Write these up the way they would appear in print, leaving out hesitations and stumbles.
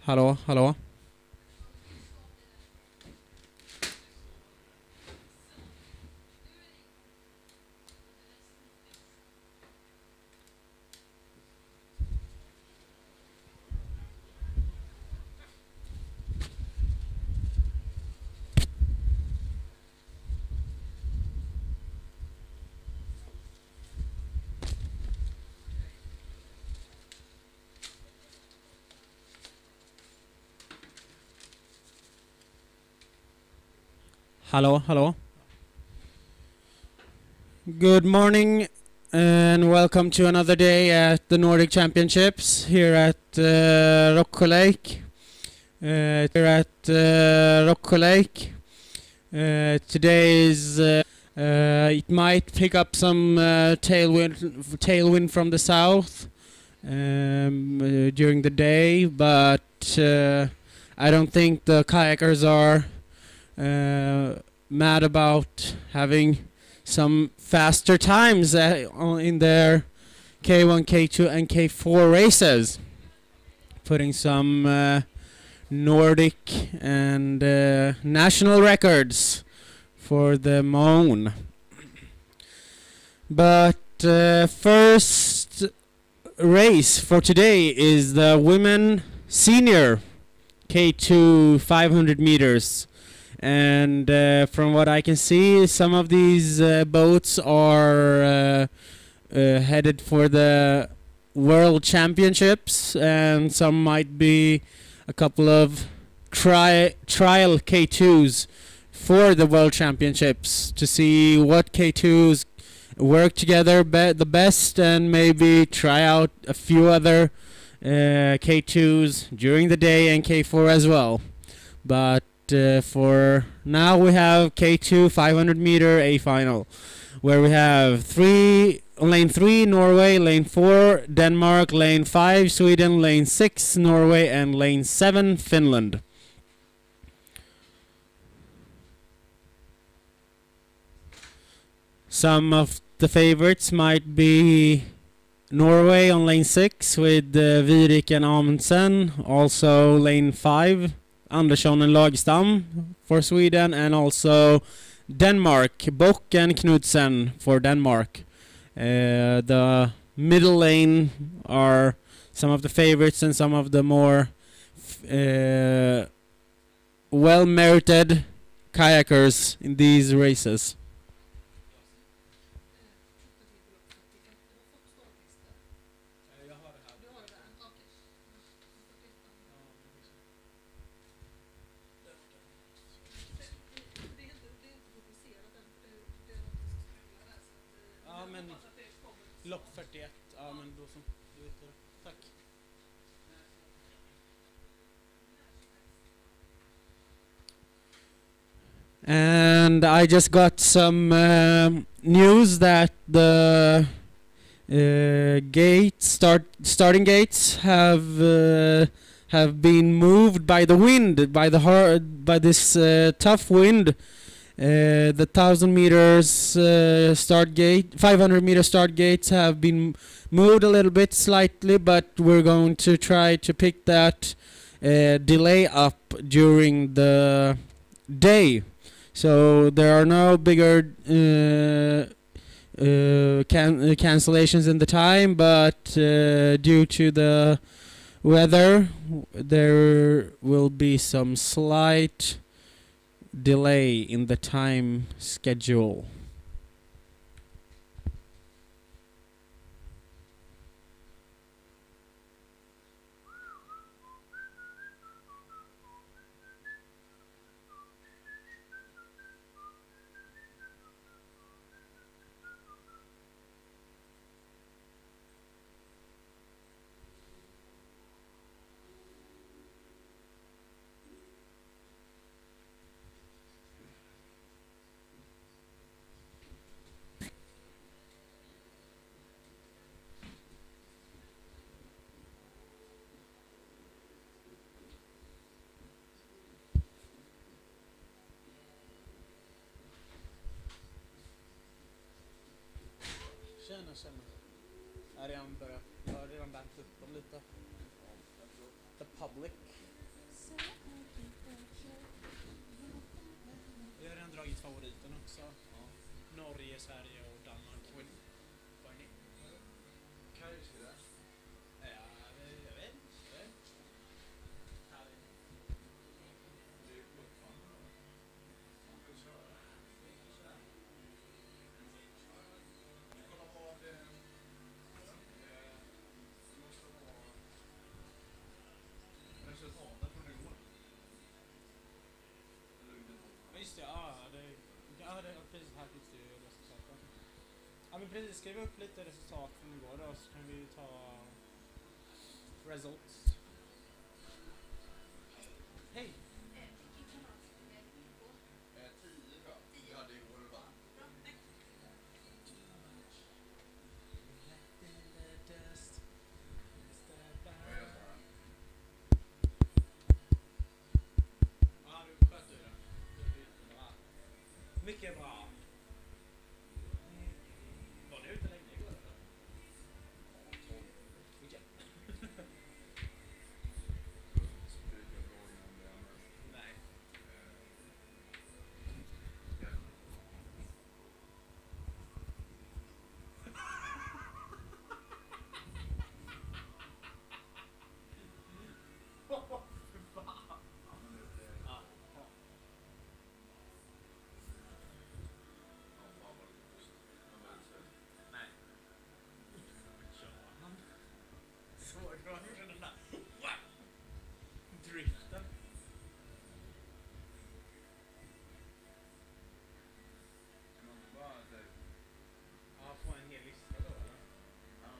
Hallå, hallå. Hallå, hallå. Good morning and welcome to another day at the Nordic Championships here at Rocksjö Lake. Today is it might pick up some tailwind from the south during the day, but I don't think the kayakers are mad about having some faster times in their K1, K2 and K4 races, putting some Nordic and national records for them own. But first race for today is the women senior K2 500 meters. And from what I can see, some of these boats are headed for the World Championships, and some might be a couple of trial K2s for the World Championships to see what K2s work together the best, and maybe try out a few other K2s during the day and K4 as well. But for now we have K2 500 meter A final, where we have lane 3 Norway, lane 4 Denmark, lane 5 Sweden, lane 6 Norway and lane 7 Finland. Some of the favorites might be Norway on lane 6 with Virik and Amundsen, also lane 5 Andersson and Lagstam for Sweden, and also Denmark, Bock and Knudsen for Denmark. The middle lane are some of the favorites and some of the more well-merited kayakers in these races. Lopp 41, ja men då så. Tack. And I just got some news that the starting gates have been moved by the wind, by this tough wind. The 1,000 meters start gate, 500 meter start gates have been moved a little bit slightly, but we're going to try to pick that delay up during the day. So there are no bigger cancellations in the time, but due to the weather, there will be some slight delay in the time schedule. Tjena. Jag har redan börjat. Jag har redan bänt upp dem lite. The public. Vi har redan dragit favoriten också. Norge, Sverige och Danmark. Vad är ni? Jag vet. Just det, det är precis här finns det ju resultaten. Ja men precis, skriv upp lite resultat från igår då så kan vi ta results. Hej! 10 va? Vi hade igår va? Ja, du sköter det. Mycket bra. Var du ute länge igår eller? Okej. Nej. Driften. Ja, få en hel lista då eller? Ja.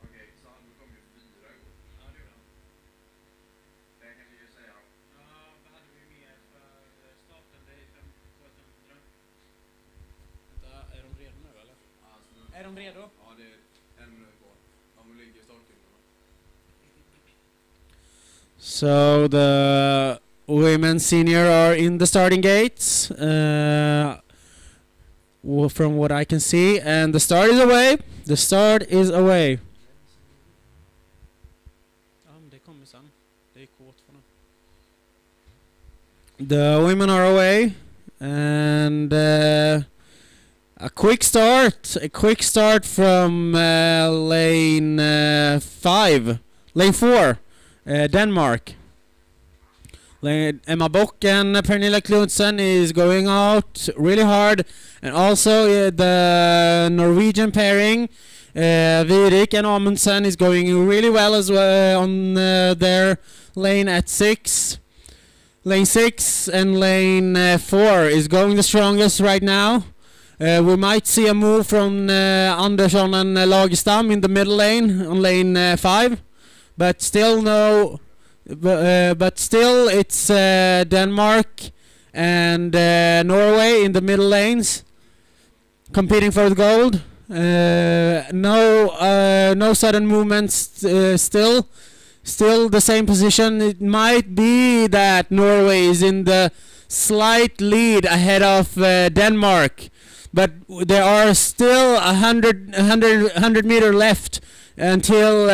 Okej, så han kom ju 4 igår. Ja, det gjorde han. Det kan vi ju säga då. Ja, vad hade vi mer för starten? Det är 500. Vänta, är de redo nu eller? Alltså, Är de redo? ja, det är en minut kvar. Han ligger i startkurvorna. So the women senior are in the starting gates, from what I can see, and the start is away. The start is away. Det kommer sen. Det är kort för nu. The women are away, and a quick start from lane 4. Denmark. Emma Bock and Pernilla Knudsen is going out really hard, and also the Norwegian pairing, Virik and Amundsen, is going really well as well on their lane at 6. Lane 6 and lane 4 is going the strongest right now. We might see a move from Andersson and Lagerstam in the middle lane on lane 5. But still no. But still, it's Denmark and Norway in the middle lanes, competing for the gold. No sudden movements. Still the same position. It might be that Norway is in the slight lead ahead of Denmark, but there are still 100 meter left until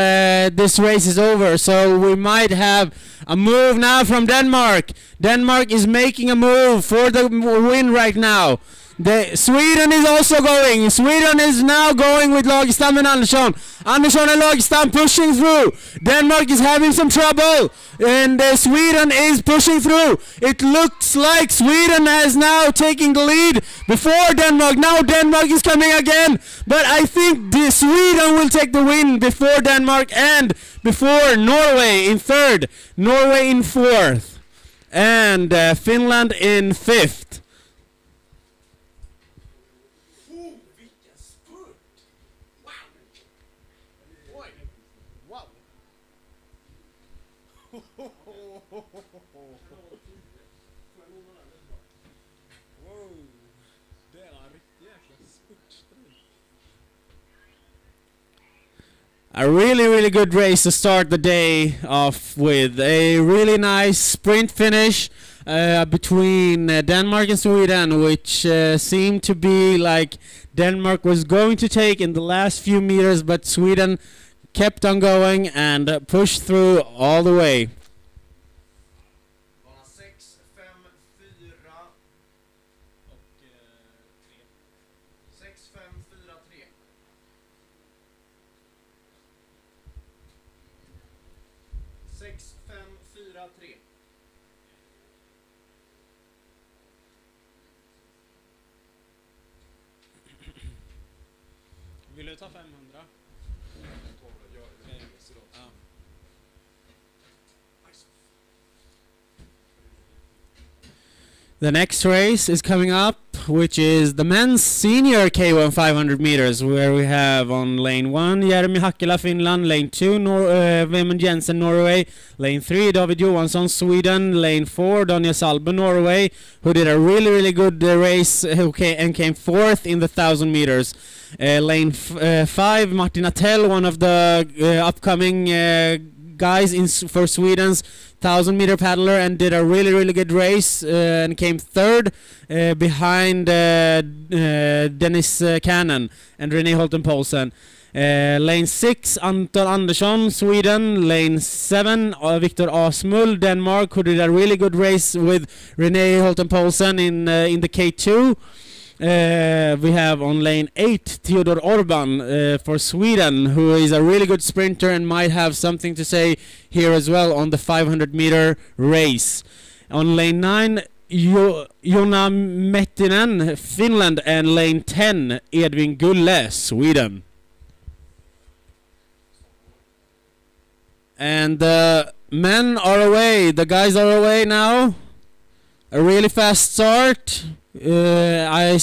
this race is over, so we might have a move now from Denmark. Denmark is making a move for the win right now. Sweden is also going. Sweden is now going with Lagerstam and Andersson. Andersson and Lagerstam pushing through. Denmark is having some trouble, and Sweden is pushing through. It looks like Sweden has now taken the lead before Denmark. Now Denmark is coming again, but I think Sweden will take the win before Denmark and before Norway in 3rd, Norway in 4th, and Finland in 5th. A really good race to start the day off with. A really nice sprint finish between Denmark and Sweden, which seemed to be like Denmark was going to take in the last few meters, but Sweden kept on going and pushed through all the way. Bana 6, 5, 4 och 3. 6, 5, 4, 3. Sex, fem, fyra, tre. Vill du ta 500? The next race is coming up, which is the men's senior K1 500 meters, where we have on lane 1 Jeremy Hakkila, Finland, lane 2 Vemund Jensen, Norway, lane 3 David Johansson, Sweden, lane 4 Daniel Salbe, Norway, who did a really good race and came 4th in the 1000 meters. Lane 5 Martin Attell, one of the upcoming guys for Sweden's 1000 meter paddler, and did a really good race and came 3rd behind Dennis Cannon and René Holten Poulsen. Lane 6 Anton Andersson, Sweden. Lane 7 Victor Asmull, Denmark, who did a really good race with René Holten Poulsen in the K2. We have on lane 8 Theodor Orban for Sweden, who is a really good sprinter and might have something to say here as well on the 500 meter race. On lane 9 Jonna Mettinen, Finland, and lane 10 Edvin Gulle, Sweden. And the men are away, the guys are away now. A really fast start. I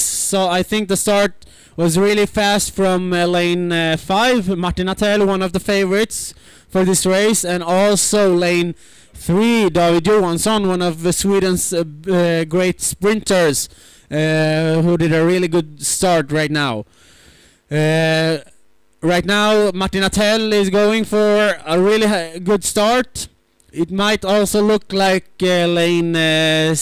think the start was really fast from lane 5, Martin Attell, one of the favorites for this race, and also lane 3, David Johansson, one of Sweden's great sprinters, who did a really good start right now. Right now, Martin Attell is going for a really good start. It might also look like lane 8,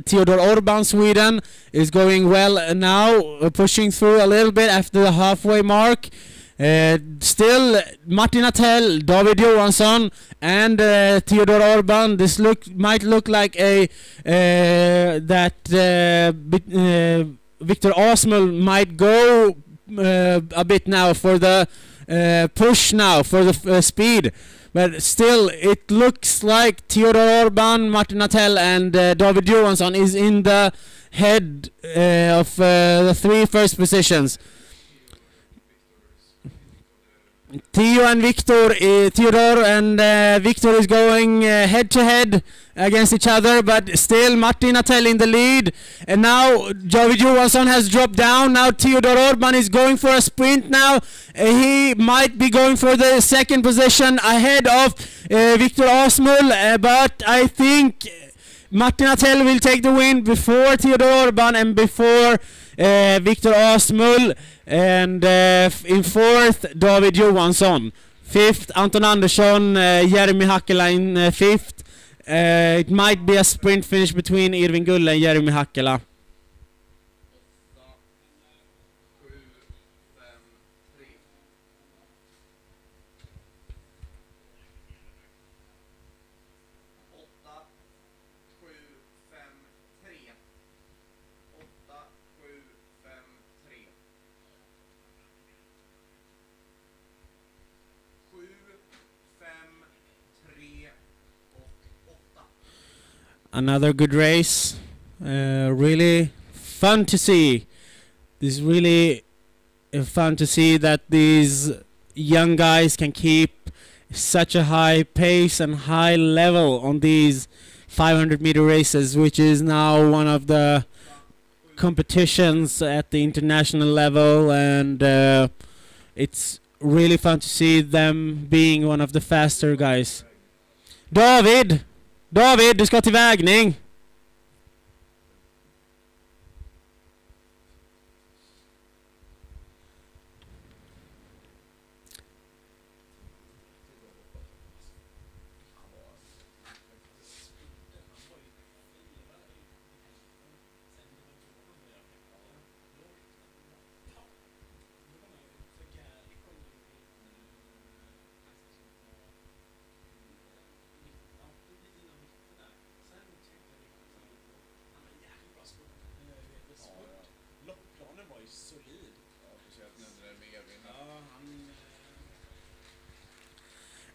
Theodor Orban, Sweden, is going well now, pushing through a little bit after the halfway mark. Still, Martin Attell, David Johansson, and Theodor Orban. This might look like Victor Asmull might go a bit now for the push now for the speed. But still, it looks like Theodor Orban, Martin Attell, and David Johansson is in the head of the 3 first positions. Theo and Victor, Theodor and Victor is going head to head against each other, but still Martin Attell in the lead. And now David Johansson has dropped down. Now Theodor Orban is going for a sprint now. He might be going for the 2nd position ahead of Victor Asmull, but I think Martin Attell will take the win before Theodor Orban and before Victor Asmull. And in 4th, David Johansson. 5th, Anton Andersson, Jeremy Hakkila in 5th. It might be a sprint finish between Edvin Gulle and Jeremy Hakkila. 3 och 8. Another good race. Really fun to see. This is really fun to see that these young guys can keep such a high pace and high level on these 500 meter races, which is now one of the competitions at the international level, and it's really fun to see them being one of the faster guys. David, du ska till vägning.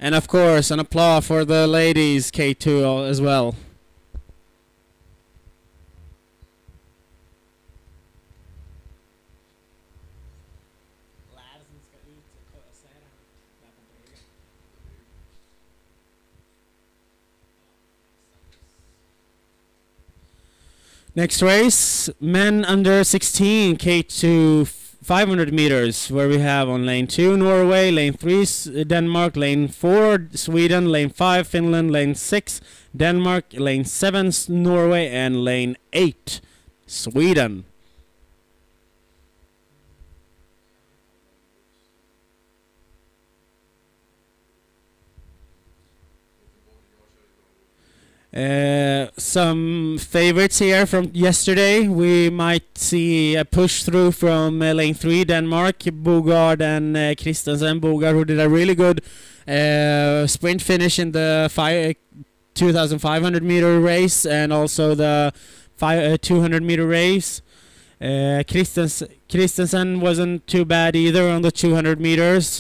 And of course, an applause for the ladies K2 as well. Next race, men under 16 K2 500 meters, where we have on lane 2 Norway, lane 3 Denmark, lane 4 Sweden, lane 5 Finland, lane 6 Denmark, lane 7 Norway, and lane 8 Sweden. Some favorites here from yesterday. We might see a push through from lane 3 Denmark, Bogard and Christensen. Bogard, who did a really good sprint finish in the 2,500 meter race and also the 200 meter race. Christensen wasn't too bad either on the 200 meters.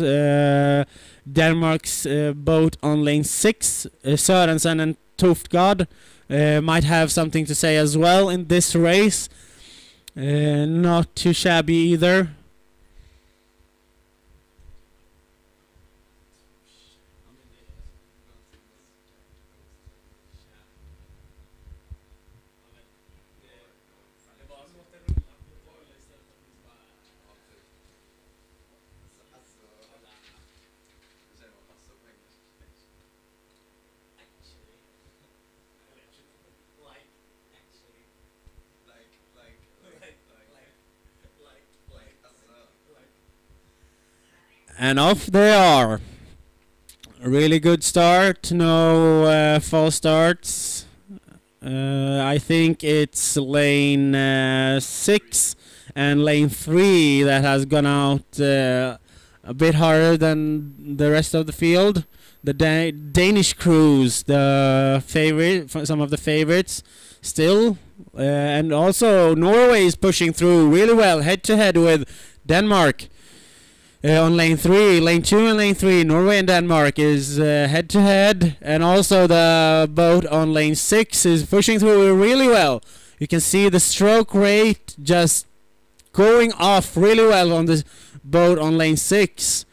Denmark's boat on lane 6, Sørensen and Toftgard might have something to say as well in this race. Not too shabby either. And off they are. A really good start, no false starts. I think it's lane 6 and lane 3 that has gone out a bit harder than the rest of the field. The Danish crews, the favorite, some of the favorites still. And also Norway is pushing through really well, head to head with Denmark. On lane 3, lane 2 and lane 3, Norway and Denmark is head to head, and also the boat on lane 6 is pushing through really well. You can see the stroke rate just going off really well on this boat on lane 6.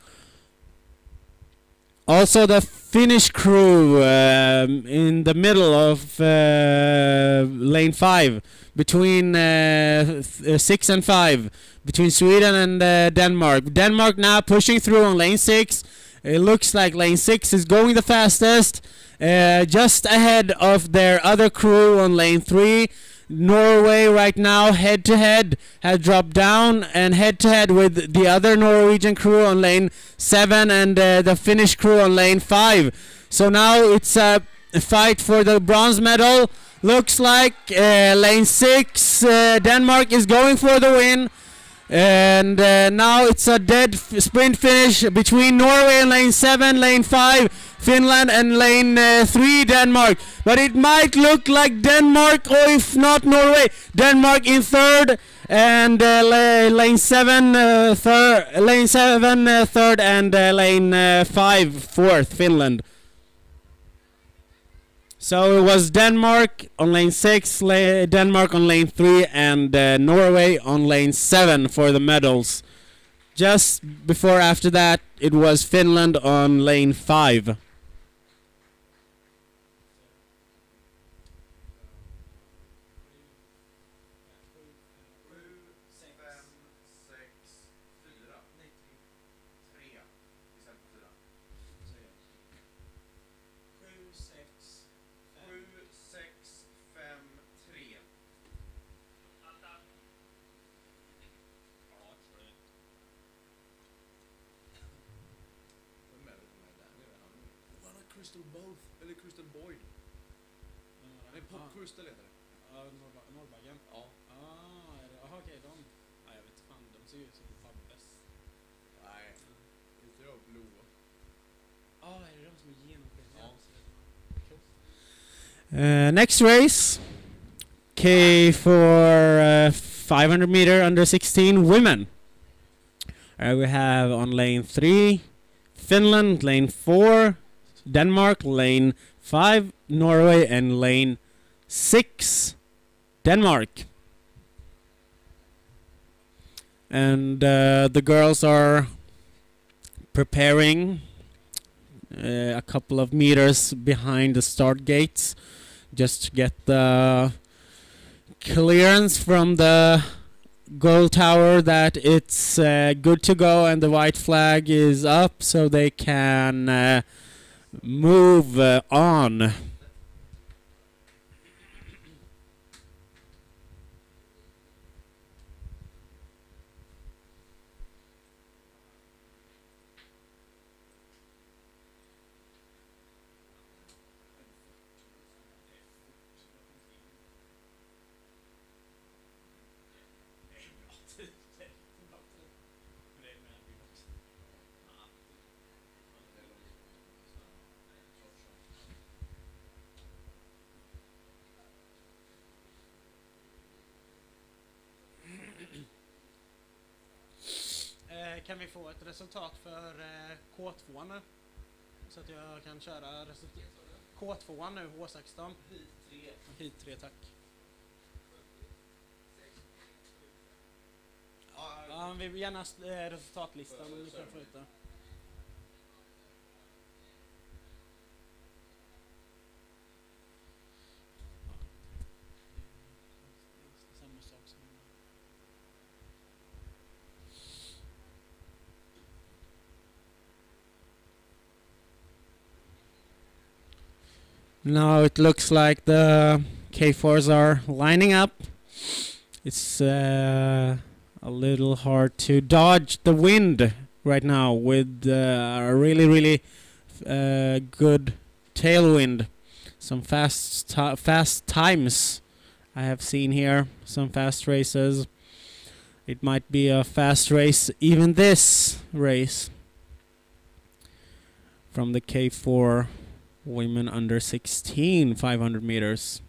Also the Finnish crew in the middle of lane 5, between 6 and 5. Between Sweden and Denmark. Denmark now pushing through on lane 6. It looks like lane 6 is going the fastest. Just ahead of their other crew on lane 3. Norway right now head to head has dropped down and head to head with the other Norwegian crew on lane 7 and the Finnish crew on lane 5. So now it's a fight for the bronze medal. Looks like lane 6 Denmark is going for the win. And now it's a dead sprint finish between Norway and lane 7, lane 5, Finland, and lane 3, Denmark. But it might look like Denmark, or if not Norway, Denmark in third, and lane 7 third, and lane 5 fourth, Finland. So it was Denmark on lane 6, Denmark on lane 3, and Norway on lane 7 for the medals. Just before after that, it was Finland on lane 5. Crystal Both, eller Crystal Boyd. Nej, Pop Crystal heter det. Ja, Norrbaggen. Ja. Jaha, okej, de... Ja, jag vet inte fan, de ser ut som Fabbes. Nej, inte de blåa. Ja, är det de som är genomskinliga? Next race. K for 500 meter under 16 women. We have on lane 3 Finland, lane 4 Denmark, lane 5 Norway, and lane 6 Denmark. And the girls are preparing a couple of meters behind the start gates just to get the clearance from the goal tower that it's good to go and the white flag is up, so they can move on. Kan vi få ett resultat för K2 nu? Så att jag kan köra K2 nu, H16. Hit 3, tack. Ja, vi vill gärna resultatlistan om ni kan få ut det. Samma sak som now it looks like the K4s are lining up. It's a little hard to dodge the wind right now with a really good tailwind. Some fast times I have seen here, some fast races. It might be a fast race, even this race from the K4 women under 16 500 meters.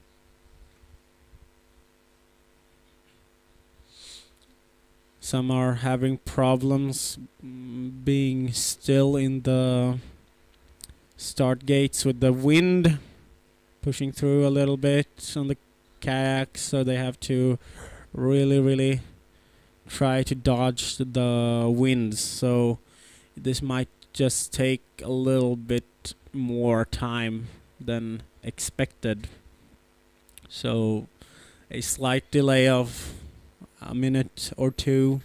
Some are having problems being still in the start gates with the wind pushing through a little bit on the kayaks, so they have to really try to dodge the winds. So this might just take a little bit more time than expected. So a slight delay of a minute or two.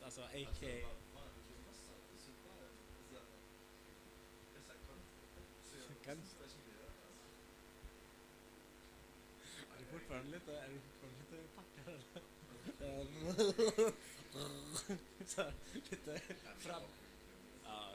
Alltså AK. Är du fortfarande lite packad eller? Så här, lite fram. Ja.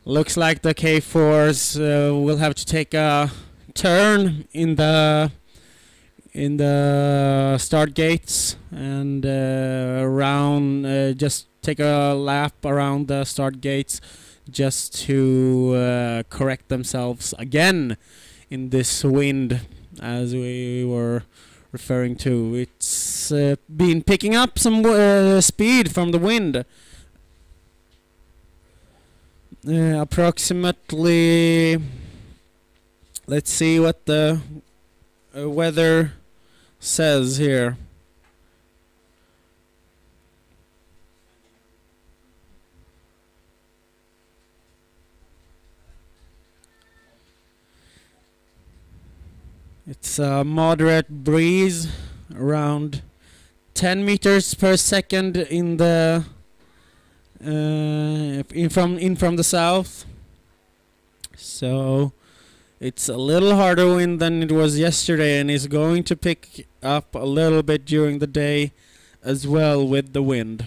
Looks like the K4s will have to take a turn in the start gates and just take a lap around the start gates just to correct themselves again in this wind, as we were referring to. It's been picking up some speed from the wind. Approximately, let's see what the weather says here. It's a moderate breeze, around 10 meters per second in the in from the south. So it's a little harder wind than it was yesterday, and it's going to pick up a little bit during the day as well with the wind.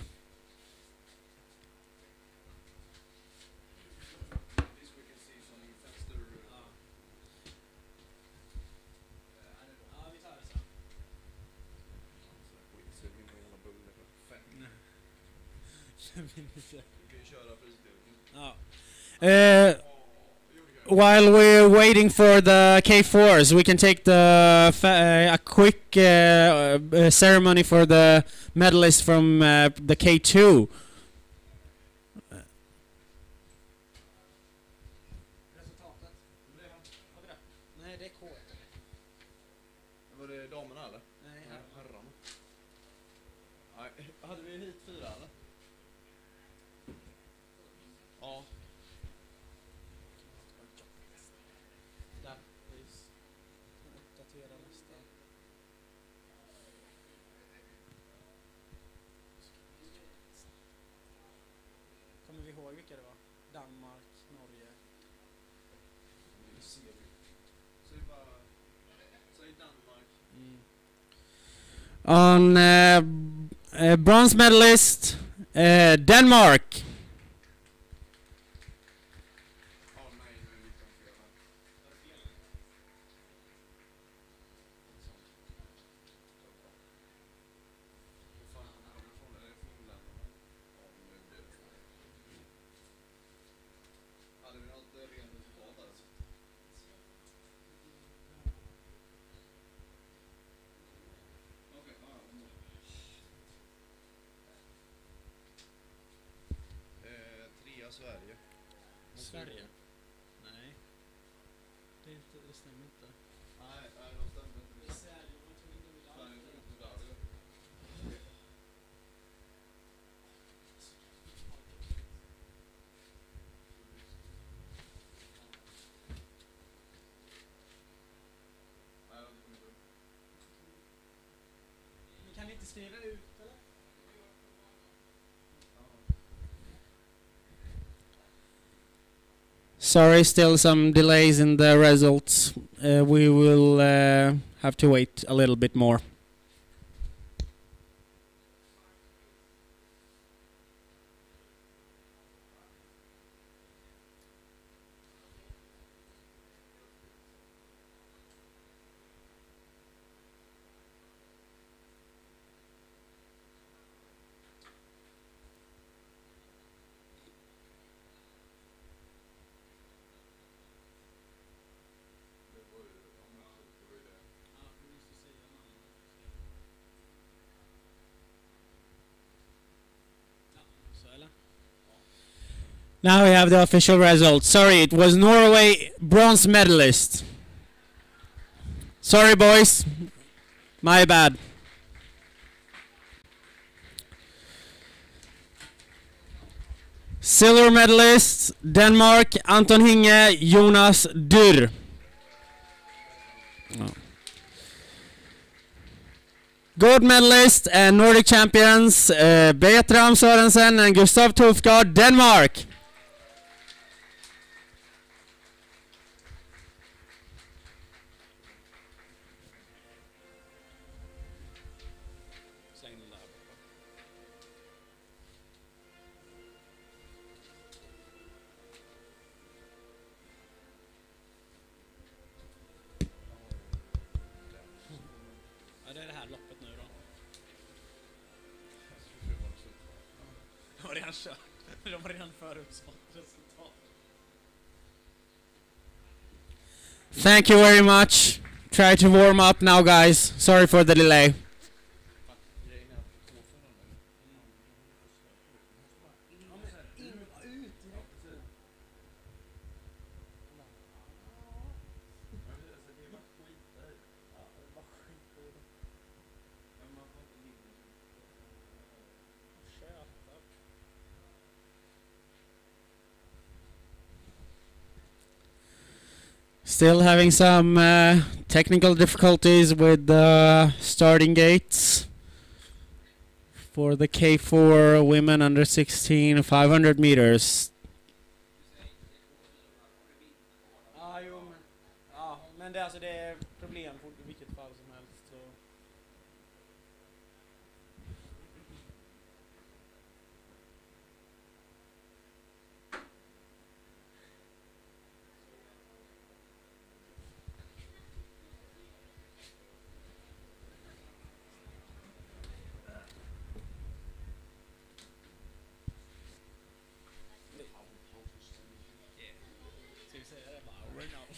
While we're waiting for the K4s, we can take the a quick ceremony for the medalists from the K2. Var det damerna eller? Nej, herrarna. Nej, hade vi hit 4 eller? Ja. Kommer vi ihåg vilka det var? Danmark, Norge. Säg Danmark. On bronze medalist, Denmark. Sverige. Sverige? Nej. Det stämmer inte. Nej, de stämmer inte. Sverige tog inte medalj. Ni kan inte skriva ut, eller? Sorry, still some delays in the results. We will have to wait a little bit more. Now we have the official results. Sorry, it was Norway bronze medalist. Sorry, boys. My bad. Silver medalist, Denmark, Anton Hinge, Jonas Dürr. Oh. Gold medalist and Nordic champions, Bertram Sørensen and Gustav Tufgard, Denmark. Thank you very much. Try to warm up now, guys. Sorry for the delay. Still having some technical difficulties with the starting gates for the K4 women under 16 500 meters. Men det, alltså, det är problem på vilket fall som helst. Så. Ska vi säga det bara? Renault.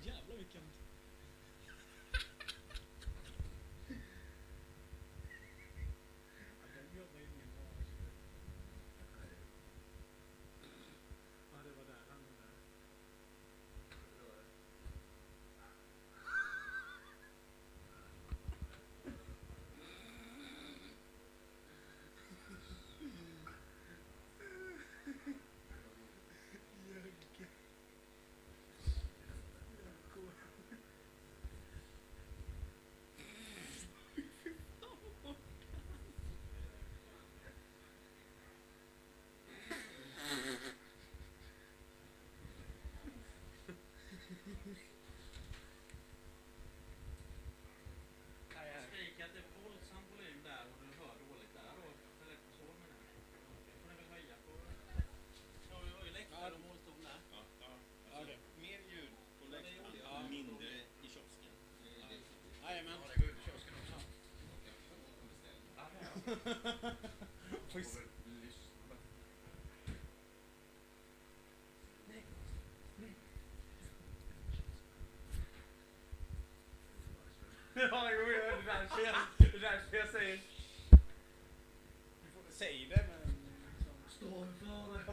Jävlar vilken... Ja, jo, det är därför jag säger... Du får inte säga det, men... Stå för det,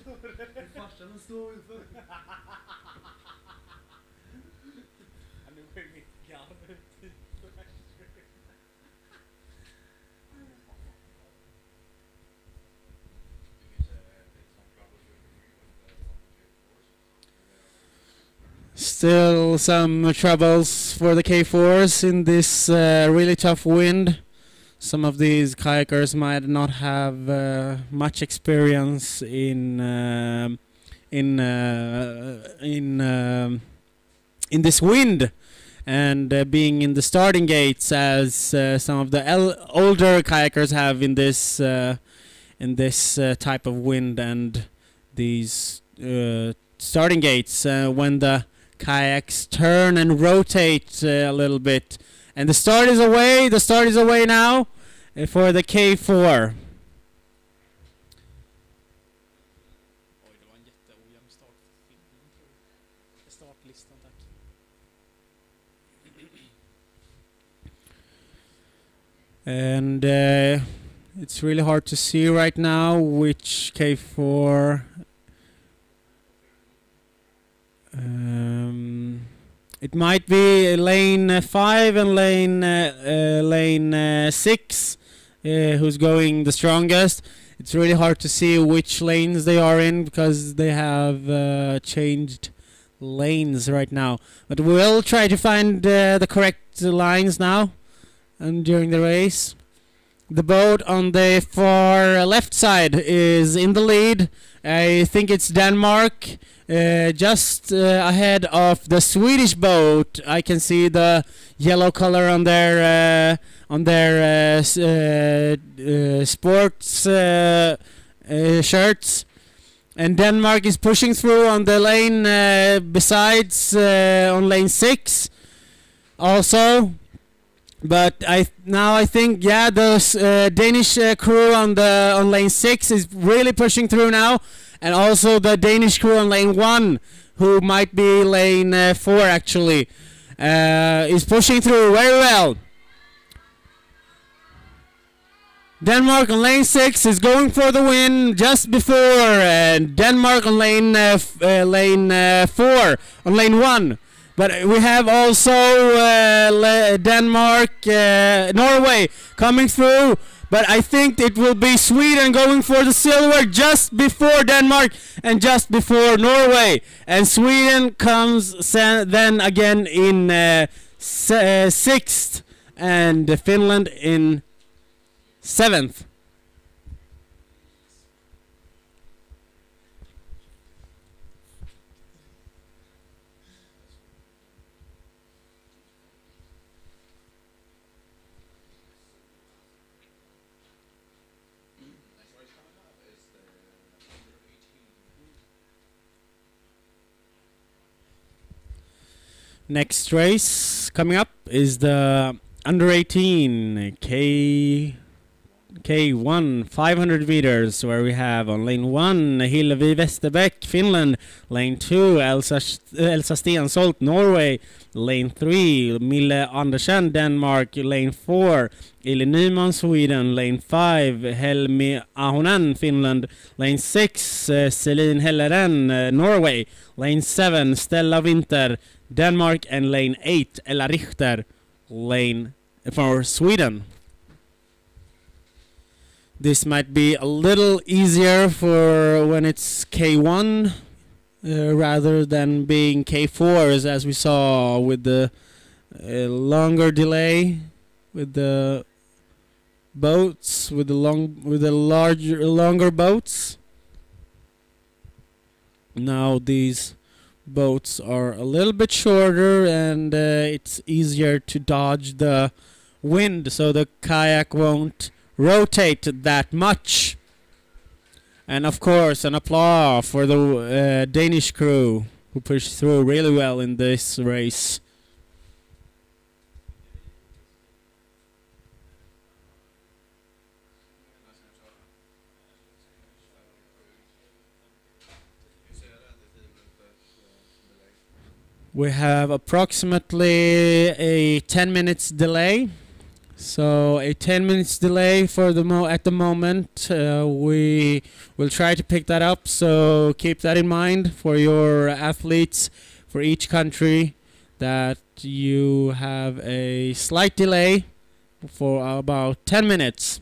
stå för det. Farsan står för det. Nu går mitt garv ut. Still some troubles for the K4s in this really tough wind. Some of these kayakers might not have much experience in this wind, and being in the starting gates as some of the older kayakers have in this type of wind, and these starting gates when the kayaks turn and rotate a little bit. And the start is away. The start is away now for the K4. Oj, det var en jätteojämn start. Startlistan, tack. And it's really hard to see right now which K4. It might be lane 5 and lane 6 who's going the strongest. It's really hard to see which lanes they are in because they have changed lanes right now. But we'll try to find the correct lines now and during the race. The boat on the far left side is in the lead. I think it's Denmark. Just ahead of the Swedish boat, I can see the yellow color on their sports shirts, and Denmark is pushing through on the lane besides on lane 6 also. But I think the Danish crew on lane 6 is really pushing through now. and also the Danish crew on lane 1, who might be lane 4 actually, is pushing through very well. Denmark on lane 6 is going for the win just before Denmark on lane 4 on lane 1. But we have also Denmark, Norway coming through. But I think it will be Sweden going for the silver just before Denmark and just before Norway. And Sweden comes then again in 6th and Finland in 7th. Next race coming up is the under 18 K1 500 meters, where we have on lane 1 Hillevi Westerbeck, Finland, lane 2 Elsa Stensholt, Norway, lane 3 Mille Andersen, Denmark, lane 4 Ili Nyman, Sweden, lane 5 Helmi Ahonen, Finland, lane 6 Celine Helleren, Norway, lane 7 Stella Winter, Denmark, and lane 8 Ella Richter, lane for Sweden. This might be a little easier for when it's K1 rather than being K4s, as we saw with the longer delay with the boats, with the longer boats. Now these boats are a little bit shorter, and it's easier to dodge the wind, so the kayak won't rotate that much. And of course, an applause for the Danish crew who pushed through really well in this race. We have approximately a 10 minutes delay. So a 10 minutes delay for at the moment. We will try to pick that up, so keep that in mind for your athletes for each country, that you have a slight delay for about 10 minutes.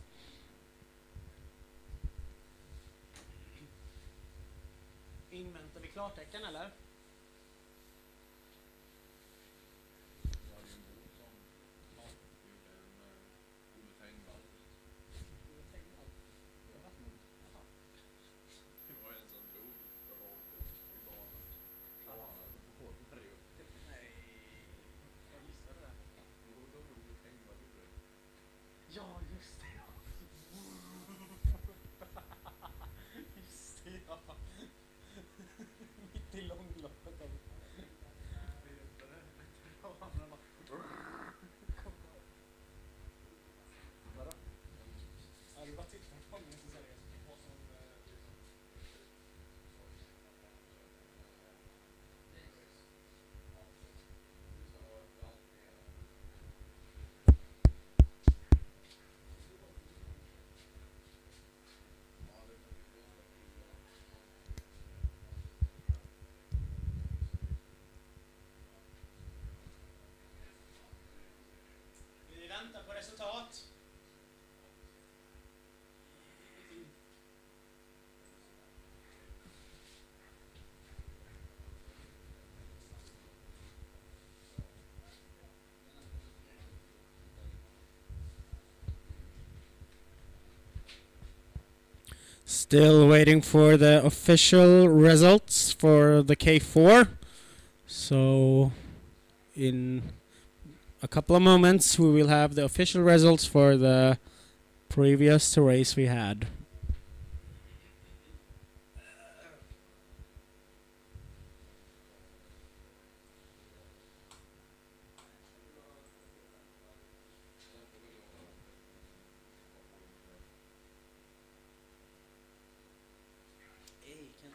Inväntar vi klartecken eller? Ja, just det. Just det, ja. Mitt i långloppet. Vadå? Ja, du bara tittar på mig så seriöst. Vi väntar på resultat. Still waiting for the official results for the K4. So in a couple of moments we will have the official results for the previous race we had. Ej, kan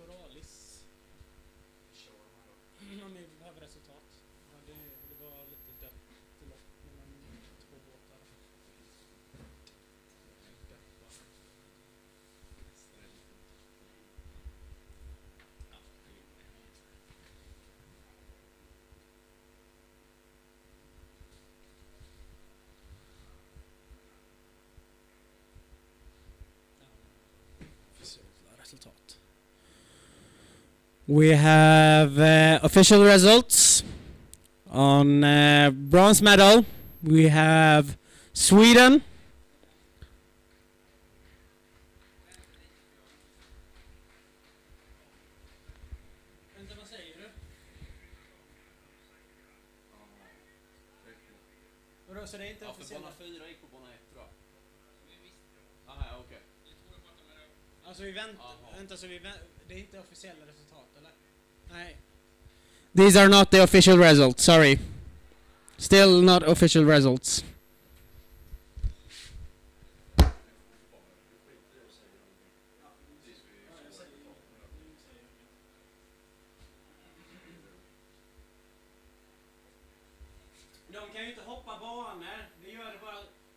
Naturalis. Om vi behöver resultat. Ja, det var lite dött lopp mellan två båtar. Resultat. We have official results. On bronze medal, we have Sweden. Vänta, vad säger du? Vadå, så det är inte officiellt? Bana 4 gick på bana 1 tror jag. Aha, okej. Alltså vi väntar så det är inte officiella resultat eller? Nej. These are not the official results, sorry. Still not official results. De kan ju inte hoppa banor. Det gör det bara.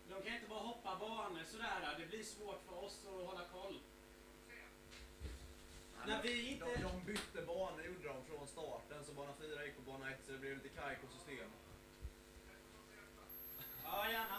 De kan inte bara hoppa banor sådär. Det blir svårt för oss att hålla koll. När vi inte... De bytte banor, gjorde de från starten, så bana 4 gick på bana 1, så det blev lite kajko-system. Ja, gärna.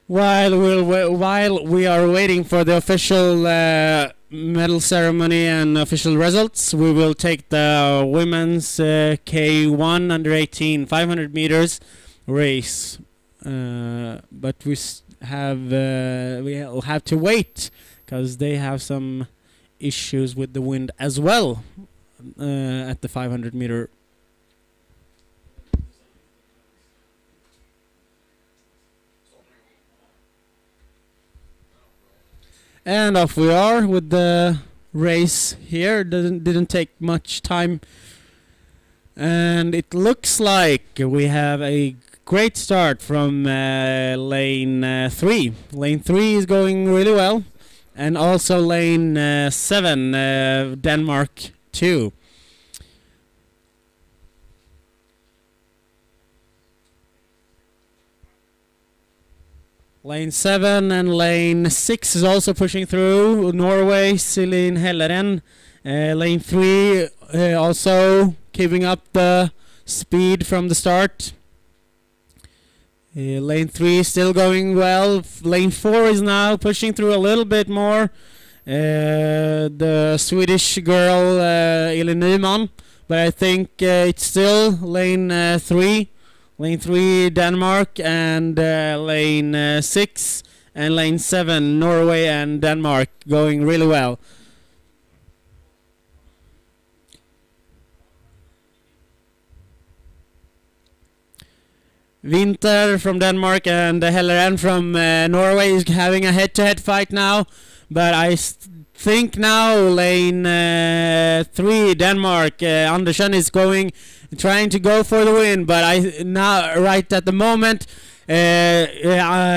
While we are waiting for the official medal ceremony and official results, we will take the women's K1 under 18 500 meters race. But we will have to wait because they have some issues with the wind as well at the 500 meter. And off we are with the race here. Didn't take much time, and it looks like we have a great start from lane 3. Lane 3 is going really well, and also lane 7, Denmark 2. Lane 7 and lane 6 is also pushing through. Norway, Celine Helleren. Lane 3 also keeping up the speed from the start. Lane 3 still going well. Lane 4 is now pushing through a little bit more. The Swedish girl, Elin Nyman. But I think it's still lane 3. Lane 3 Denmark and lane 6 and lane 7 Norway and Denmark going really well. Winter from Denmark and Helleren from Norway is having a head-to-head fight now, but I think now lane 3 Denmark, Andersen is trying to go for the win, but right at the moment Helleren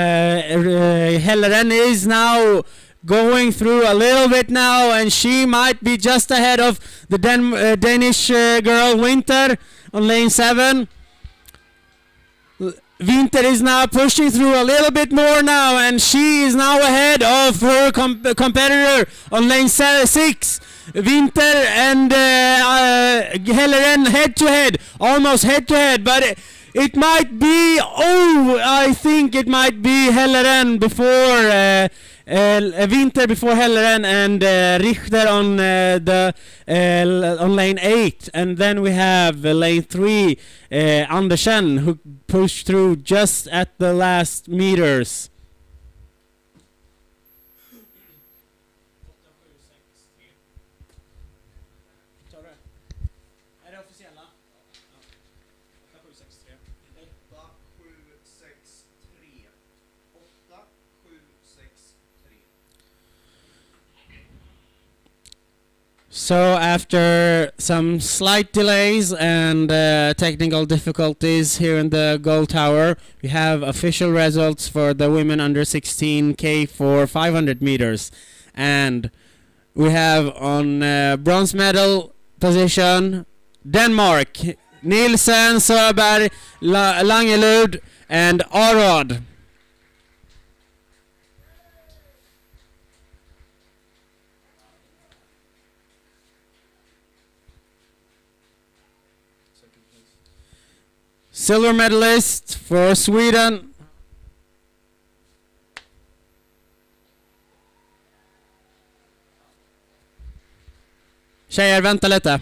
is now going through a little bit now, and she might be just ahead of the Danish girl Winter on lane 7. Winter is now pushing through a little bit more now, and she is now ahead of her competitor on lane 6. Winter and Helleren head to head, almost head to head, but it might be, I think it might be Helleren before Winter before Helleren, and Richter on on lane 8, and then we have lane 3 Andersen, who pushed through just at the last meters. So after some slight delays and technical difficulties here in the goal tower, we have official results for the women under 16K for 500 meters. And we have on bronze medal position Denmark, Nielsen, Söberg, Langelud and Arod. Silver medalist for Sweden. Tjejer, vänta lite.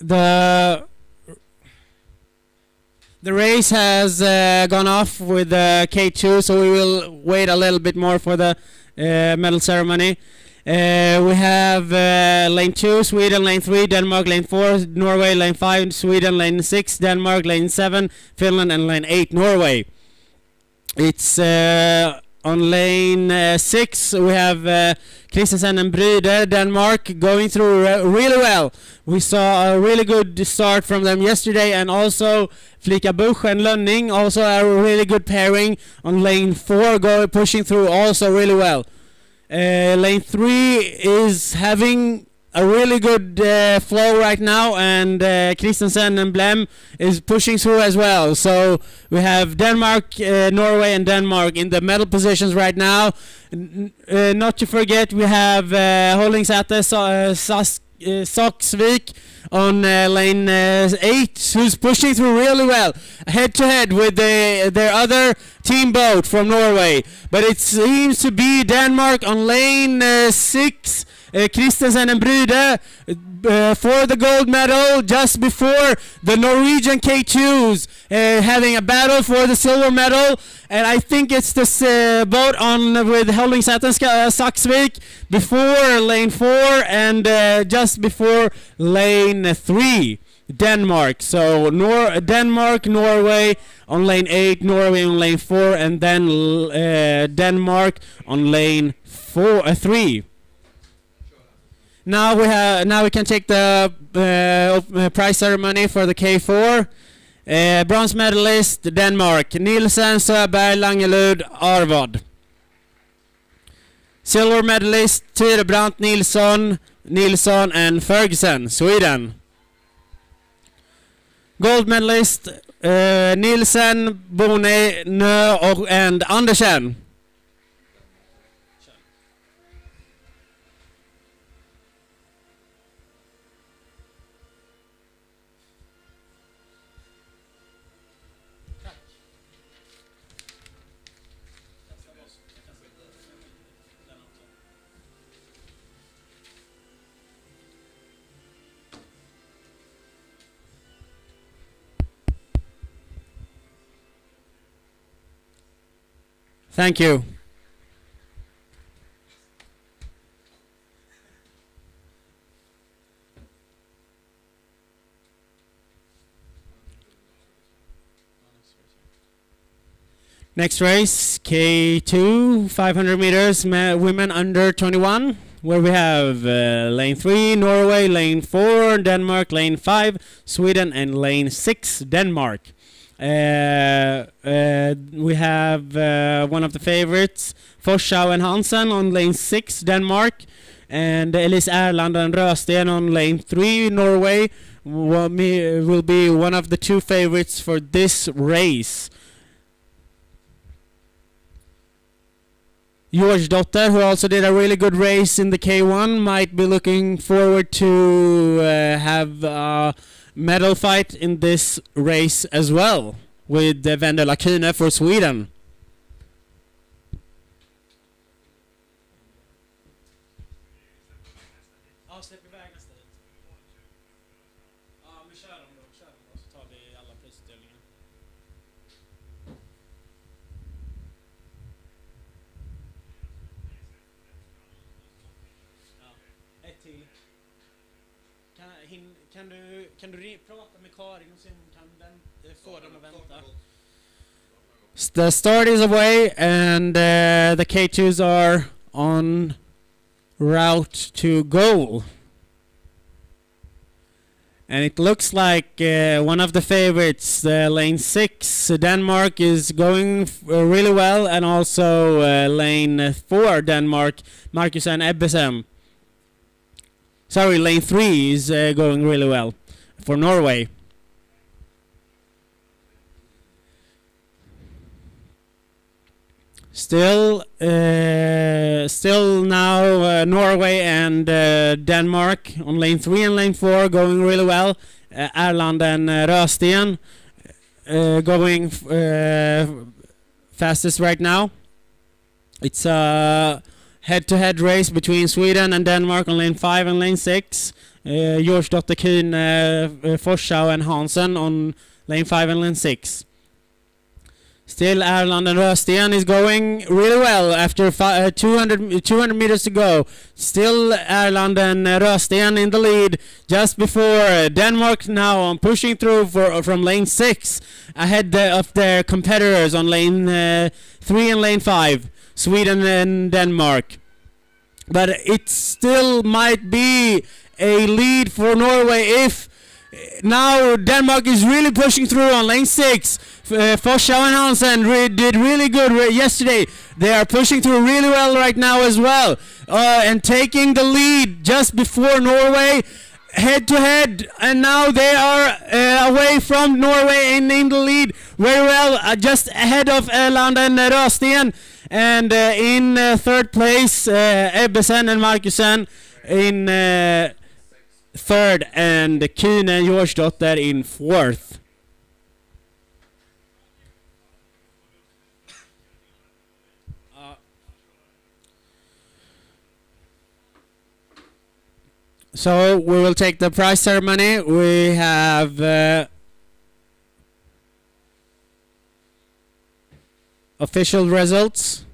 The race has gone off with K2, so we will wait a little bit more for the medal ceremony. We have lane 2, Sweden, lane 3, Denmark, lane 4, Norway, lane 5, Sweden, lane 6, Denmark, lane 7, Finland, and lane 8, Norway. It's on lane 6, we have Christensen and Bryde, Denmark, going through really well. We saw a really good start from them yesterday, and also Flika Busch and Lönning, also a really good pairing on lane 4, pushing through also really well. Lane 3 is having a really good flow right now, and Christensen and Blem is pushing through as well. So we have Denmark, Norway and Denmark in the medal positions right now. Not to forget, we have Holdingsäter, Saksvik on lane 8, who's pushing through really well, head to head with their other team boat from Norway. But it seems to be Denmark on lane 6, Christensen and Bryde for the gold medal, just before the Norwegian K2s having a battle for the silver medal. And I think it's this boat on with Holdingsäter, Saksvik before lane 4 and just before lane 3, Denmark. So Denmark, Norway on lane 8, Norway on lane 4, and then Denmark on lane 3. Now we can take the prize ceremony for the K4. Bronze medalist Denmark, Nielsen, Söberg, Langelud, Arvod. Silver medalist Tyrebrandt, Nilsson and Ferguson, Sweden. Gold medalist Nielsen, Bone, Nö and Andersen. Thank you. Next race, K2, 500 meters, women under 21, where we have lane 3, Norway, lane 4, Denmark, lane 5, Sweden, and lane 6, Denmark. We have one of the favorites, Forsau and Hansen on lane 6, Denmark, and Elise Erland and Rösten on lane 3, Norway, will be one of the two favorites for this race. Jorsdotter, who also did a really good race in the K1, might be looking forward to have a medal fight in this race as well, with Vendela Canoe for Sweden. Kan du prata med Karin och se om hon kan få dem att vänta? The start is away and the K2s are on route to goal. And it looks like one of the favorites, lane 6, Denmark, is going really well, and also lane 4, Denmark, Marcus and Ebbesen. Sorry, lane 3 is going really well for Norway. Still now Norway and Denmark on lane 3 and lane 4 going really well. Erland and Rösten going fastest right now. It's a head-to-head race between Sweden and Denmark on lane 5 and lane 6. Jorsdotter, Kuhn, Forsau and Hansen on lane 5 and lane 6. Still Erland and Rösten is going really well after 200 meters to go. Still Erland and Rösten in the lead just before Denmark now pushing through from lane 6 ahead of their competitors on lane 3 and lane 5. Sweden and Denmark. But it still might be a lead for Norway if now Denmark is really pushing through on lane 6. Forsau and Hansen did really good yesterday. They are pushing through really well right now as well. And taking the lead just before Norway head to head, and now they are away from Norway and in the lead very well, just ahead of Erland and Rösten. And in third place, Ebbesen and Markusen in third, and Kuhn and Jorsdotter in fourth. So we will take the prize ceremony. We have official results.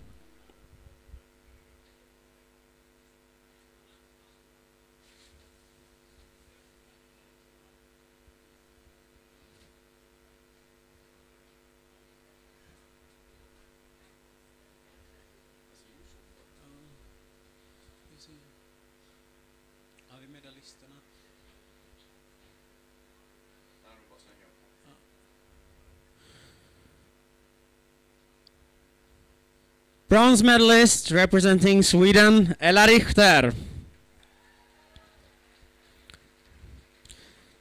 Bronze medalist representing Sweden, Ella Richter.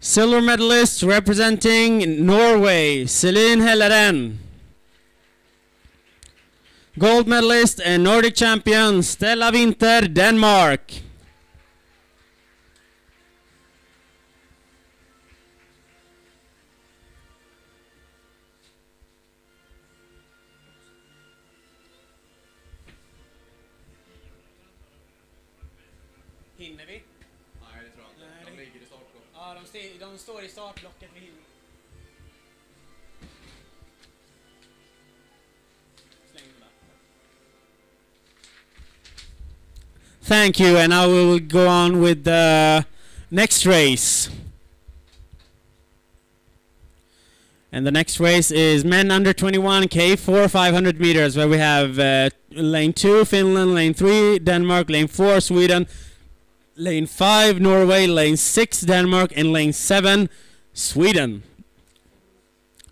Silver medalist representing Norway, Celine Helleren. Gold medalist and Nordic champion, Stella Winter, Denmark. Hinner vi? Nej, det tror jag inte. De ligger i startblocket. Ja, de står i startblocket. Vi hinner. Thank you, and now we will go on with the next race. And the next race is men under 21 K4 500 meters, where we have lane 2 Finland, lane 3 Denmark, lane 4 Sweden, lane 5 Norway, lane 6 Denmark, and lane 7 Sweden.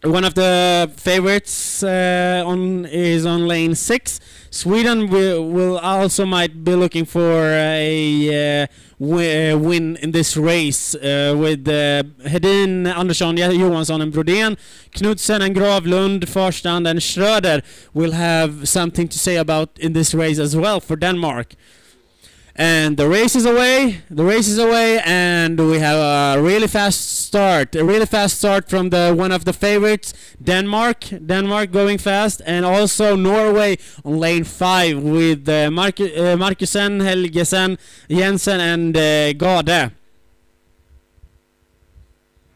One of the favorites is on lane 6. Sweden will also might be looking for a win in this race with Hedin, Andersson, Johansson and Brodén, Knudsen and Gravlund, Farstrand and Schröder will have something to say about in this race as well for Denmark. And the race is away, and we have a really fast start from the one of the favorites, Denmark going fast, and also Norway on lane 5 with Markusen, Helgesen, Jensen and Gade.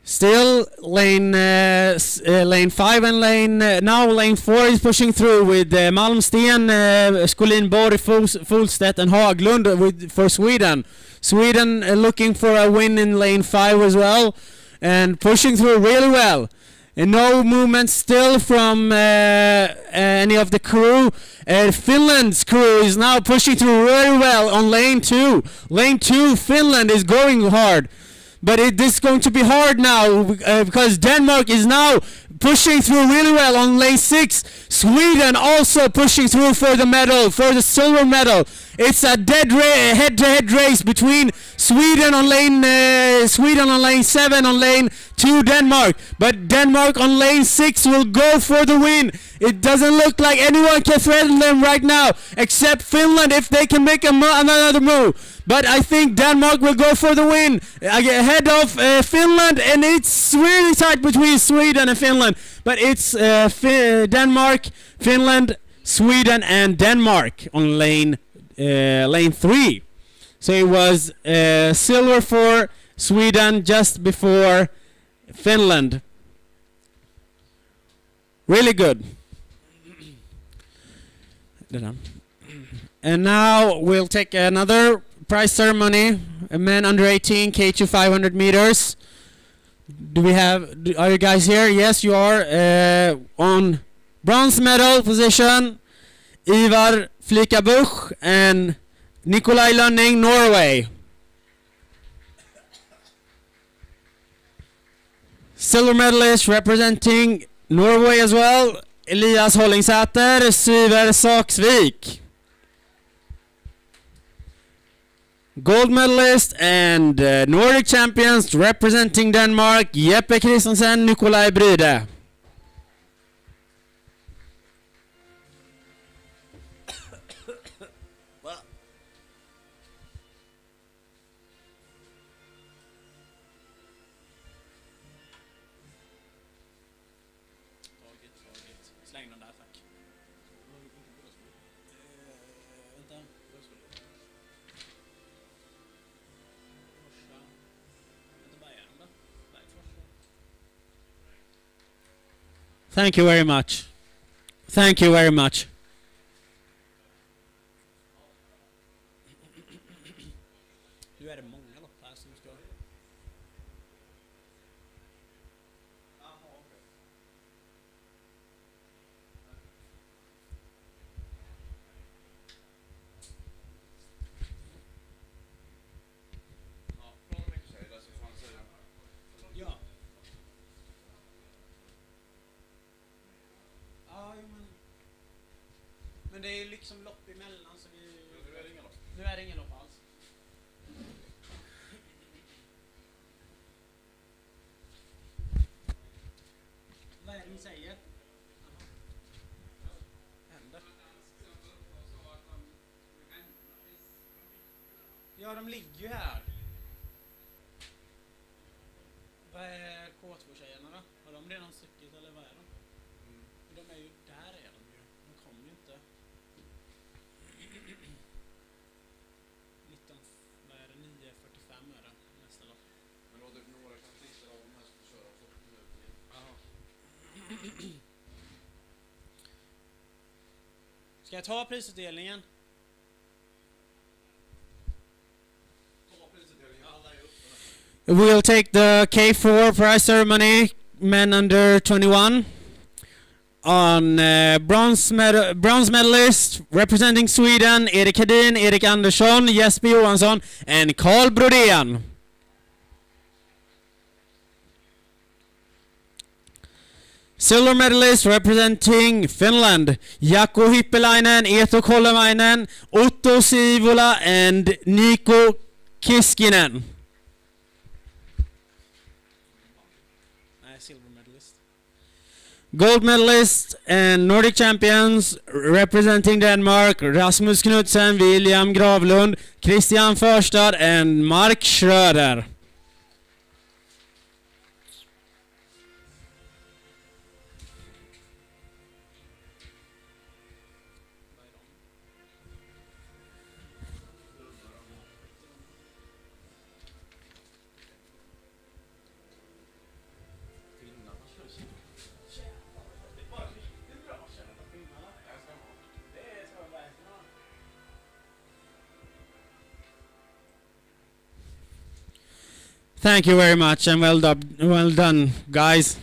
Still lane 5 and lane 4 is pushing through with Malmsten, Skolinborg, Folstedt and Haglund for Sweden. Sweden looking for a win in lane 5 as well and pushing through really well. And no movement still from any of the crew. Finland's crew is now pushing through really well on lane 2. Lane 2 Finland is going hard. But this is going to be hard now because Denmark is now pushing through really well on lane 6. Sweden also pushing through for the medal, for the silver medal. It's a dead head-to-head race between Sweden on lane 7 on lane 2 Denmark. But Denmark on lane 6 will go for the win. It doesn't look like anyone can threaten them right now except Finland if they can make another move. But I think Denmark will go for the win ahead of Finland, and it's really tight between Sweden and Finland. But it's Denmark, Finland, Sweden, and Denmark on lane 3. So it was silver for Sweden just before Finland. Really good. And now we'll take another prize ceremony. Men under 18 K2 500 meters. Are you guys here? Yes, you are. On bronze medal position, Ivar Flikabuch and Nikolai Lønning, Norway. Silver medalist representing Norway as well, Elias Hollingsäter, Syver Saksvik. Gold medalist and Nordic champions representing Denmark, Jeppe Christensen, Nikolaj Bryde. Thank you very much. Thank you very much. Nu är det många lopp här som ska... Ja. Men det är ju liksom lopp emellan så vi... Nu är det ingen lopp. Nu är det ingen lopp alls. Vad är det ni säger? Händer. Ja, de ligger ju här. Vad är K2-tjejerna då? Har de redan stuckit eller vad är de? De är ju där är de ju. De kommer ju inte. 19, vad är det? 9:45 är det nästa lopp. Men då det några kan titta av de här som köra 40 minuter. Jaha. Ska jag ta prisutdelningen? We'll take the K4 prize ceremony men under 21. On bronze medalist representing Sweden, Erik Hedin, Erik Andersson, Jesper Johansson and Carl Brodén. Silver medalist representing Finland, Jaakko Hyppelainen, Eetu Kolemainen, Otto Siivola and Niko Kiskinen. Silver medalist. Gold medalist and Nordic champions representing Denmark, Rasmus Knudsen, William Gravlund, Christian Förstad and Mark Schröder. Thank you very much and well done, guys.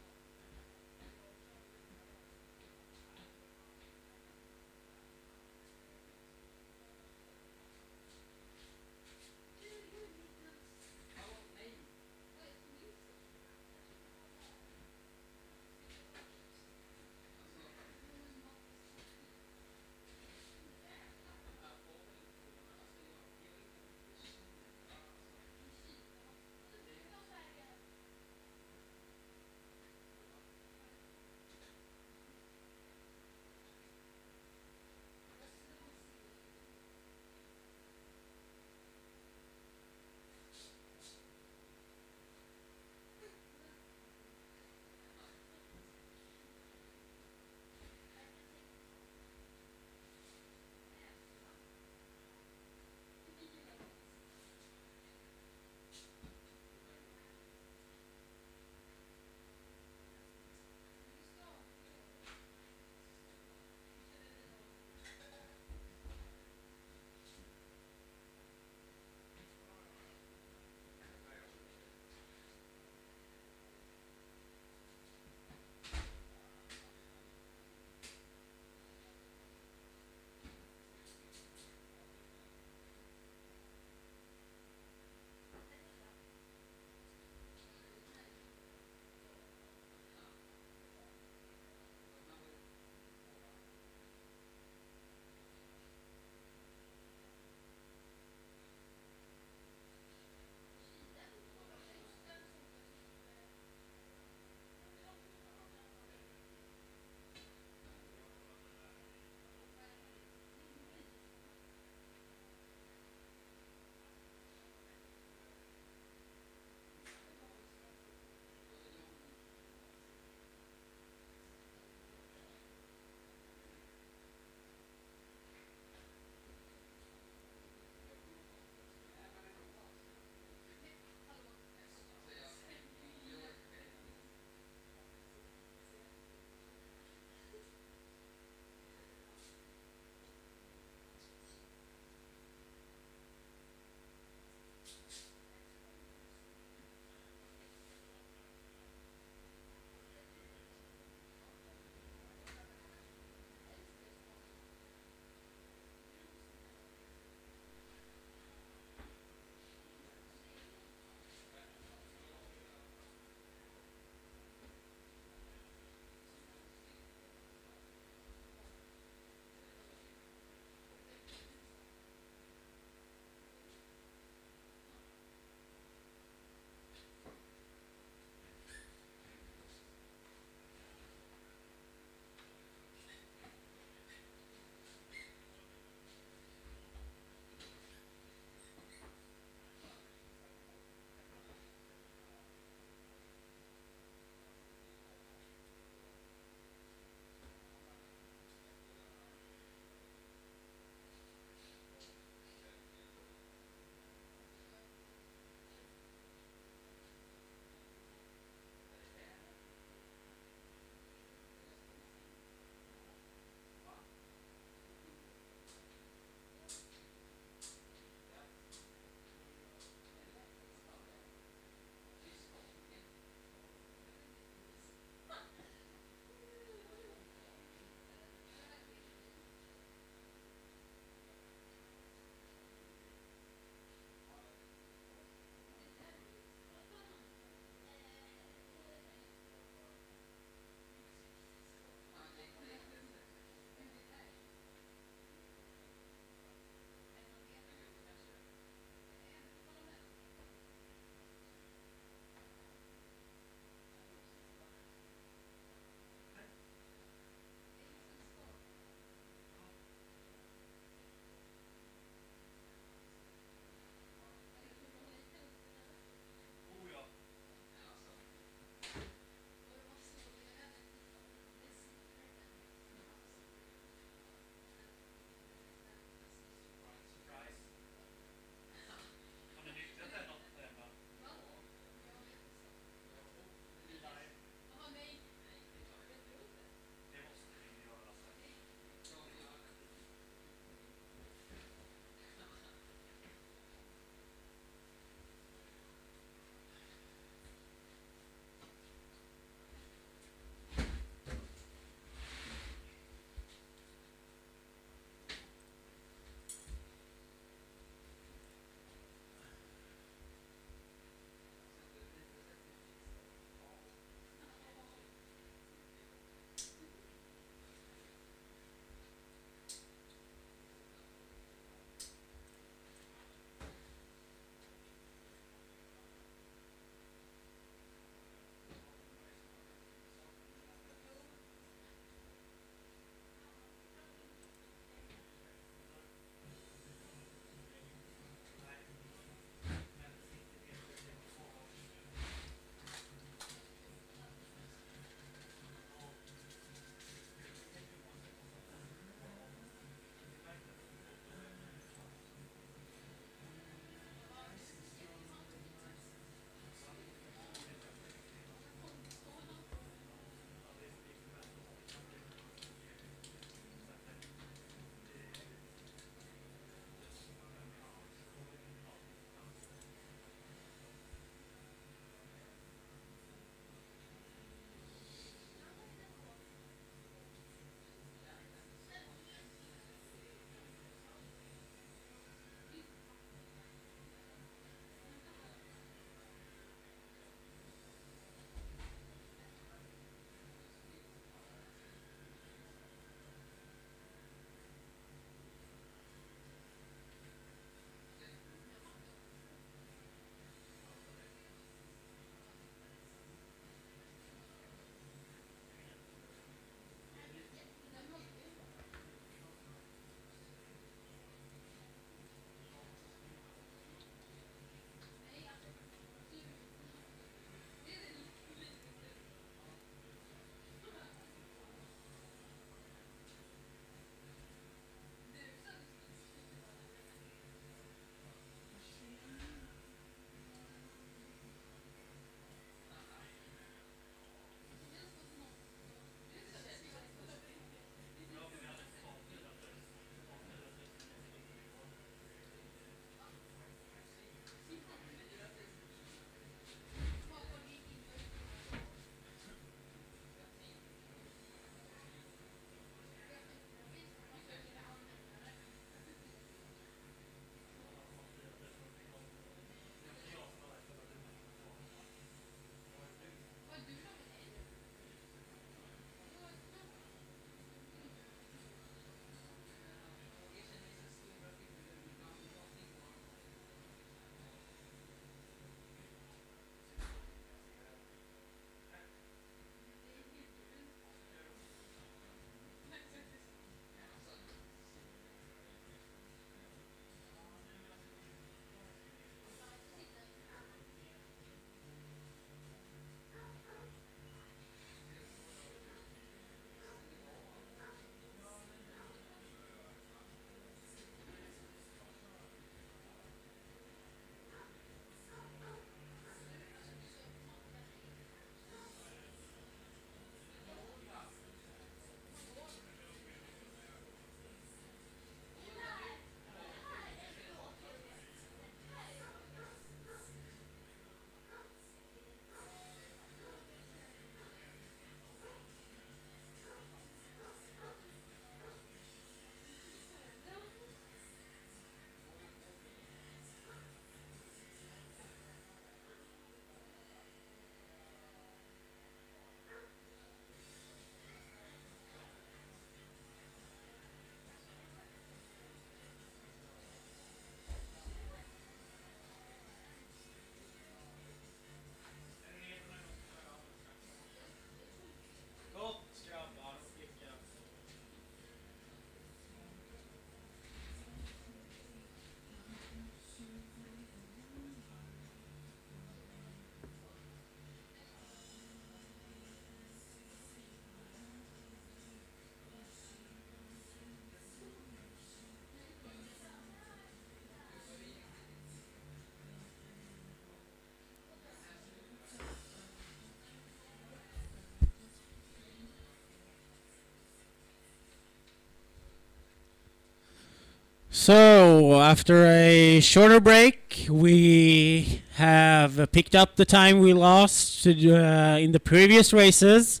So, after a shorter break, we have picked up the time we lost in the previous races.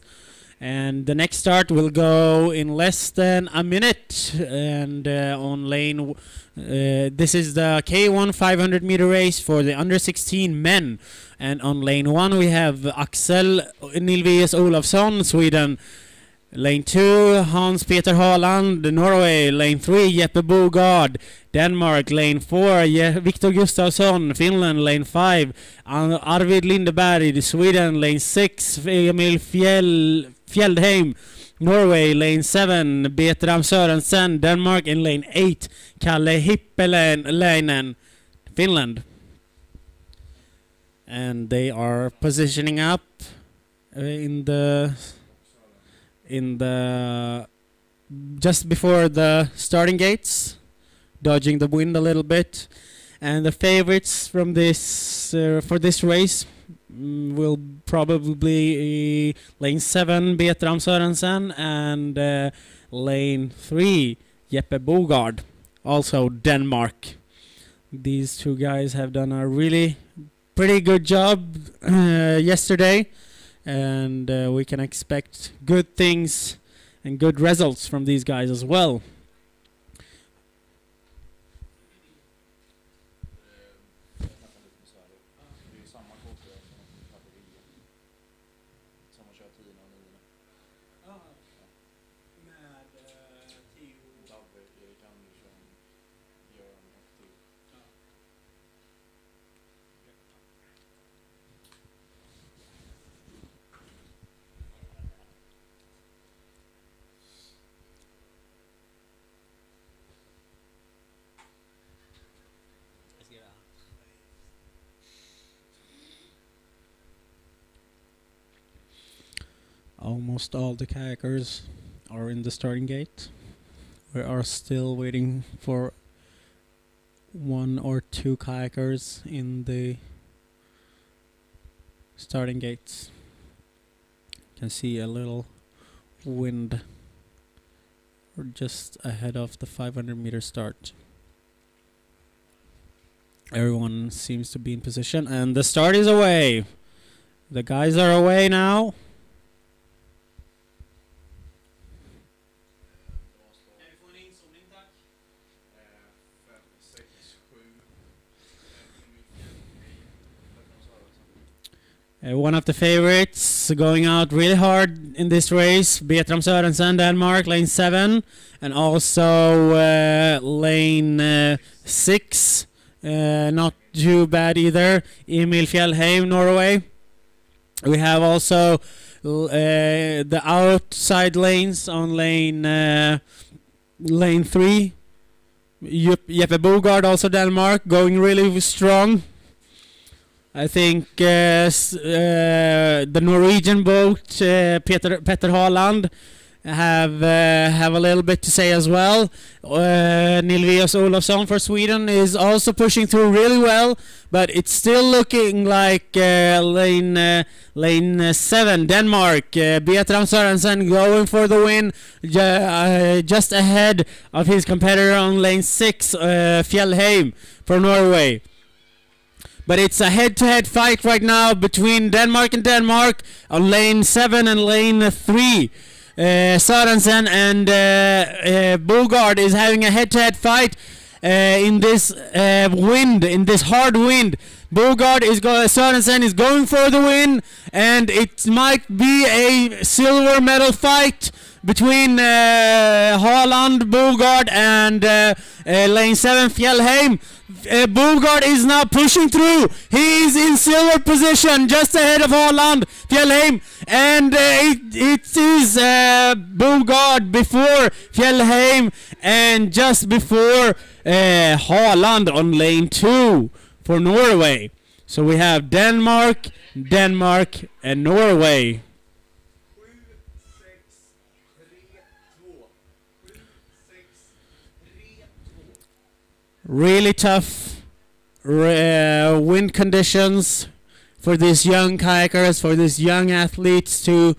And the next start will go in less than a minute. And on lane, this is the K1 500 meter race for the under 16 men. And on lane 1 we have Axel Nilvius Olofsson, Sweden. Lane 2, Hans-Peter Haaland, Norway. Lane 3, Jeppe Bogard, Denmark. Lane 4, Viktor Gustafsson, Finland. Lane 5, Arvid Lindeberg, Sweden. Lane 6, Emil Fjeldheim, Norway. Lane 7, Betram Sørensen, Denmark. And lane 8, Kalle Hippelainen, Finland. And they are positioning up in the just before the starting gates, dodging the wind a little bit. And the favorites from this for this race will probably be lane 7 Betram Sørensen and lane 3 Jeppe Bogard, also Denmark. These two guys have done a really pretty good job yesterday. And we can expect good things and good results from these guys as well. Almost all the kayakers are in the starting gate. We are still waiting for 1 or 2 kayakers in the starting gates. You can see a little wind. We're just ahead of the 500 meter start. Everyone seems to be in position and the start is away. The guys are away now. One of the favorites going out really hard in this race, Betram Sørensen, Denmark, lane 7, and also lane 6, not too bad either, Emil Fjellheim, Norway. We have also the outside lanes on lane 3, Jeppe Bogard, also Denmark, going really strong. I think the Norwegian boat, Petter Haaland, have a little bit to say as well. Nilvius Olofsson for Sweden is also pushing through really well, but it's still looking like lane 7 Denmark, Betram Sørensen going for the win, just ahead of his competitor on lane 6, Fjellheim for Norway. But it's a head-to-head fight right now between Denmark and Denmark on lane 7 and lane 3. Sørensen and Bogard is having a head-to-head fight in this wind, in this hard wind. Sørensen is going for the win, and it might be a silver medal fight between Haaland, Bogard, and lane 7 Fjellheim. Bogard is now pushing through. He is in silver position, just ahead of Haaland, Fjellheim, and it is Bogard before Fjellheim, and just before Haaland on lane 2 for Norway. So we have Denmark, and Norway. Really tough wind conditions for these young kayakers, for these young athletes to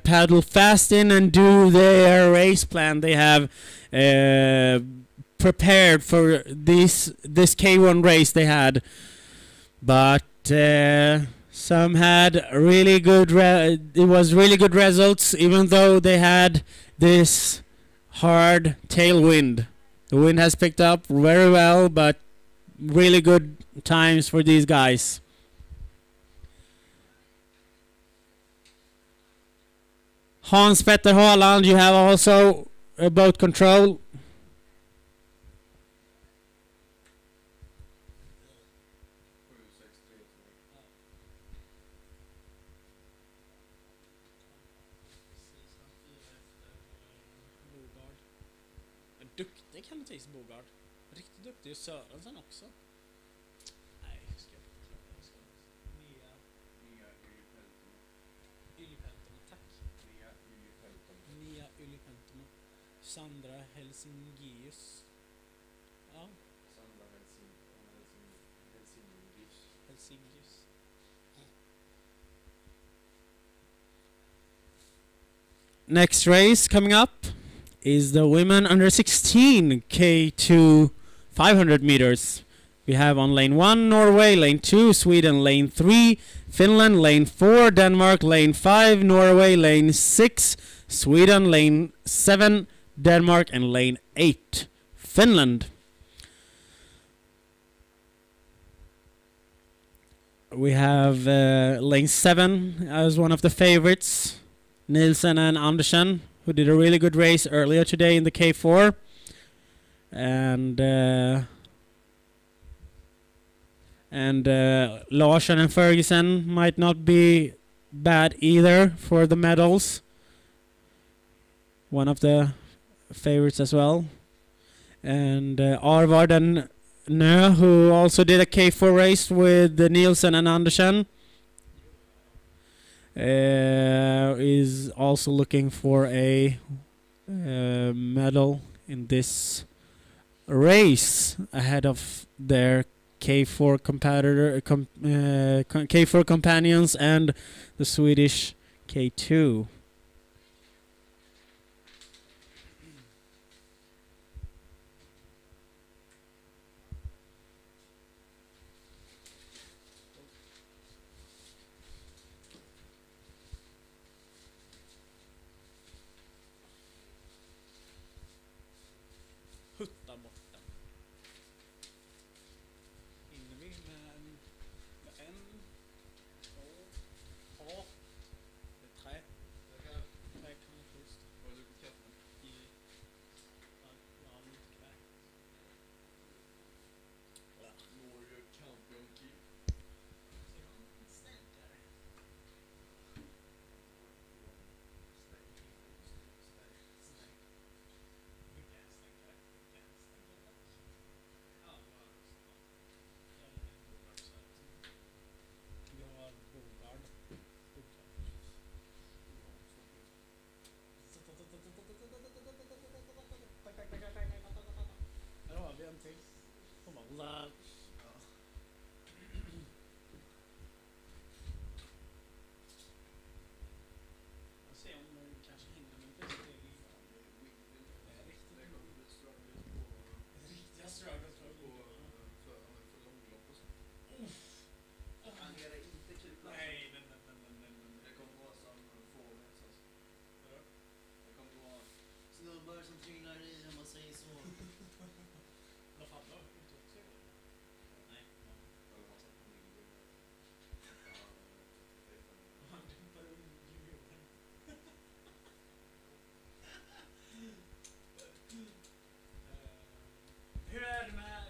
paddle fast in and do their race plan. They have prepared for this K1 race they had, but some had really good. It was really good results, even though they had this hard tailwind. The wind has picked up very well, but really good times for these guys. Hans Petter Haaland, you have also boat control. Duktig kan det Bogard. Riktigt duktig. Sörensen också. Nej, ska jag inte klara det. Nya Ylipeltoma, tack. Nya Ylipeltoma. Sandra Helsingius. Ja. Sandra Helsingius. Next race coming up is the women under 16 K2 500 meters. We have on lane 1 Norway, lane 2 Sweden, lane 3 Finland, lane 4 Denmark, lane 5 Norway, lane 6 Sweden, lane 7 Denmark, and lane 8 Finland. We have lane 7 as one of the favorites, Nielsen and Andersen, who did a really good race earlier today in the K4. And Larsson and Ferguson might not be bad either for the medals. One of the favorites as well. And Arvard and Nö, who also did a K4 race with Nielsen and Andersen, is also looking for a medal in this race ahead of their K4 competitor, K4 companions and the Swedish K2. Hutta bort den. Hinner vi med en, två, ja, det är tre. Tre kan jag först. Har du druckit kaffe? Norge Champion Key. Vi har Bogard. Här har vi en till. Kom on. Jag ser om vi kanske hinner med en presentering. Det är riktigt riktiga struggles för långlopp och så. Nej, inte kul. nej. Det kommer vara som fåglar. Det kommer vara snubbar som trillar i, om man säger så. Vad fan då? Inte också? Nej. Eller massa familjer. Han dumpar unionen.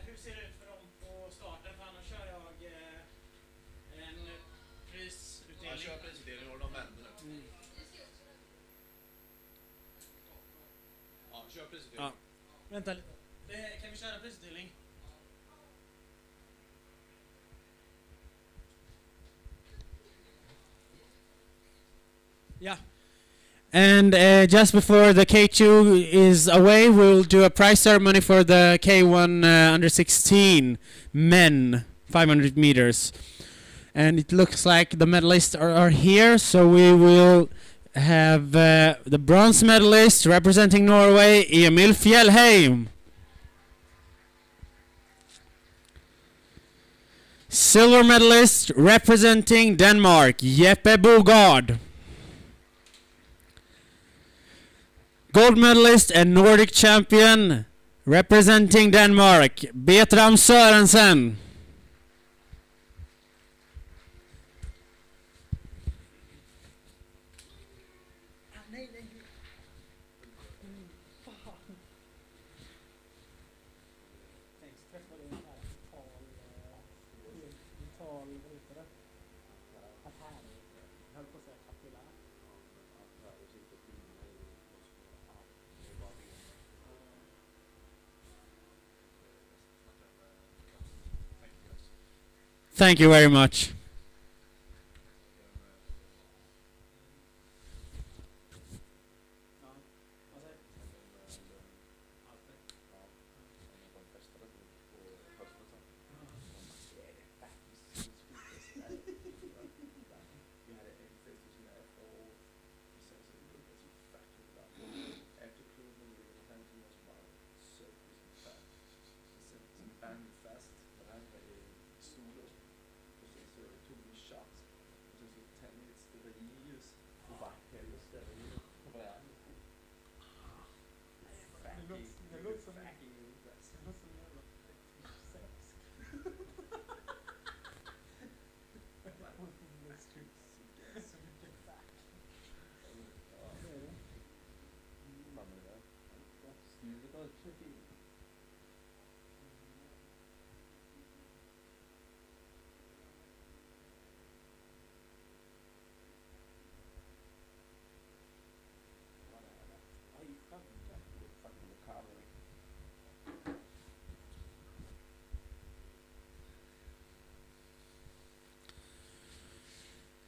Hur ser det ut för dem på starten? För annars kör jag en prisutdelning. Jag kör prisutdelning och de vänder nu. Ja, kör prisutdelning. Ja. Vänta lite. Kan vi köra prisutdelning? Yeah. And just before the K2 is away, we'll do a prize ceremony for the K1 under 16 men 500 meters. And it looks like the medalists are here, so we will have the bronze medalist representing Norway, Emil Fjellheim. Silver medalist representing Denmark, Jeppe Bogard. Gold medalist and Nordic champion representing Denmark, Bertram Sørensen. Thank you very much.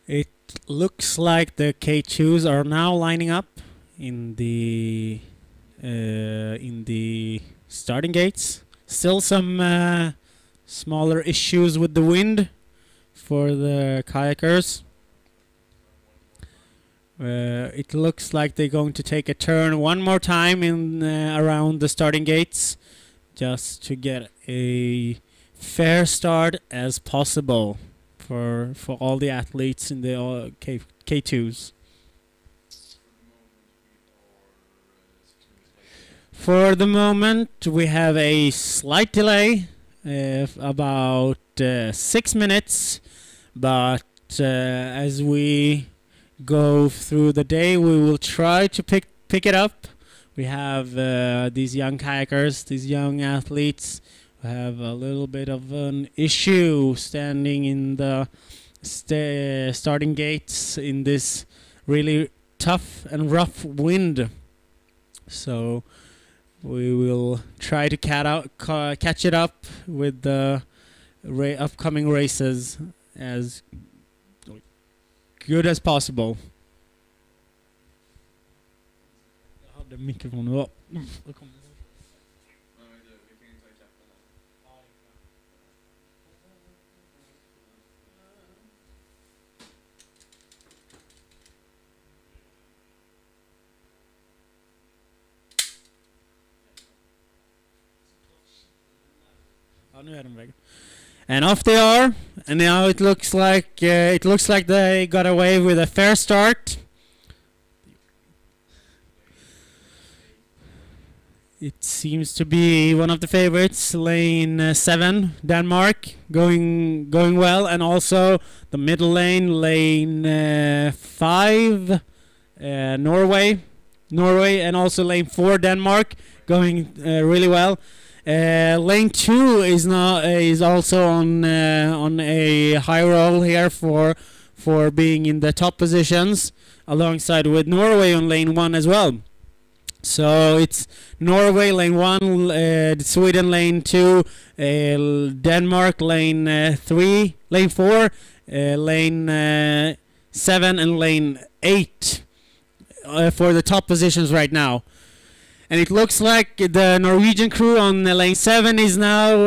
It looks like the K2s are now lining up in the starting gates. Still some smaller issues with the wind for the kayakers. It looks like they're going to take a turn one more time in around the starting gates, just to get a fair start as possible for all the athletes in the K2s. For the moment, we have a slight delay, about 6 minutes, but as we go through the day, we will try to pick it up. We have these young kayakers, these young athletes who have a little bit of an issue standing in the starting gates in this really tough and rough wind. So we will try to catch it up with the upcoming races as good as possible. Jag hade mikrofonen upp. And off they are, and now it looks like they got away with a fair start. It seems to be one of the favorites, lane 7, Denmark, going well, and also the middle lane, lane 5, Norway, and also lane 4, Denmark, going really well. Lane 2 is also on a high roll here for being in the top positions, alongside with Norway on lane 1 as well. So it's Norway lane 1, Sweden lane 2, Denmark lane 3, lane 4, lane 7 and lane 8 for the top positions right now. And it looks like the Norwegian crew on lane 7 is now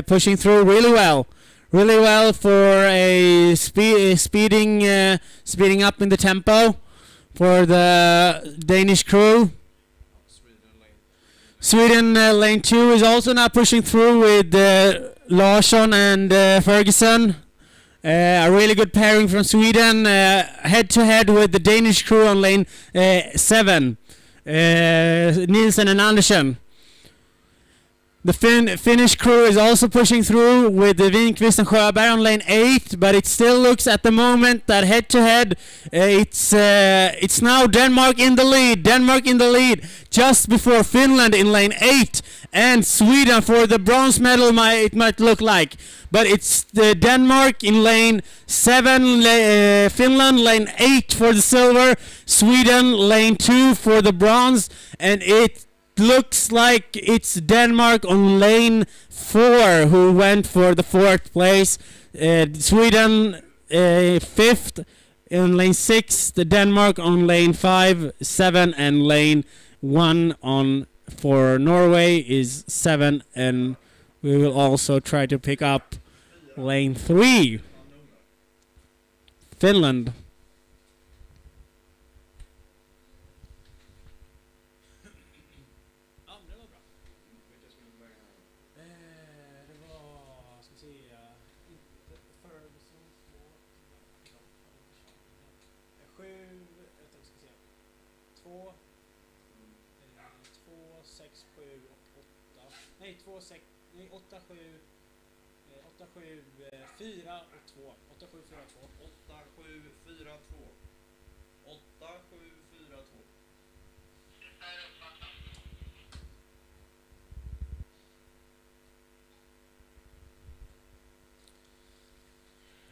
pushing through really well for a speeding up in the tempo for the Danish crew. Sweden lane 2 is also now pushing through with Larsson and Ferguson. A really good pairing from Sweden, head to head with the Danish crew on lane 7, Nielsen and Andersen. The Finnish crew is also pushing through with the Winqvist and Sjöberg on lane 8, but it still looks at the moment that head to head, it's now Denmark in the lead. Denmark in the lead just before Finland in lane 8, and Sweden for the bronze medal. It might look like, but it's Denmark in lane 7, Finland lane 8 for the silver, Sweden lane 2 for the bronze, and it looks like it's Denmark on lane 4 who went for the 4th place. Sweden 5th in lane 6, the Denmark on lane 5, 7, and lane 1 on for Norway is 7, and we will also try to pick up lane 3, Finland.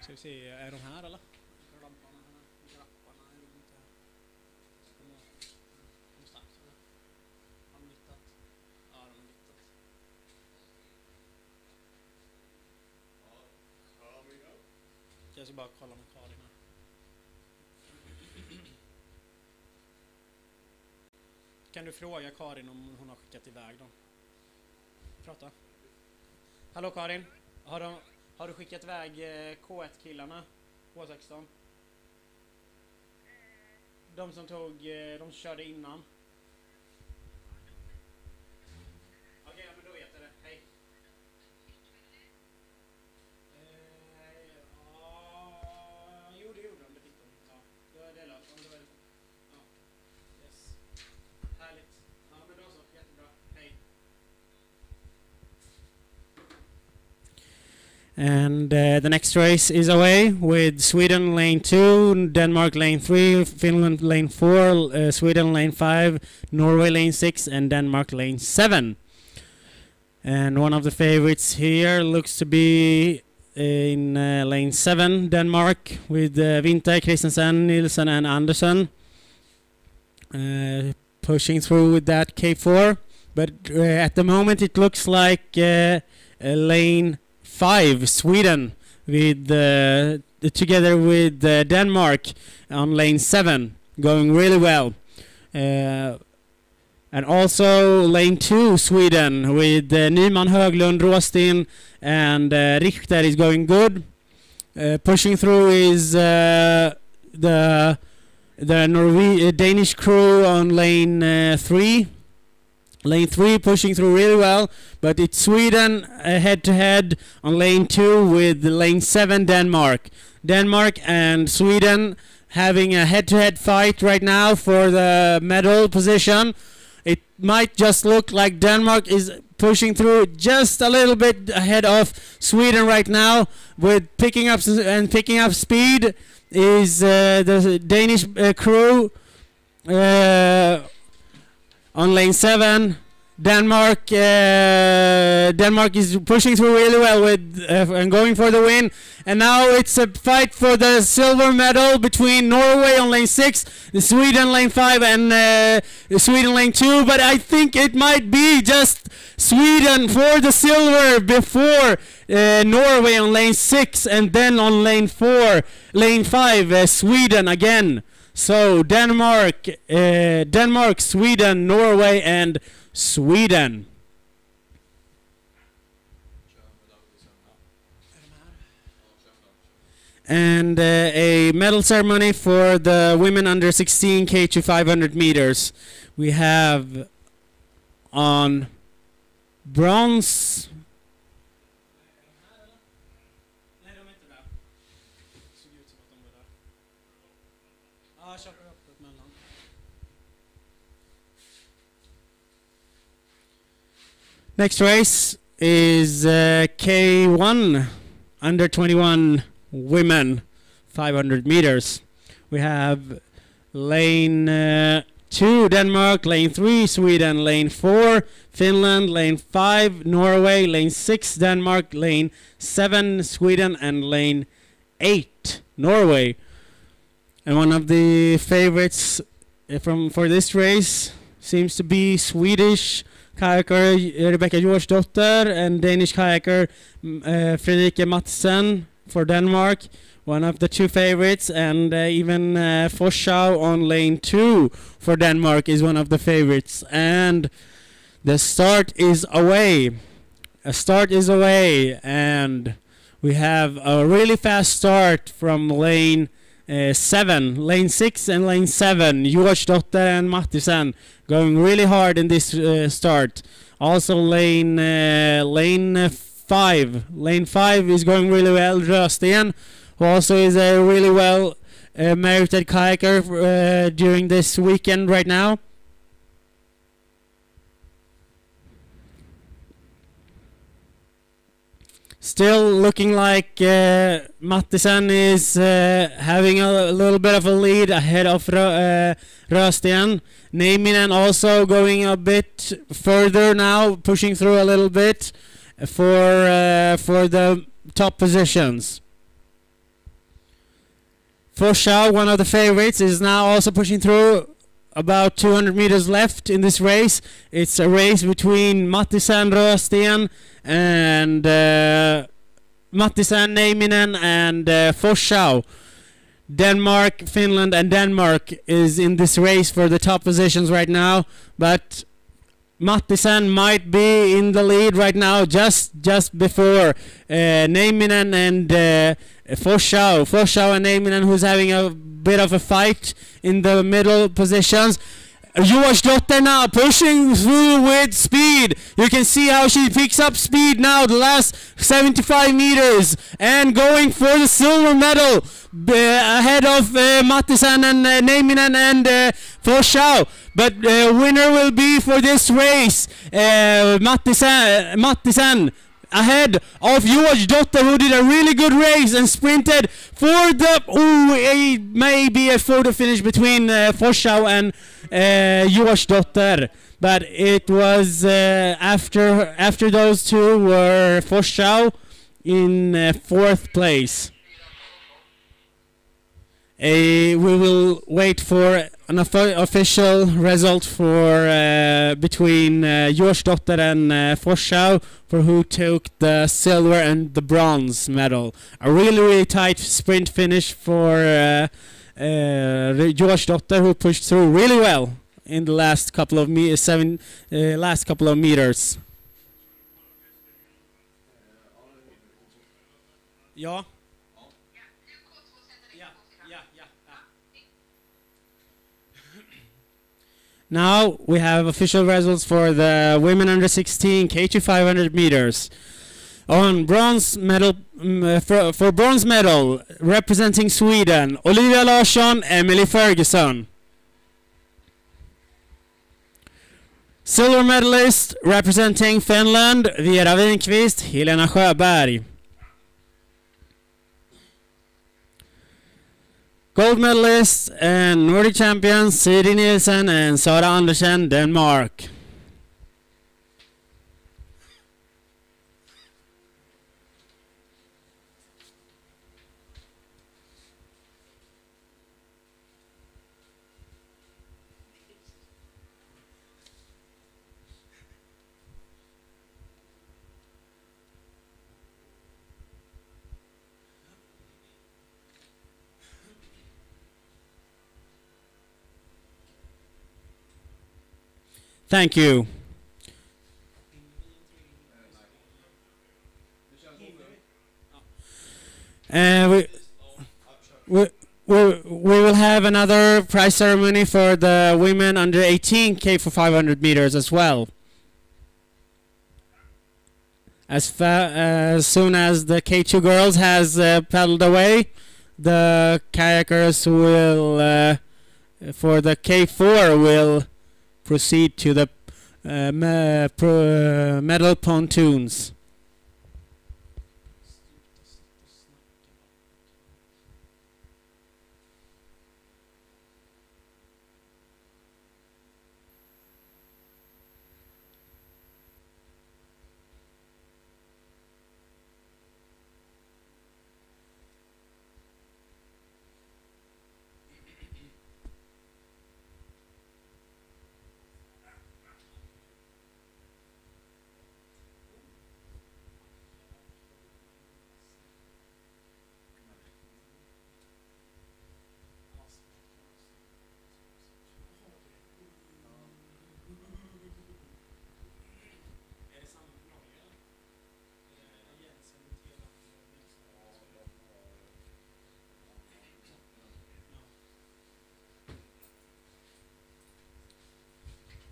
Ska vi se, är de här eller? Grabbarna är de inte här. De är starkt eller? Har de hittat? Ja, de har hittat. Jag ska bara kolla med Karin här. Kan du fråga Karin om hon har skickat iväg dem? Prata. Hallå Karin, har du skickat iväg K1-killarna? K16? De som körde innan? Okej, men då vet jag det. Hej. Jo, det gjorde de. Det fick de. Ja, det är löst. Ja, yes. Härligt. Ja, men då så. Jättebra. Hej. And the next race is away with Sweden lane 2, Denmark lane 3, Finland lane 4, Sweden lane 5, Norway lane 6, and Denmark lane 7. And one of the favorites here looks to be in lane 7, Denmark, with Winter, Christensen, Nielsen, and Andersen. Pushing through with that K4. But at the moment it looks like lane 5, Sweden, with together with Denmark on lane 7, going really well. And also lane 2, Sweden, with Nyman, Höglund, Råstin, and Richter is going good. Pushing through is the Danish crew on lane 3. Lane 3 pushing through really well, but it's Sweden head-to-head on lane 2 with lane 7, Denmark. Denmark and Sweden having a head-to-head fight right now for the medal position. It might just look like Denmark is pushing through just a little bit ahead of Sweden right now, with picking up speed is the Danish crew on lane 7. Denmark is pushing through really well with and going for the win. And now it's a fight for the silver medal between Norway on lane 6, Sweden lane 5, and Sweden lane 2. But I think it might be just Sweden for the silver before Norway on lane 6, and then on lane 5, Sweden again. So Denmark, Sweden, Norway, and Sweden. And a medal ceremony for the women under 16 K to 500 meters. We have on bronze. Next race is K1 under 21 women 500 meters. We have lane 2 Denmark, lane 3 Sweden, lane 4 Finland, lane 5 Norway, lane 6 Denmark, lane 7 Sweden, and lane 8 Norway. And one of the favorites for this race seems to be Swedish kayaker Rebecca Jorsdotter and Danish kayaker Fredrike Madsen for Denmark. One of the two favorites, and even Forshaw on lane 2 for Denmark is one of the favorites. And the start is away. A start is away, and we have a really fast start from lane 7, lane 6 and lane 7. Jorsdotter and Mattisen going really hard in this start. Also lane 5. Lane 5 is going really well. Rösten, who also is a really well merited kayaker during this weekend right now. Still looking like Mattisen is having a little bit of a lead ahead of Rösten. Nieminen also going a bit further now, pushing through a little bit for the top positions. Forshaw, one of the favorites, is now also pushing through. About 200 meters left in this race. It's a race between Mattisen, Rösten, and Mattisen, Nieminen, and Forshaw. Denmark, Finland, and Denmark is in this race for the top positions right now, but Mattisen might be in the lead right now, just before Nieminen and Forshaw. Forshaw and Nieminen, who's having a bit of a fight in the middle positions. Jorsdotter now pushing through with speed. You can see how she picks up speed now the last 75 meters and going for the silver medal ahead of Mattisen and Nieminen and Forshaw. But winner will be for this race Mattisen ahead of Jorsdotter, who did a really good race and sprinted for the maybe a photo finish between Forshaw and Jorsdotter, but it was after those two were Forshaw in 4th place. We will wait for an official result for between Jorsdotter and Forshaw for who took the silver and the bronze medal. A really tight sprint finish for Jorsdotter, who pushed through really well in the last couple of meters. Ja. Now we have official results for the women under 16 K2 500 meters. On bronze medal, for bronze medal representing Sweden, Olivia Larsson, Emily Ferguson. Silver medalist representing Finland, Vera Winqvist, Helena Sjöberg. Gold medalists and Nordic champions Siri Nielsen and Sara Andersen, Denmark. Thank you. We will have another prize ceremony for the women under 18 K for 500 meters as well. As soon as the K2 girls has paddled away, the kayakers will, for the K4, will proceed to the medal pontoons.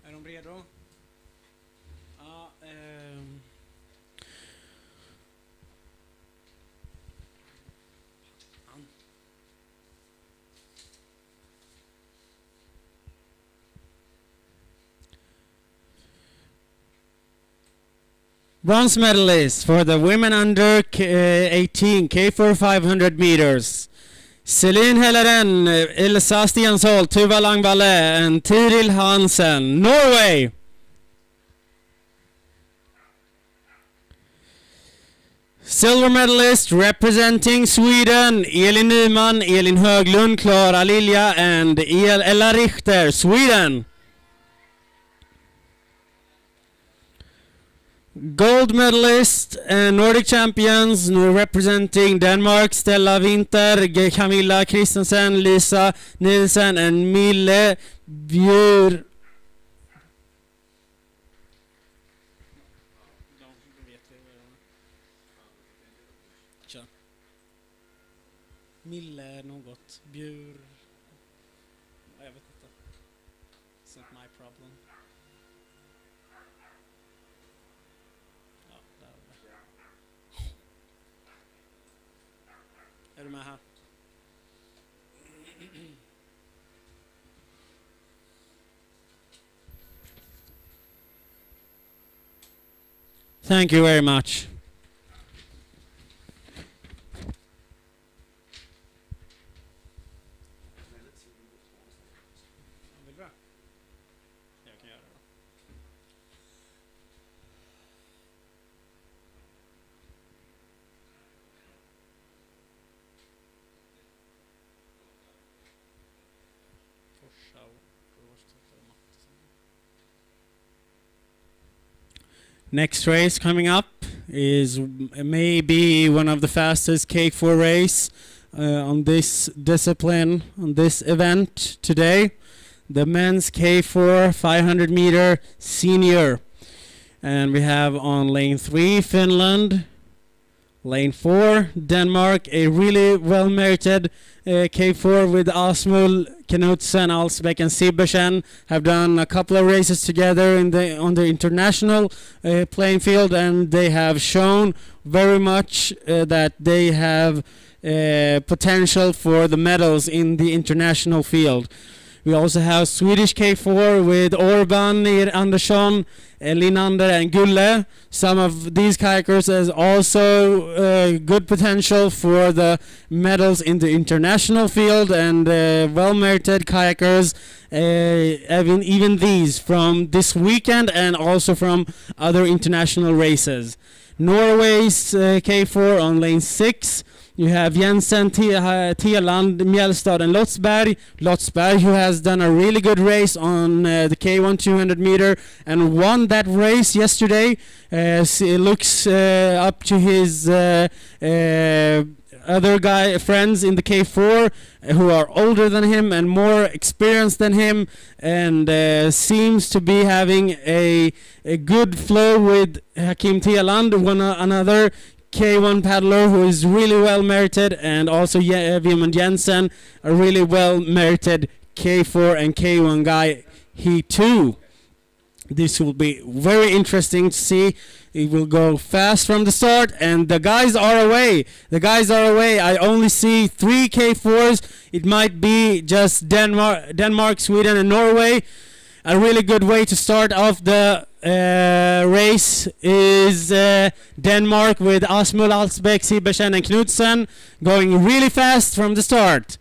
Är de redo? Ja, bronze medalist for the women under 18 K4 500 meters. Celine Helleren, Elsa Stensholt, Tuva Langballe, and Tiril Hansen, Norway. Silver medalist representing Sweden, Elin Nyman, Elin Höglund, Klara Lilja, and Ella Richter, Sweden. Gold medalist and Nordic champions representing Denmark, Stella Winter, Camilla Christensen, Lisa Nielsen, and Mille Bjur. Mille något, Bjur. Jag vet inte. It's not my problem. Ja, där är det. Är du med här? Thank you very much. Next race coming up is maybe one of the fastest K4 race on this discipline, on this event today. The men's K4 500 meter senior. And we have on lane 3 Finland, lane 4 Denmark, a really well merited K4 with Asmul, Knudsen, Alsbeck and Sibersen have done a couple of races together on the international playing field, and they have shown very much that they have potential for the medals in the international field. We also have Swedish K4 with Orban, Andersson, Linander and Gulle. Some of these kayakers has also good potential for the medals in the international field, and well-merited kayakers, even these from this weekend and also from other international races. Norway's K4 on lane 6. You have Jensen, Teland, Mjellstad and Lotsberg. Lotsberg, who has done a really good race on the K1 200 meter and won that race yesterday. He looks up to his other friends in the K4 who are older than him and more experienced than him, and seems to be having a good flow with Hakim Teland, another K1 paddler who is really well merited, and also Vimund Jensen, a really well merited K4 and K1 guy, he too. This will be very interesting to see. It will go fast from the start, and the guys are away. The guys are away. I only see 3 K4s. It might be just Denmark, Sweden, and Norway. A really good way to start off the race is Denmark with Asmund Alsbeck, Sibersen, and Knudsen going really fast from the start.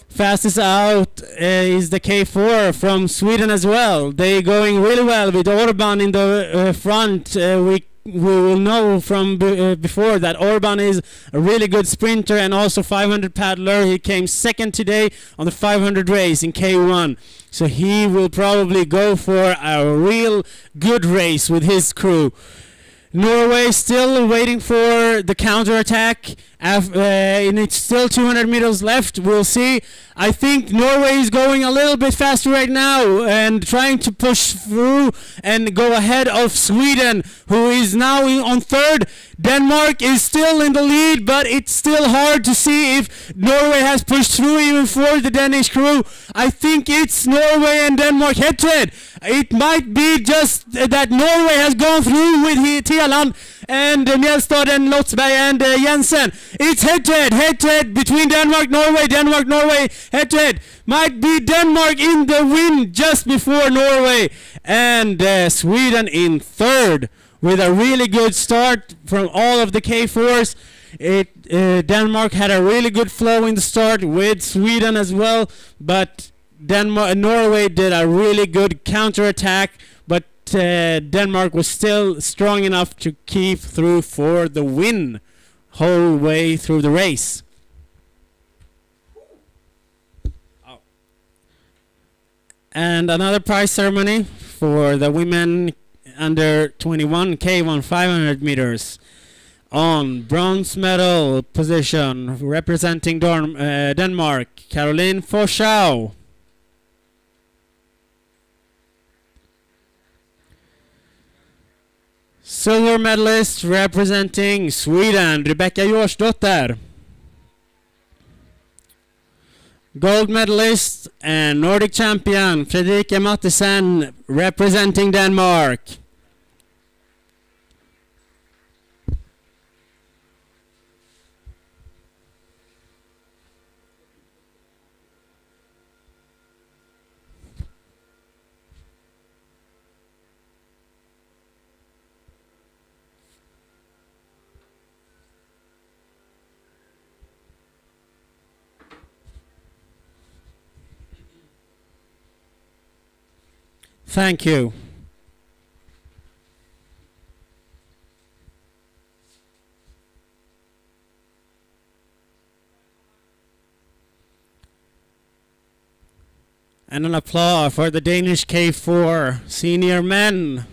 Fastest out is the K4 from Sweden as well. They're going really well with Orban in the front. We will know from before that Orban is a really good sprinter and also 500 paddler. He came second today on the 500 race in K1. So he will probably go for a real good race with his crew. Norway still waiting for the counter-attack, and it's still 200 meters left. We'll see. I think Norway is going a little bit faster right now and trying to push through and go ahead of Sweden, who is now on third. Denmark is still in the lead, but it's still hard to see if Norway has pushed through even for the Danish crew. I think it's Norway and Denmark head-to-head. It might be just that Norway has gone through with Thieland and Mjelstad and Lotsberg and Jensen. It's head-to-head between Denmark, Norway, head-to-head. Might be Denmark in the win just before Norway, and Sweden in third with a really good start from all of the K4s. Denmark had a really good flow in the start with Sweden as well, but Norway did a really good counter-attack, but Denmark was still strong enough to keep through for the win whole way through the race. Oh. And another prize ceremony for the women under 21 K1 500 meters. On bronze medal position representing Denmark, Caroline Forsau. Silver medalist representing Sweden, Rebecca Jorsdotter. Gold medalist and Nordic champion, Fredrika Mattesen, representing Denmark. Thank you. And an applause for the Danish K4 senior men.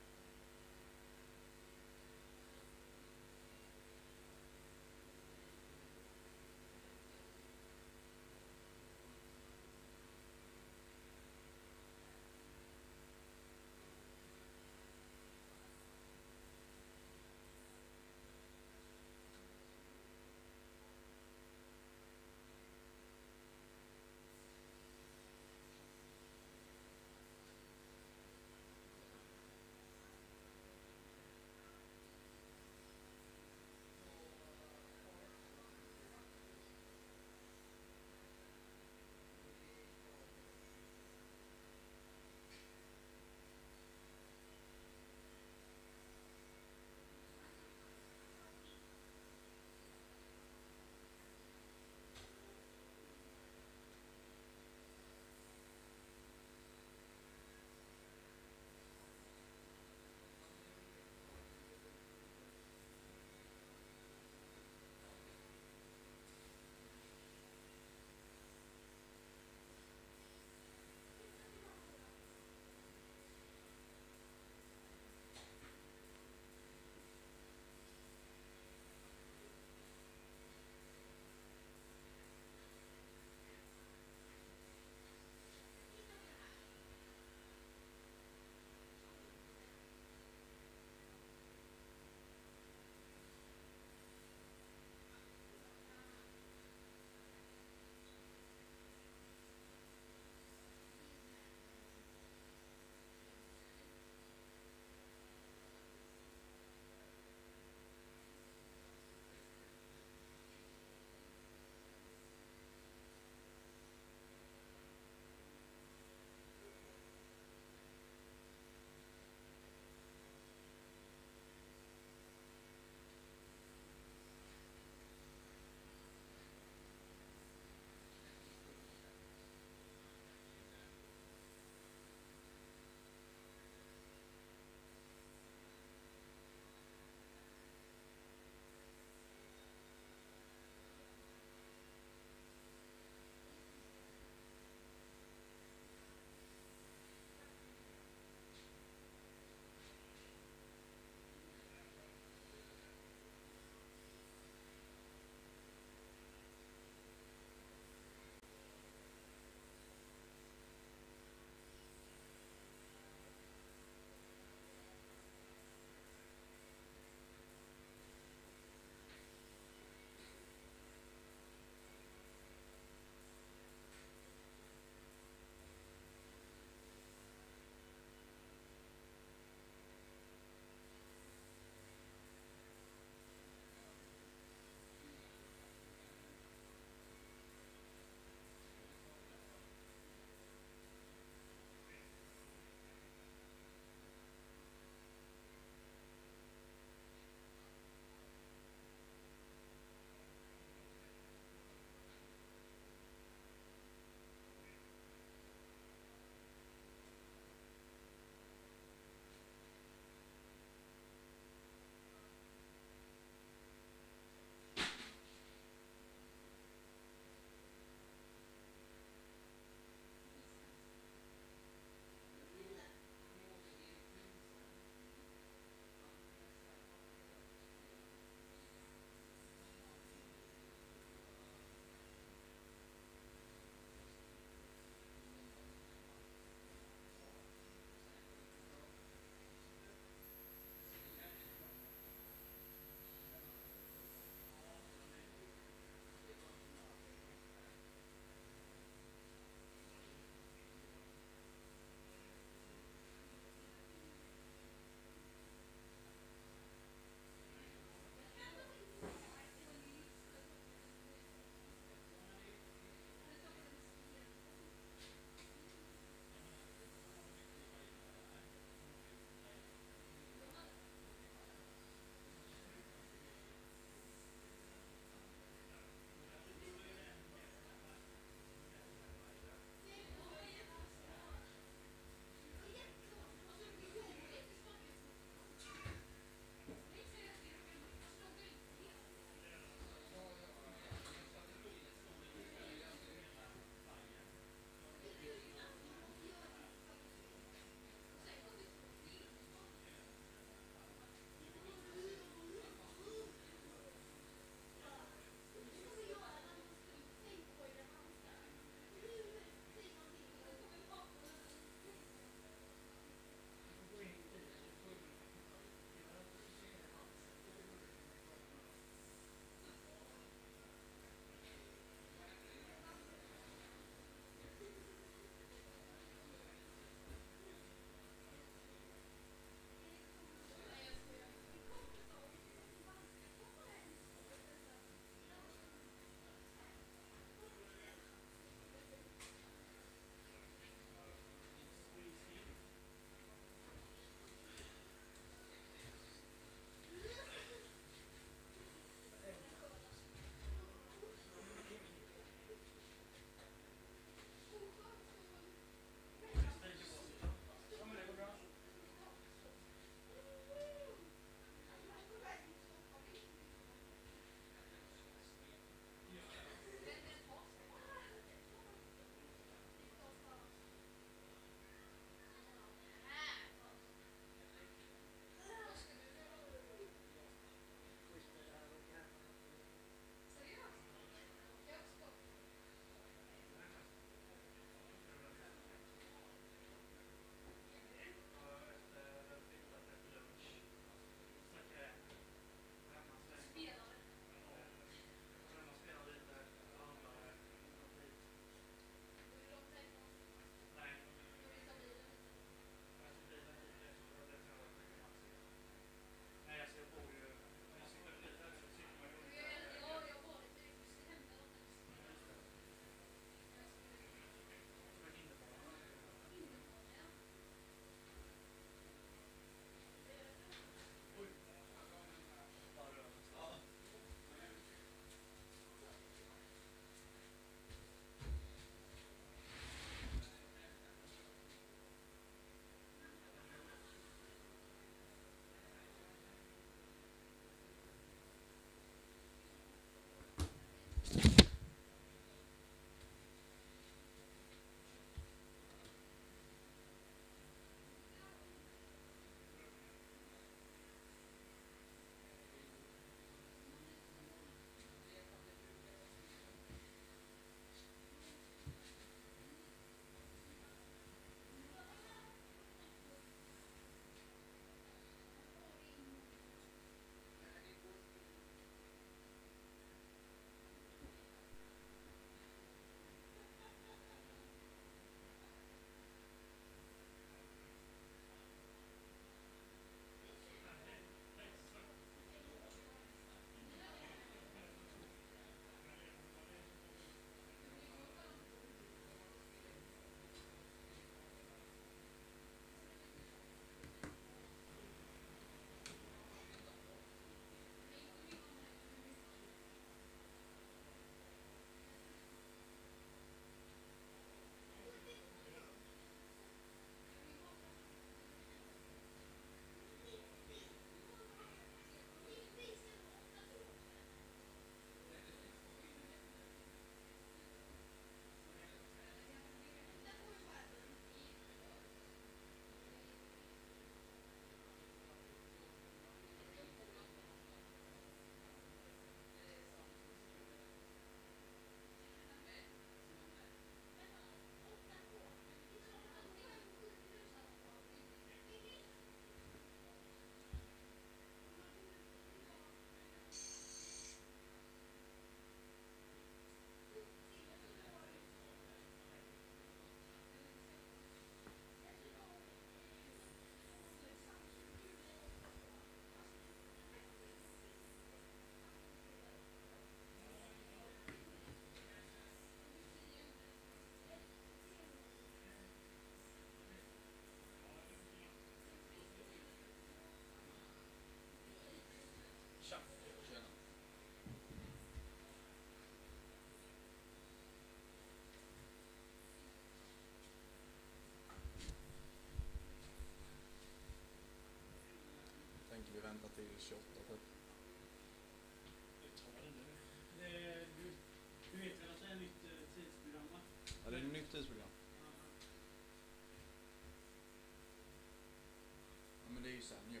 ju sen ju.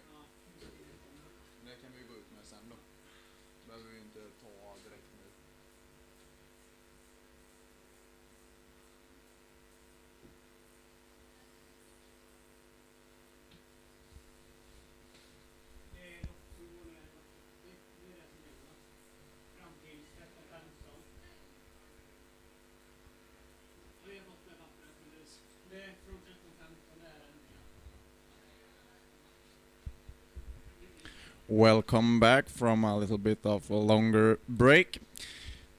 Det kan vi gå ut med sen då. Behöver vi inte ta direkt nu. Welcome back from a little bit of a longer break.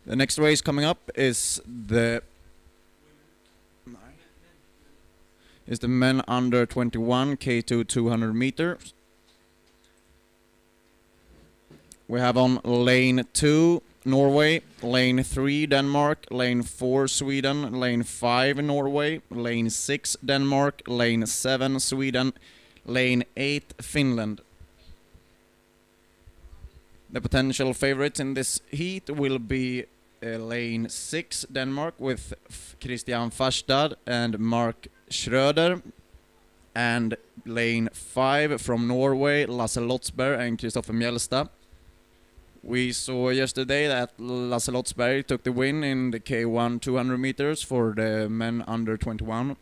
The next race coming up is the men under 21 K2 200 meters. We have on lane 2 Norway, lane 3 Denmark, lane 4 Sweden, lane 5 Norway, lane 6 Denmark, lane 7 Sweden, lane 8 Finland. The potential favorites in this heat will be lane 6 Denmark with Christian Farstad and Mark Schröder, and lane 5 from Norway, Lasse Lotsberg and Kristoffer Mjellstad. We saw yesterday that Lasse Lotsberg took the win in the K1 200 meters for the men under 21.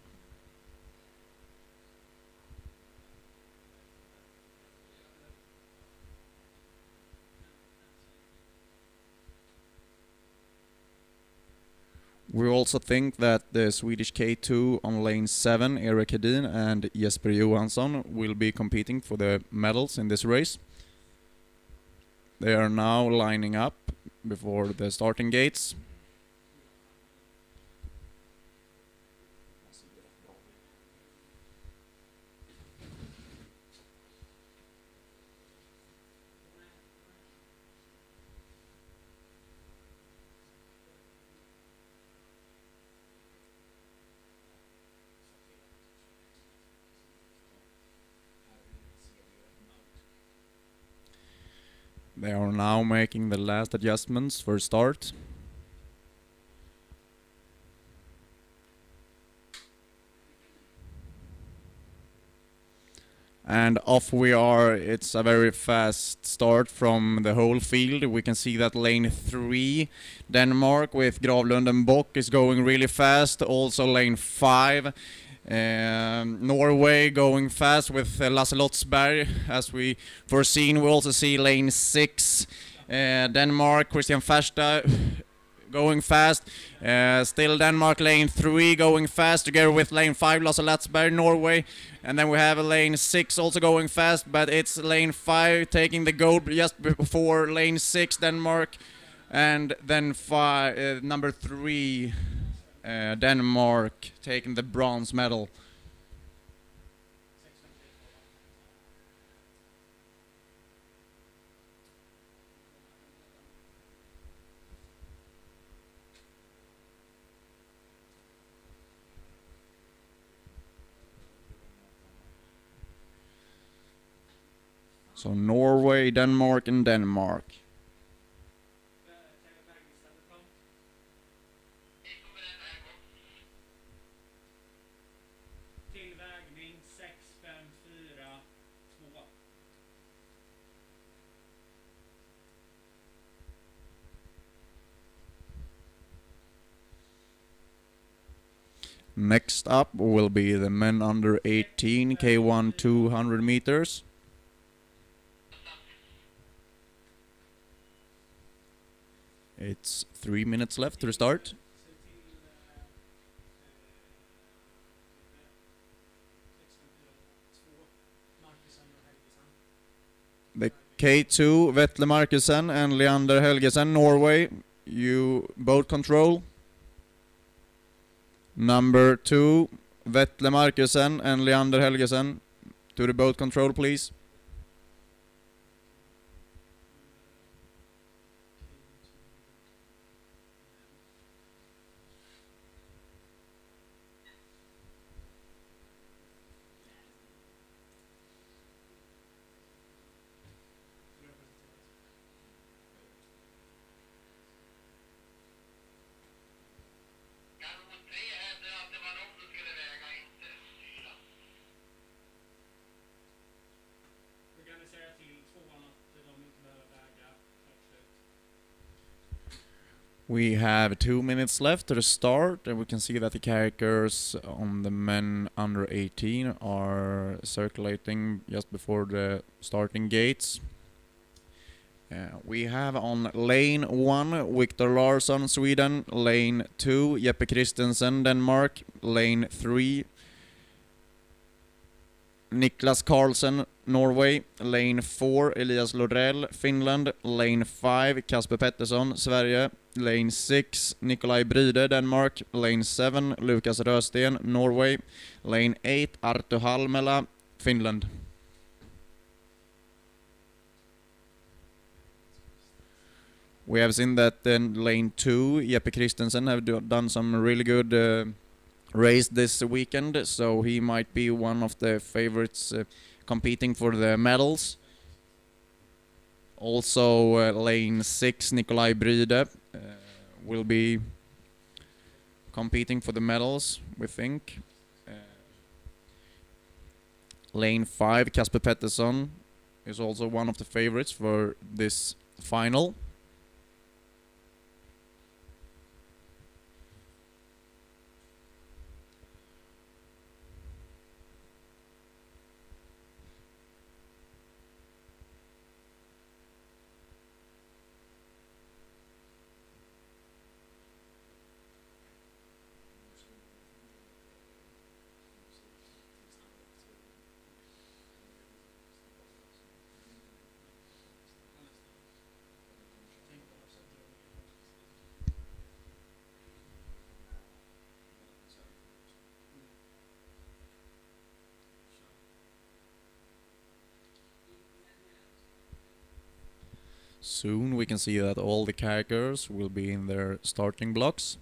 We also think that the Swedish K2 on lane 7, Erik Hedin and Jesper Johansson, will be competing for the medals in this race. They are now lining up before the starting gates. They are now making the last adjustments for start. And off we are. It's a very fast start from the whole field. We can see that lane 3, Denmark with Gravlund and Bock is going really fast. Also lane 5. Norway going fast with Lasse Lotsberg, as we foreseen. We also see lane 6, Denmark, Christian Farstad going fast. Still Denmark lane 3 going fast together with lane 5, Lasse Lotsberg, Norway. And then we have a lane 6 also going fast, but it's lane 5 taking the gold just before lane 6, Denmark. And then number 3, Denmark taking the bronze medal. So Norway, Denmark and Denmark. Next up will be the men under 18 K1 200 meters. It's 3 minutes left to start. The K2, Vetle Markusen and Leander Helgesen, Norway. You boat control. Number 2, Vetle Markusen and Leander Helgesen, to the boat control, please. We have 2 minutes left to the start, and we can see that the characters on the men under 18 are circulating just before the starting gates. We have on lane 1 Victor Larsson, Sweden, lane 2 Jeppe Christensen, Denmark, lane 3 Niklas Carlsen, Norway, lane 4 Elias Lorell, Finland, lane 5 Kasper Pettersson, Sverige, lane 6 Nikolaj Bryde, Denmark, lane 7 Lukas Rösten, Norway, lane 8 Arto Halmela, Finland. We have seen that in lane 2 Jeppe Christensen have done some really good race this weekend, so he might be one of the favorites competing for the medals. Also lane 6 Nikolaj Bryde will be competing for the medals, we think. Lane 5 Kasper Pettersson is also one of the favorites for this final. Soon we can see that all the characters will be in their starting blocks.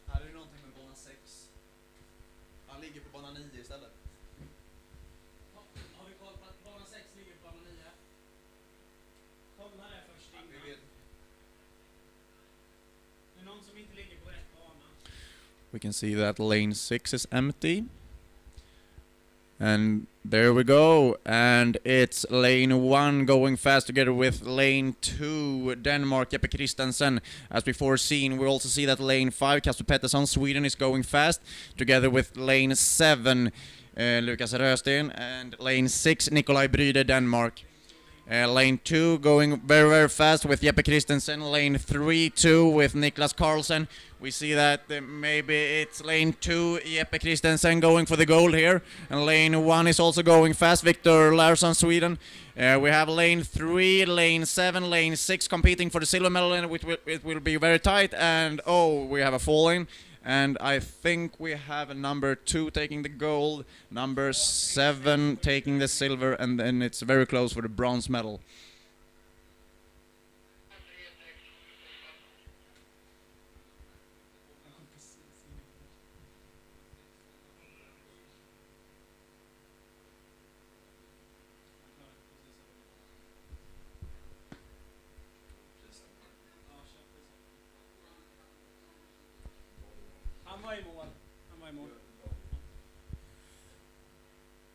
Här är det någonting med bana 6. Han ligger på bana 9 istället. Har vi koll på att bana 6 ligger på bana 9? Kolla det först innan. Vi vet. Det är någon som inte ligger på rätt bana. We can see that lane 6 is empty. And there we go. And it's lane 1 going fast together with lane 2, Denmark, Jeppe Christensen. As before seen, we also see that lane 5, Kasper Pettersson, Sweden, is going fast together with lane 7, Lukas Rösten, and lane 6, Nikolaj Bryde, Denmark. Lane 2 going very, very fast with Jeppe Christensen. Lane 3, 2 with Niklas Carlsen. We see that maybe it's lane 2, Jeppe Christensen going for the gold here. And lane 1 is also going fast, Victor Larsson, Sweden. We have lane 3, lane 7, lane 6 competing for the silver medal, and it will be very tight. And oh, we have a falling. And I think we have a number 2 taking the gold, number 7 taking the silver, and then it's very close for the bronze medal.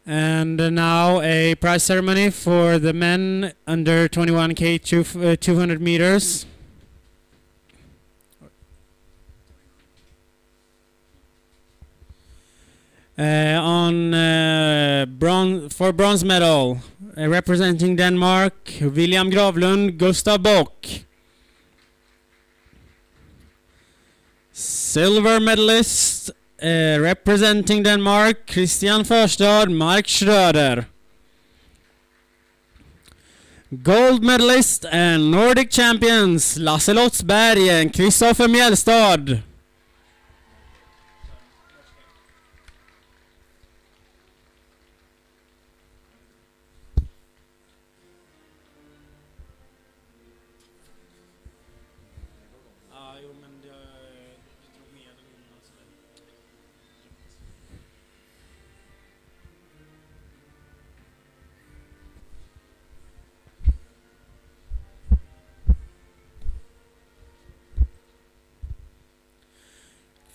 And now a prize ceremony for the men under 21k 200 meters. For bronze medal, representing Denmark, William Gravlund, Gustav Bock. Silver medalist, representing Denmark, Christian Förstad, Mark Schröder. Gold medalist and Nordic champions, Lasse Lottsberg and Kristoffer Mjellstad.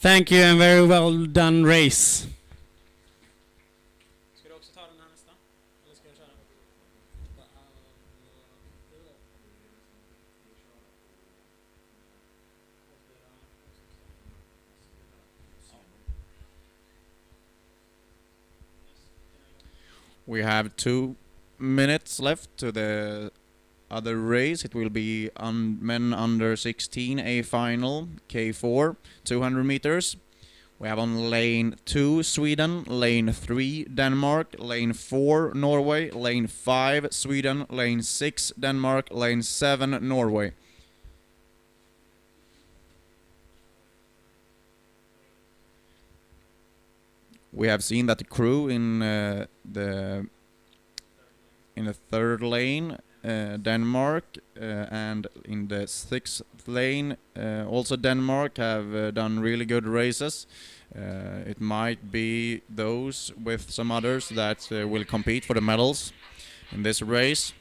Thank you and very well done race. Ska du också ta den We have 2 minutes left to the other race. It will be men under 16 A final K4 200 meters. We have on lane 2 Sweden, lane 3 Denmark, lane 4 Norway, lane 5 Sweden, lane 6 Denmark, lane 7 Norway. We have seen that the crew in the third lane, Denmark, and in the 6th lane, also Denmark, have done really good races. It might be those with some others that will compete for the medals in this race.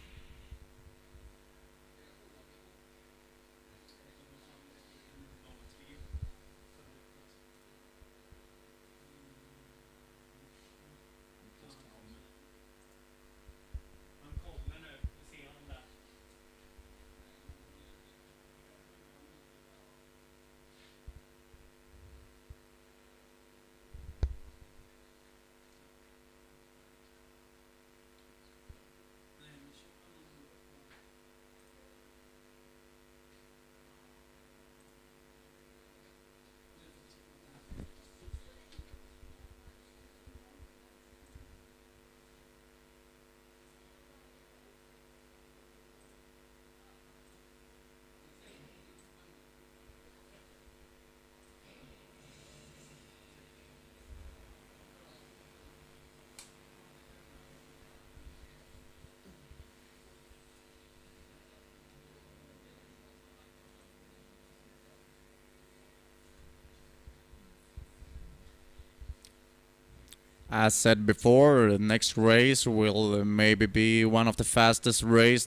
As said before, the next race will maybe be one of the fastest race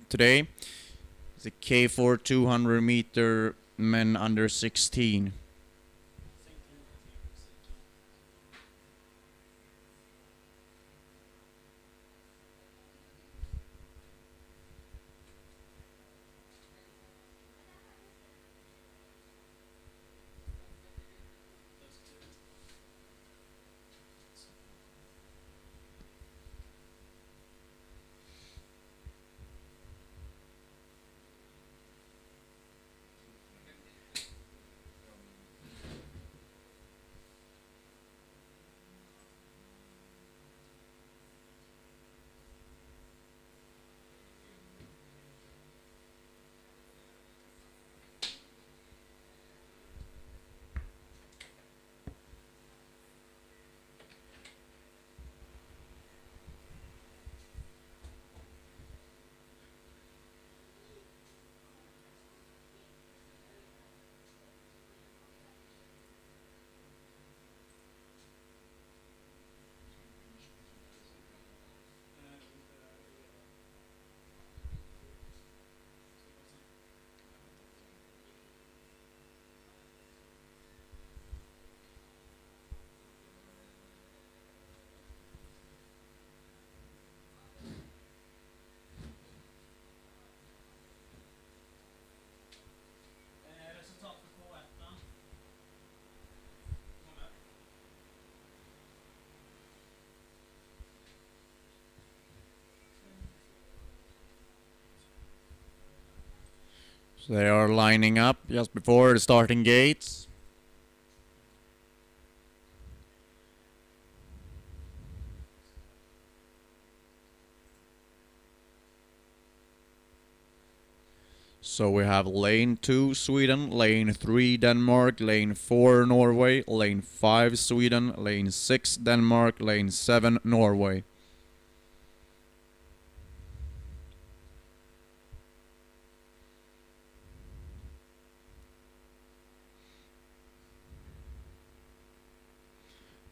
today. The K4 200 meter men under 16. So they are lining up just before the starting gates. So we have lane 2 Sweden, lane 3 Denmark, lane 4 Norway, lane 5 Sweden, lane 6 Denmark, lane 7 Norway.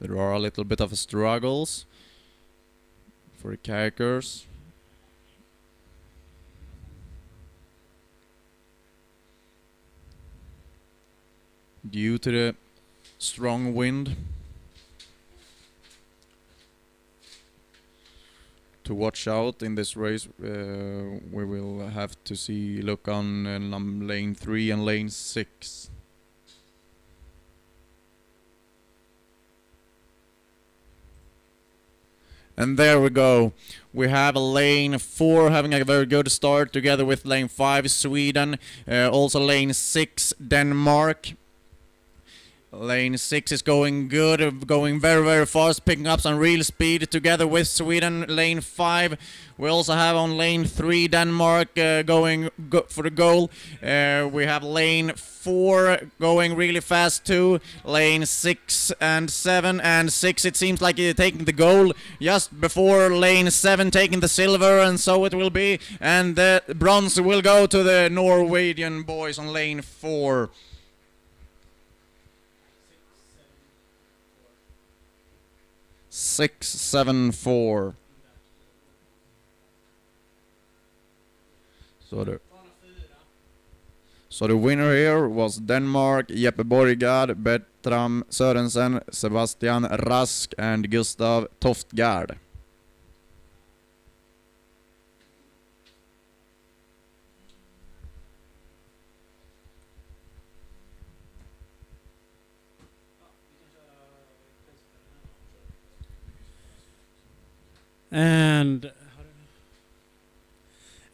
There are a little bit of struggles for the kayakers. Due to the strong wind. to watch out in this race. We will have to look on lane 3 and lane 6. And there we go. We have lane 4 having a very good start together with lane 5 Sweden. Also lane 6 Denmark. Lane 6 is going good, going very, very fast, picking up some real speed together with Sweden. Lane 5, we also have on lane 3 Denmark going for the goal. We have lane 4 going really fast too. Lane 6 and 7 and 6, it seems like taking the goal just before lane 7 taking the silver, and so it will be. And the bronze will go to the Norwegian boys on lane 4. 6-7-4. So the winner here was Denmark, Jeppe Borgard, Bertram Sørensen, Sebastian Rask and Gustav Toftgard.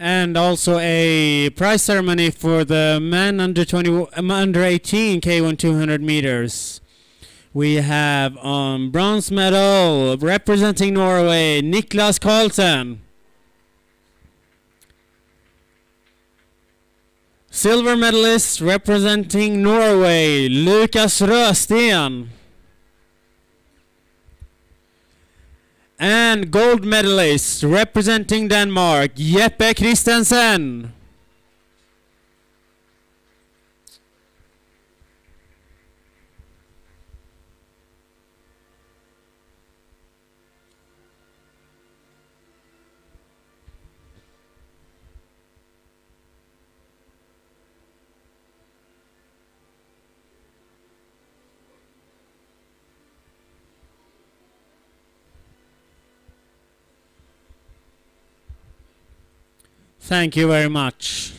And also a prize ceremony for the men under 18 K1 200 meters. We have on bronze medal representing Norway, Niklas Carlsen. Silver medalist representing Norway, Lukas Rösten. And gold medalist representing Denmark, Jeppe Christensen. Thank you very much.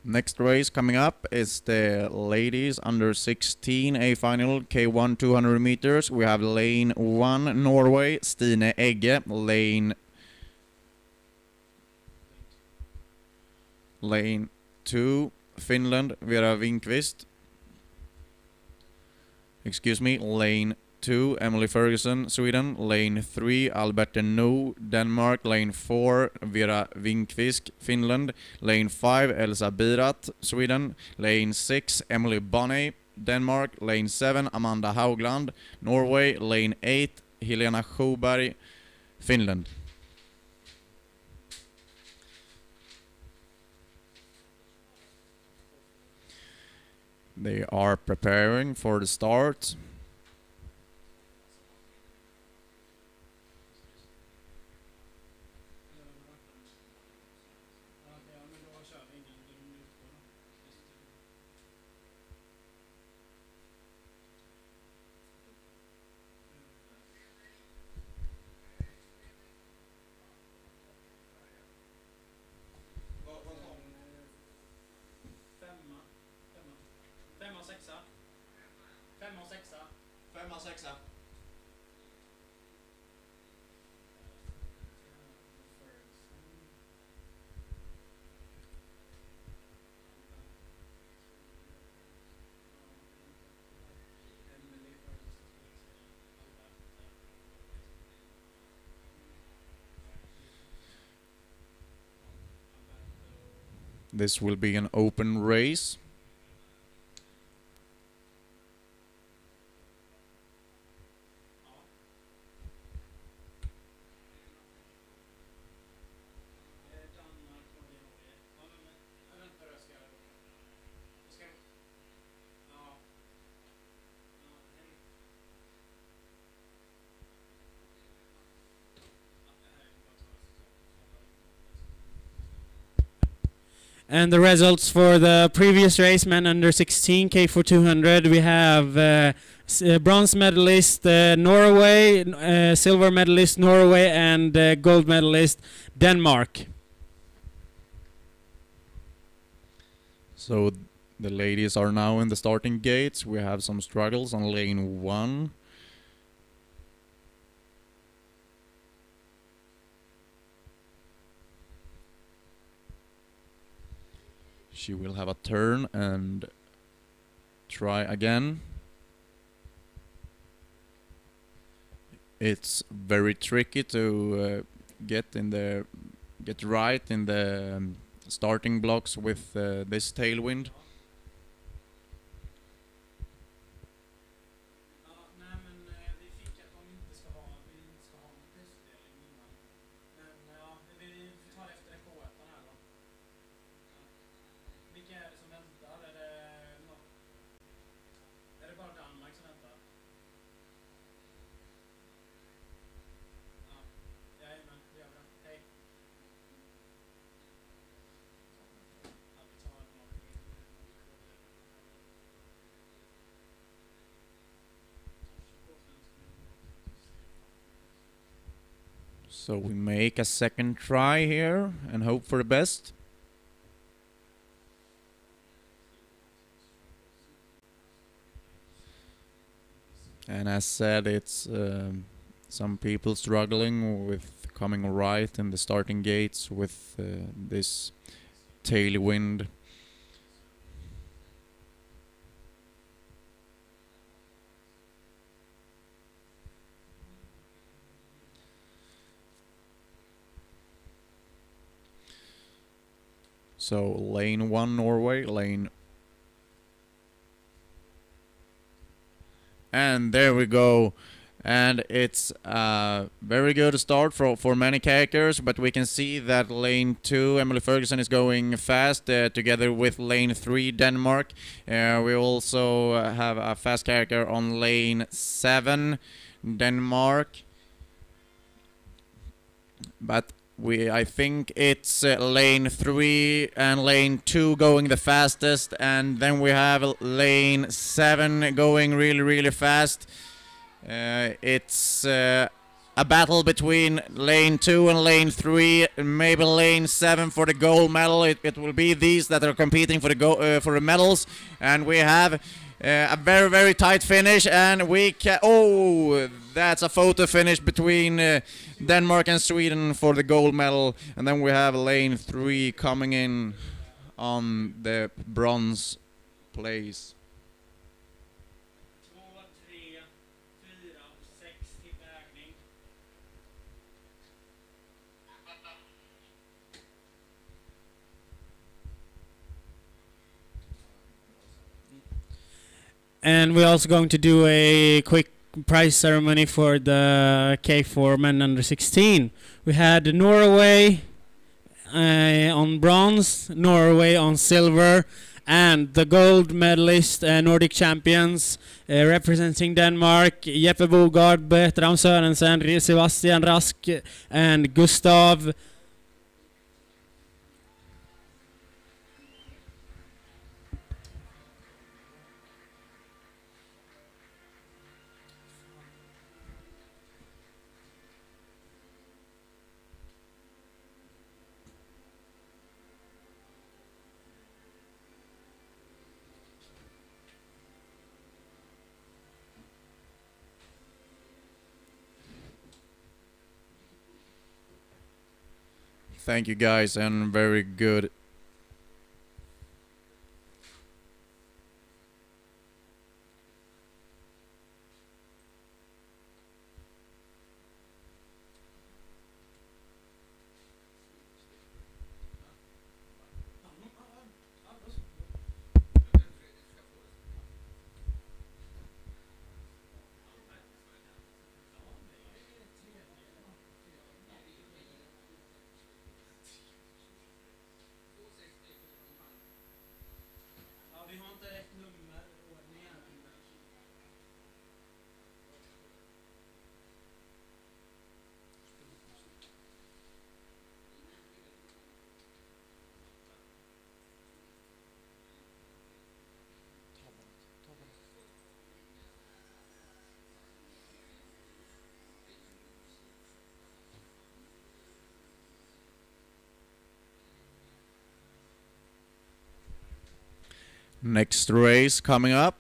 Next race coming up is the ladies under 16 A final K1 200 meters. We have lane 1 Norway, Stine Egge, lane 2 Finland, Vera Winkvist. Lane 2 Emily Ferguson, Sweden. Lane 3 Albert No, Denmark. Lane 4 Vera Winkvist, Finland. Lane 5 Elsa Birat, Sweden. Lane 6 Emily Bonney, Denmark. Lane 7 Amanda Haugland, Norway. Lane 8 Helena Sjöberg, Finland. They are preparing for the start. This will be an open race. And the results for the previous race, men under 16 K4 200, we have bronze medalist Norway, silver medalist Norway, and gold medalist Denmark. So the ladies are now in the starting gates. We have some struggles on lane 1. She will have a turn and try again. It's very tricky to get right in the starting blocks with this tailwind. So we make a second try here and hope for the best. And as said, it's some people struggling with coming right in the starting gates with this tailwind. So lane 1 Norway, lane. And there we go. And it's a very good start for many characters, but we can see that lane 2, Emily Ferguson, is going fast together with lane 3, Denmark. We also have a fast character on lane 7, Denmark. But I think it's lane 3 and lane 2 going the fastest, and then we have lane 7 going really fast. It's a battle between lane 2 and lane 3, maybe lane 7 for the gold medal. It will be these that are competing for the medals, and we have a very tight finish, and we can. Oh, that's a photo finish between Denmark and Sweden for the gold medal, and then we have lane 3 coming in on the bronze place. And we're also going to do a quick prize ceremony for the K4 men under 16. We had Norway on bronze, Norway on silver, and the gold medalist Nordic champions representing Denmark, Jeppe Bogard, Bertram Sørensen, Sebastian Rask, and Gustav. Thank you guys, and very good. Next race coming up.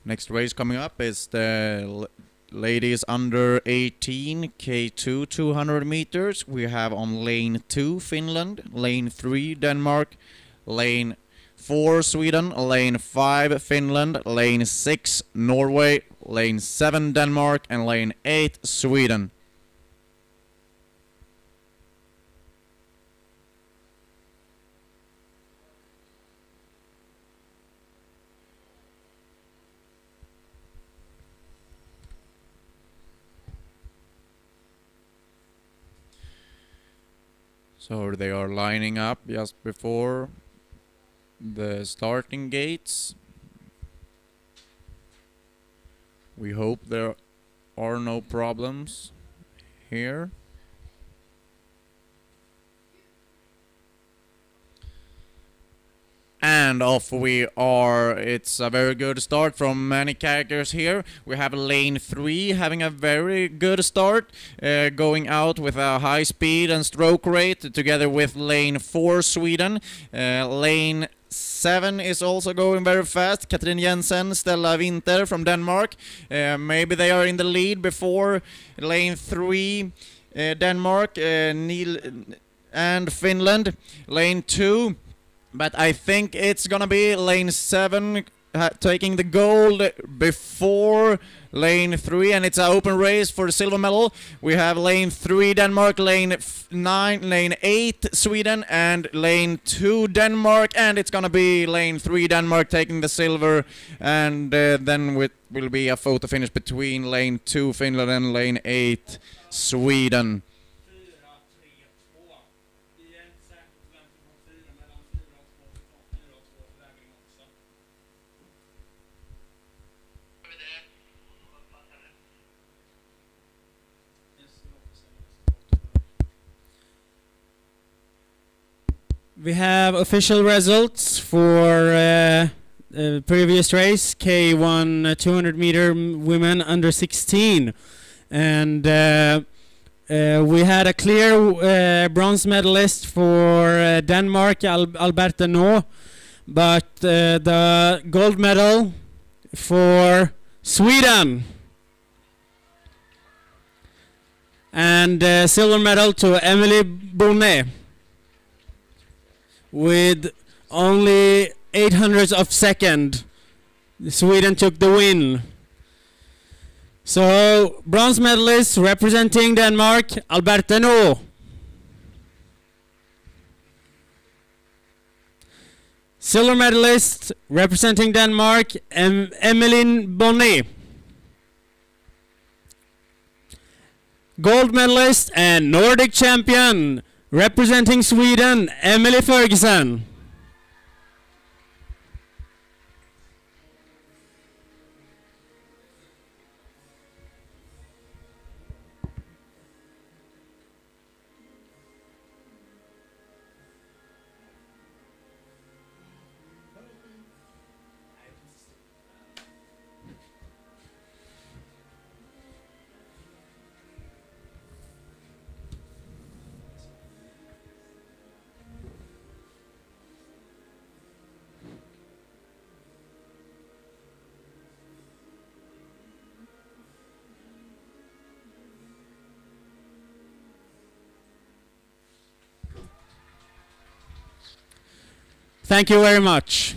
Next race coming up is the ladies under 18 K2 200 meters. We have on lane 2 Finland, lane 3 Denmark, lane 4 Sweden, lane 5 Finland, lane 6 Norway, lane 7 Denmark, and lane 8 Sweden. So they are lining up just before the starting gates. We hope there are no problems here. And off we are. It's a very good start from many characters here. We have lane 3 having a very good start, going out with a high speed and stroke rate, together with lane 4 Sweden. Lane 7 is also going very fast. Katrin Jensen, Stella Winter from Denmark. Maybe they are in the lead before lane 3 Denmark, Neil and Finland. Lane 2. But I think it's gonna be lane 7 taking the gold before lane 3, and it's an open race for the silver medal. We have lane 3 Denmark, lane 9, lane 8 Sweden, and lane 2 Denmark, and it's gonna be lane 3 Denmark taking the silver, and then will be a photo finish between lane 2 Finland and lane 8 Sweden. We have official results for previous race, K1 200 meter women under 16, and we had a clear bronze medalist for Denmark, Albert Canoe, but the gold medal for Sweden, and silver medal to Emily Bonnet. With only 800ths of second, Sweden took the win. So, bronze medalist representing Denmark, Albert Canoe. Silver medalist representing Denmark, Emmeline Bonnet. Gold medalist and Nordic champion, representing Sweden, Emily Ferguson. Thank you very much.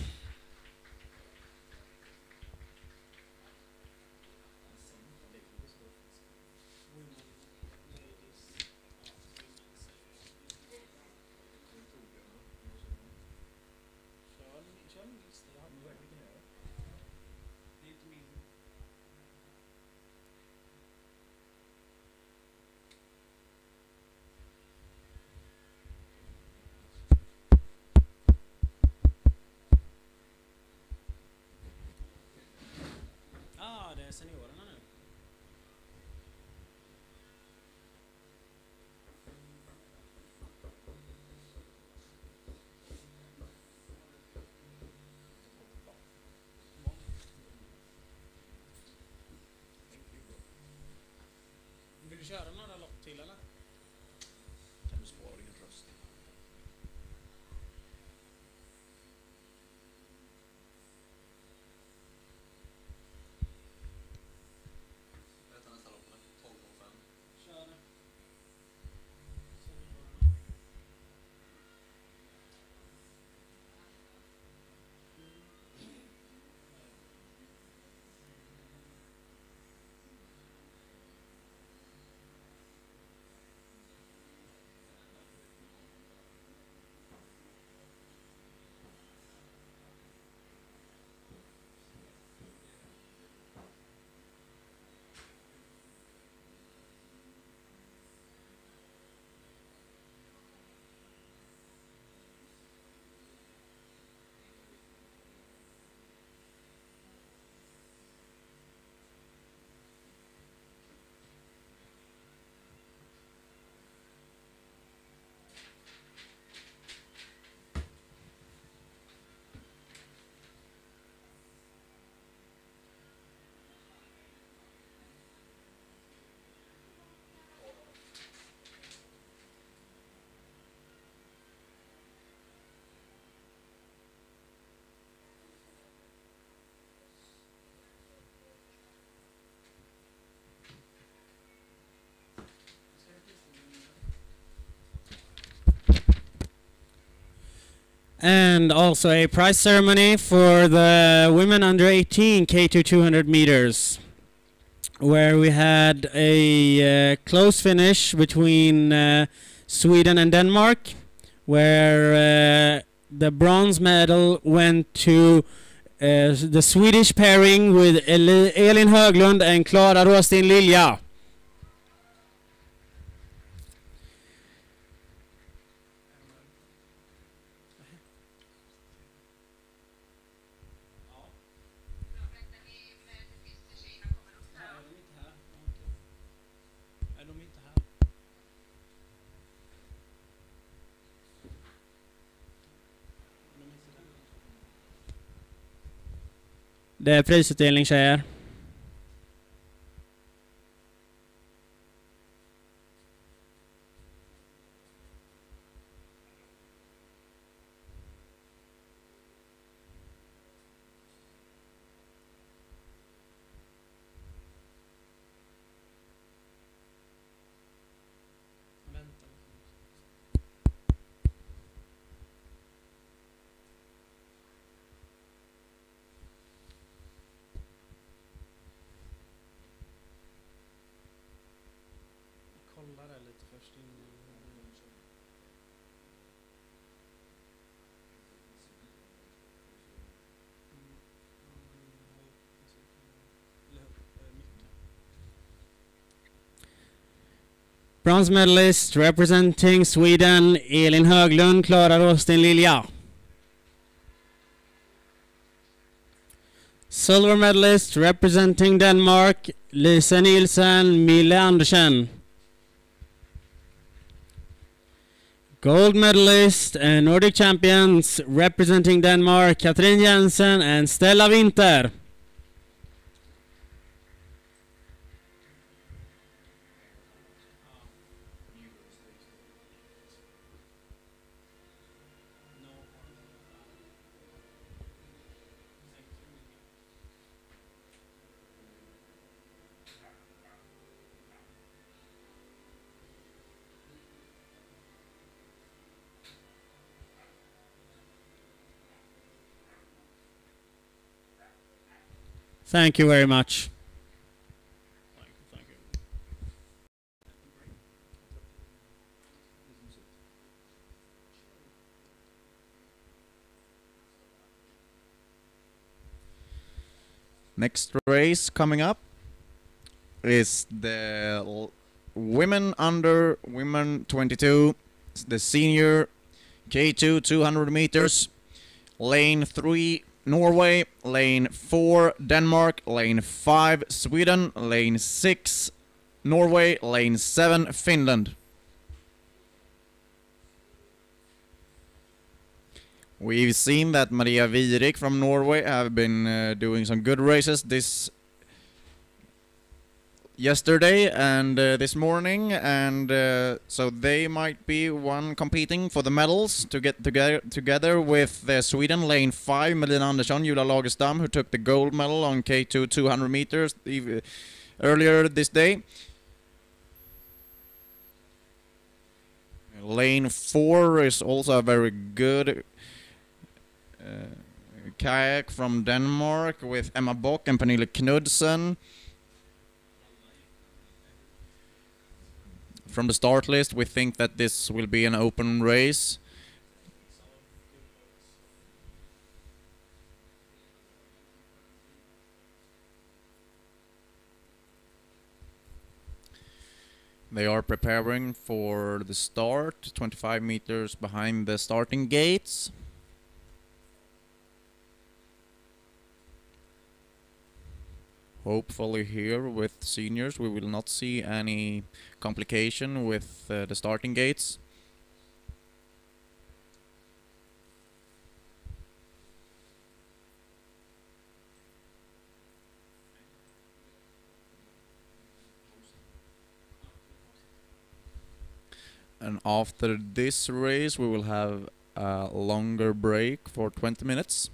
köra några lopp till eller? Kan du spara din röst? Jag tar nästa loppen, 12:05. Kör det. And also a prize ceremony for the women under 18 K2 200 meters, where we had a close finish between Sweden and Denmark, where the bronze medal went to the Swedish pairing with Elin Höglund and Klara Råstin Lilja. Det är prisutdelning, tjejer. Bronze medalist representing Sweden, Elin Höglund, Klara Råstin Lilja. Silver medalist representing Denmark, Lisa Nielsen, Mille Andersen. Gold medalist and Nordic champions representing Denmark, Katrin Jensen and Stella Winter. Thank you very much. Thank you. Next race coming up is the women 22, the senior K2 200 meters, lane 3 Norway, lane 4 Denmark, lane 5 Sweden, lane 6 Norway, lane 7 Finland. We've seen that Maria Virik from Norway have been doing some good races this yesterday and this morning, and so they might be one competing for the medals to get together with Sweden lane 5, Melina Andersson, Julia Lagerstam, who took the gold medal on K2 200 meters earlier this day. Lane 4 is also a very good kayak from Denmark with Emma Bock and Pernille Knudsen. From the start list, we think that this will be an open race. They are preparing for the start, 25 meters behind the starting gates. Hopefully here with seniors we will not see any complication with the starting gates. And after this race we will have a longer break for 20 minutes.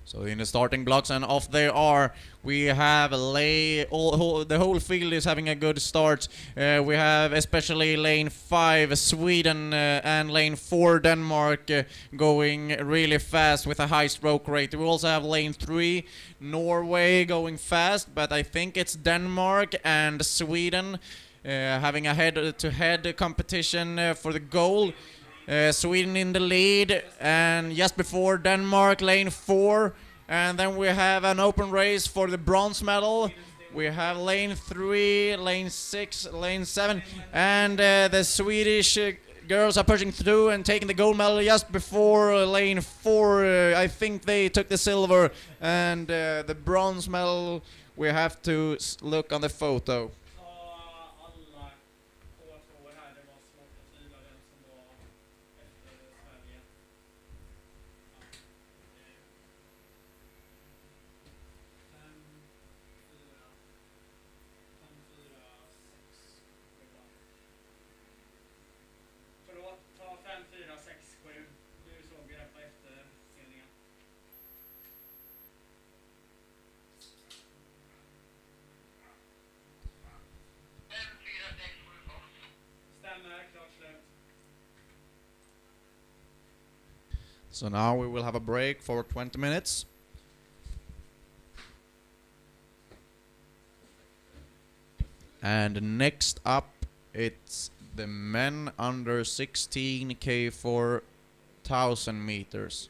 So in the starting blocks, and off they are. We have the whole field is having a good start. We have especially lane 5 Sweden and lane 4 Denmark going really fast with a high stroke rate. We also have lane 3 Norway going fast, but I think it's Denmark and Sweden having a head-to-head competition for the gold. Sweden in the lead, and just before Denmark, lane 4, and then we have an open race for the bronze medal. We have lane 3, lane 6, lane 7, and the Swedish girls are pushing through and taking the gold medal just before lane 4. I think they took the silver, and the bronze medal, we have to look on the photo. So now we will have a break for 20 minutes. And next up, it's the men under 16 K4,000 meters.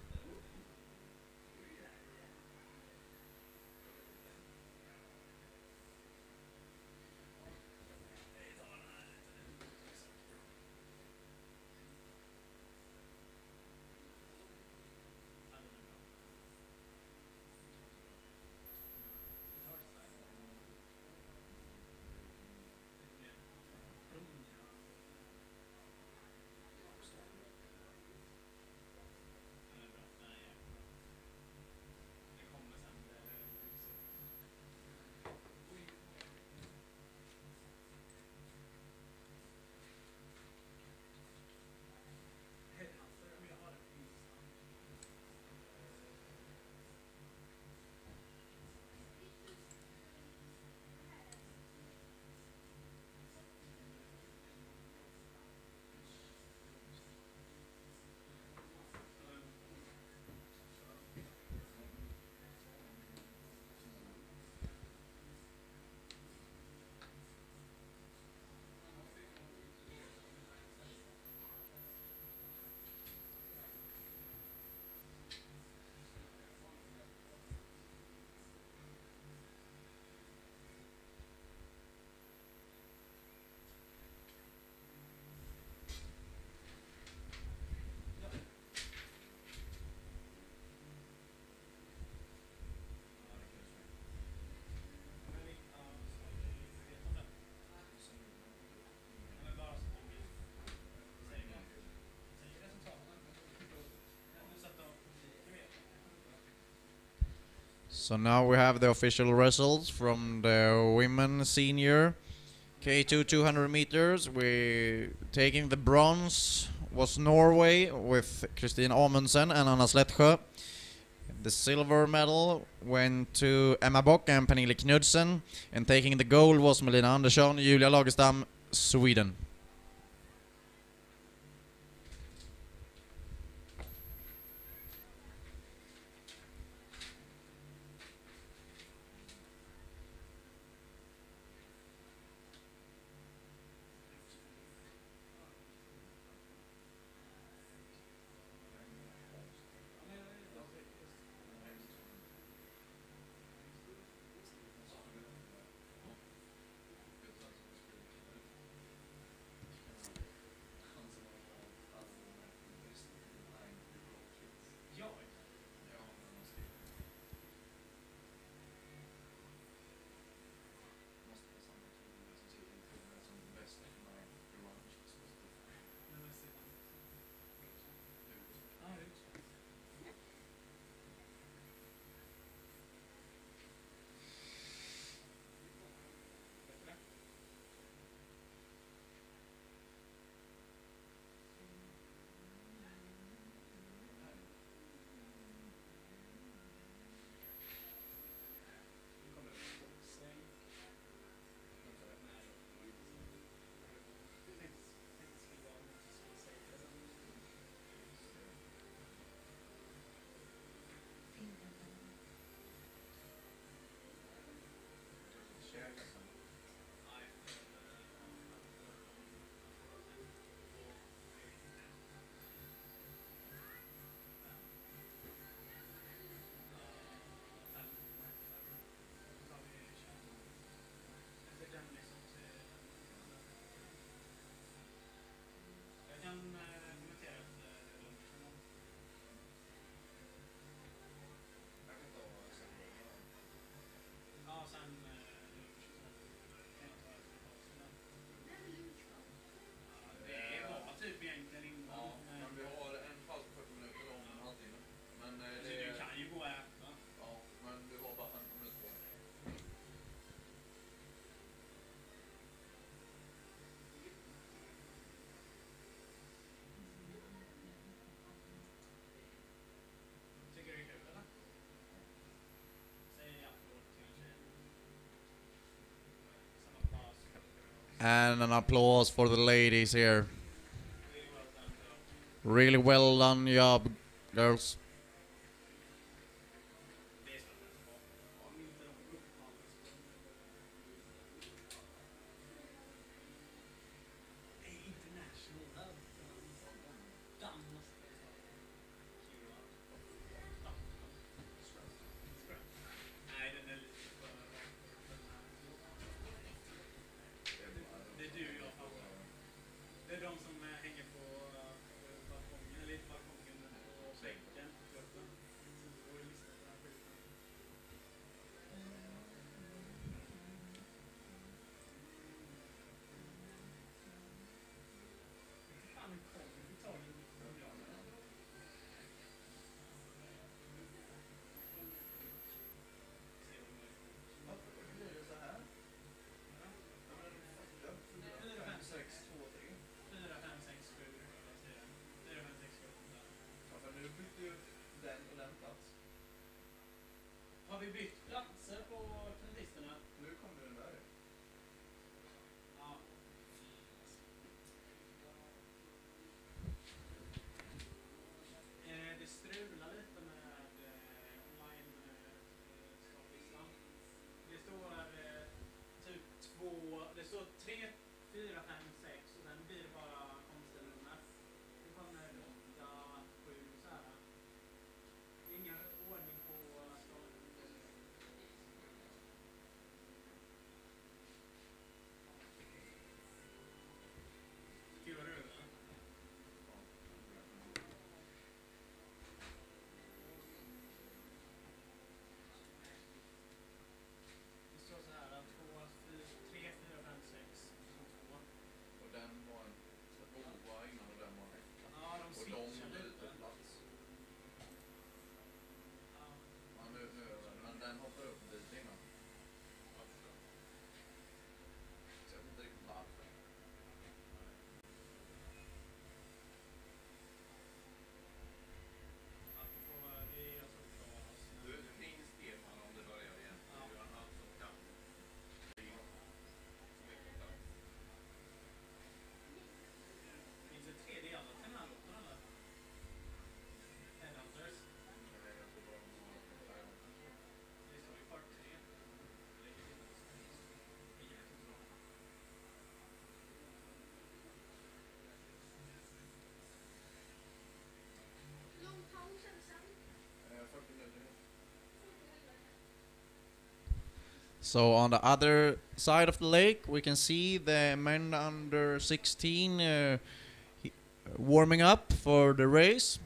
So now we have the official results from the women senior K2 200 meters. We taking the bronze was Norway with Kristin Amundsen and Anna Slettsjö. The silver medal went to Emma Bock and Pernille Knudsen, and taking the gold was Melina Andersson, Julia Lagerstam, Sweden. And an applause for the ladies here. Really well done job, girls. Det är de som hänger på balkongen, eller inte balkongen, men på väggen. So on the other side of the lake, we can see the men under 16 warming up for the race.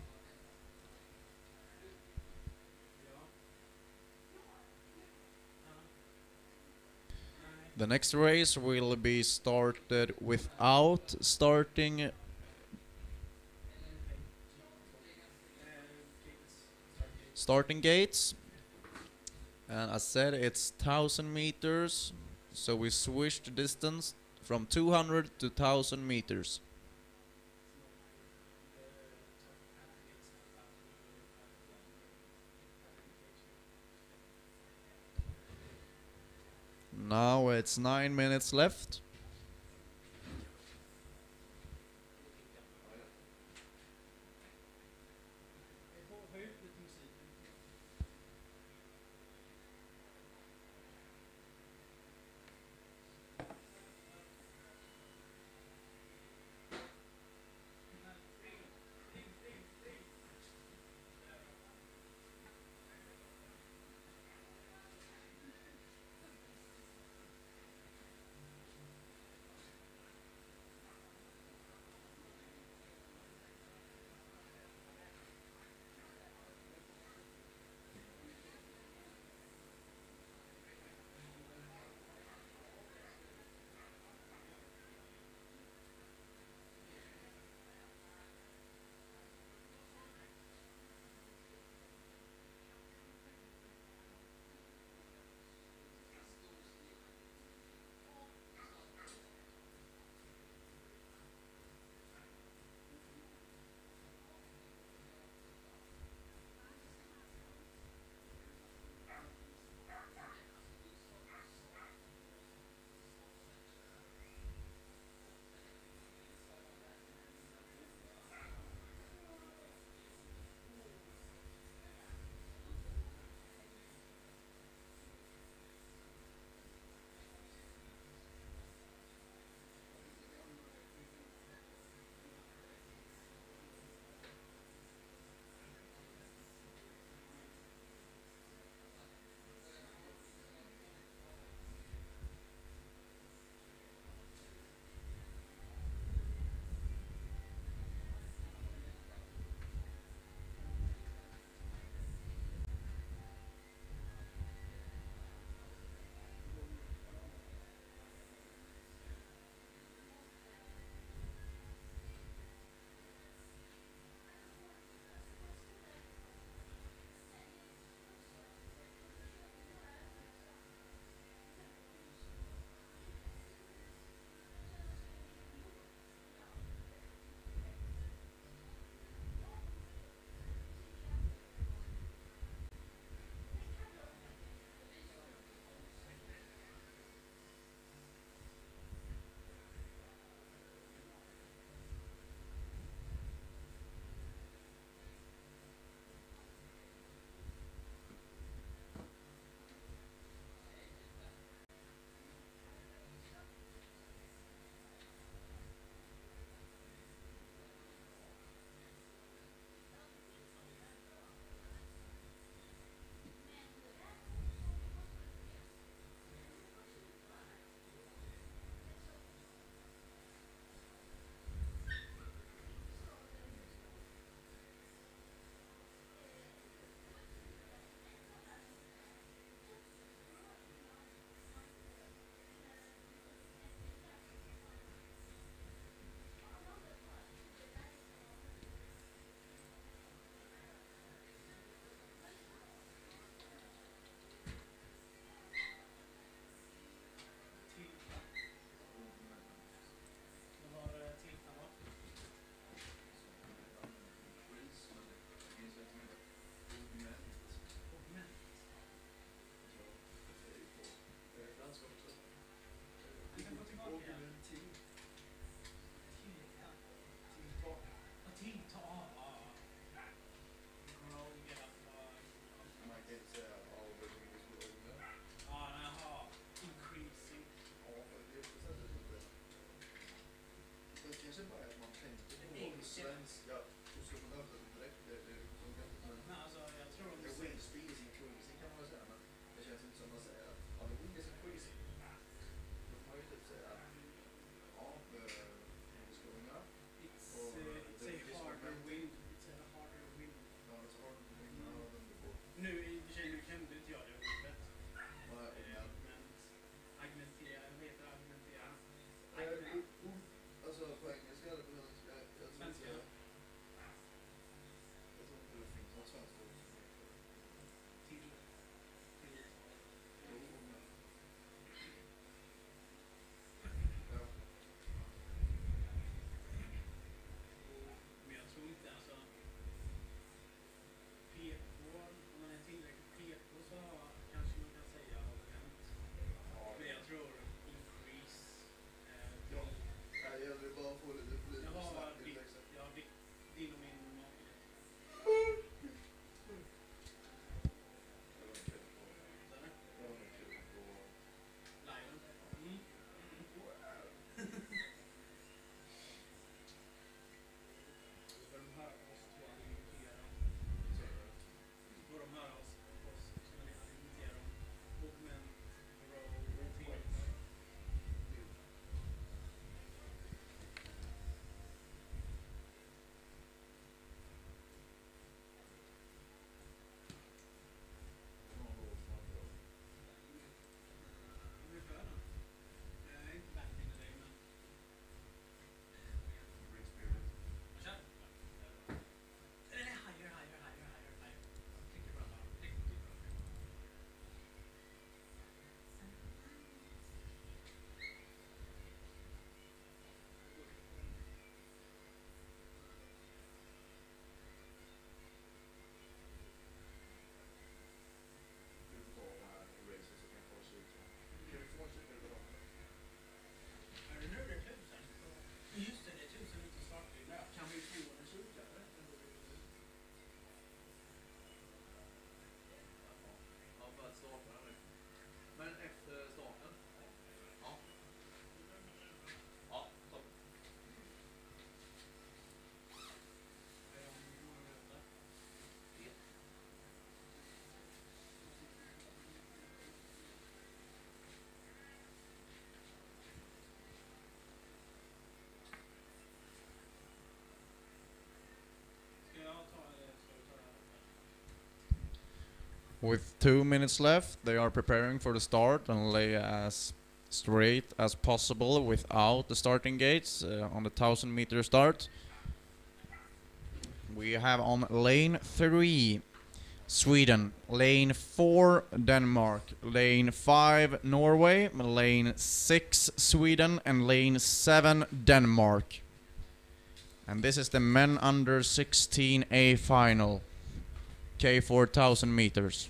The next race will be started without starting gates. And I said it's 1000 meters, so we switched the distance from 200 to 1000 meters. Now it's 9 minutes left. With 2 minutes left, they are preparing for the start and lay as straight as possible without the starting gates on the 1,000-meter start. We have on lane 3 Sweden, lane 4 Denmark, lane 5 Norway, lane 6 Sweden, and lane 7 Denmark. And this is the men under 16A final, K4,000 meters.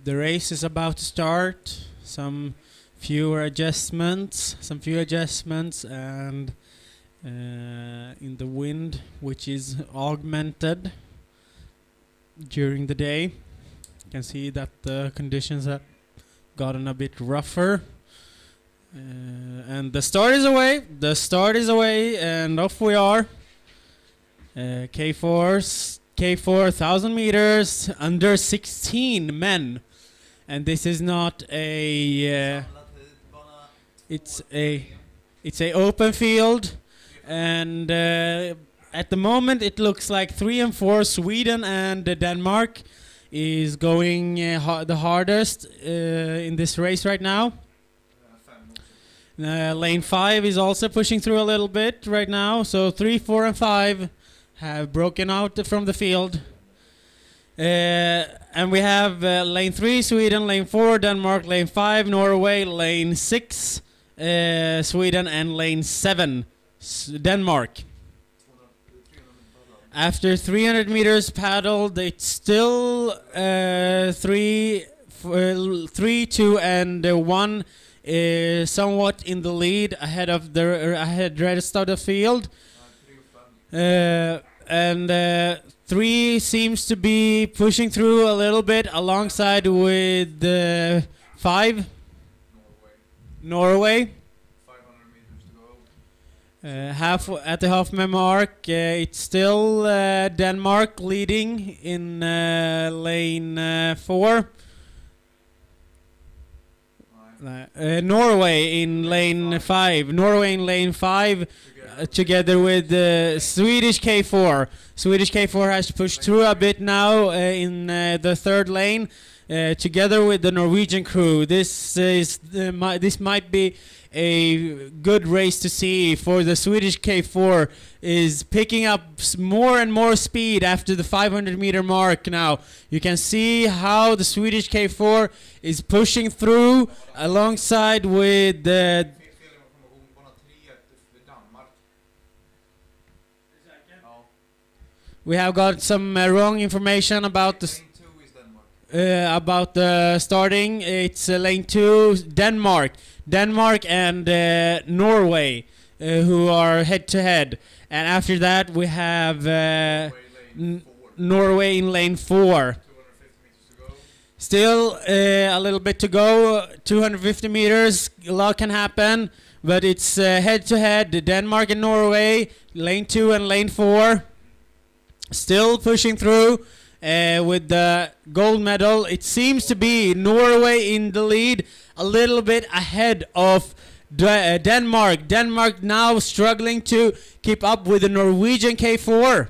The race is about to start. Some few adjustments, and in the wind, which is augmented during the day. You can see that the conditions have gotten a bit rougher. And the start is away. And off we are. K4 1,000 meters under 16 men. And this is not a it's a open field, and at the moment it looks like 3 and 4 Sweden and Denmark is going the hardest in this race right now. Lane 5 is also pushing through a little bit right now, so 3, 4 and 5 have broken out from the field. And we have lane 3 Sweden, lane 4 Denmark, lane 5 Norway, lane 6 Sweden, and lane 7 Denmark. After 300 meters paddled, it's still 3, 2, and 1 somewhat in the lead ahead of the rest of the field. And 3 seems to be pushing through a little bit alongside with 5 Norway. 500 meters to go. At the half-mile mark, it's still Denmark leading in lane 4. Norway in lane 5. Norway in lane 5 together with Swedish K4. Swedish K4 has pushed through a bit now in the third lane together with the Norwegian crew. This might be a good race to see, for the Swedish K4 is picking up more and more speed after the 500 meter mark now. You can see how the Swedish K4 is pushing through alongside with the we have got some wrong information about the starting. It's lane 2 Denmark and Norway who are head to head, and after that we have Norway in lane 4. Still a little bit to go, 250 meters, a lot can happen, but it's head to head, Denmark and Norway, lane 2 and lane 4. Still pushing through with the gold medal. It seems to be Norway in the lead, a little bit ahead of Denmark. Denmark now struggling to keep up with the Norwegian K4.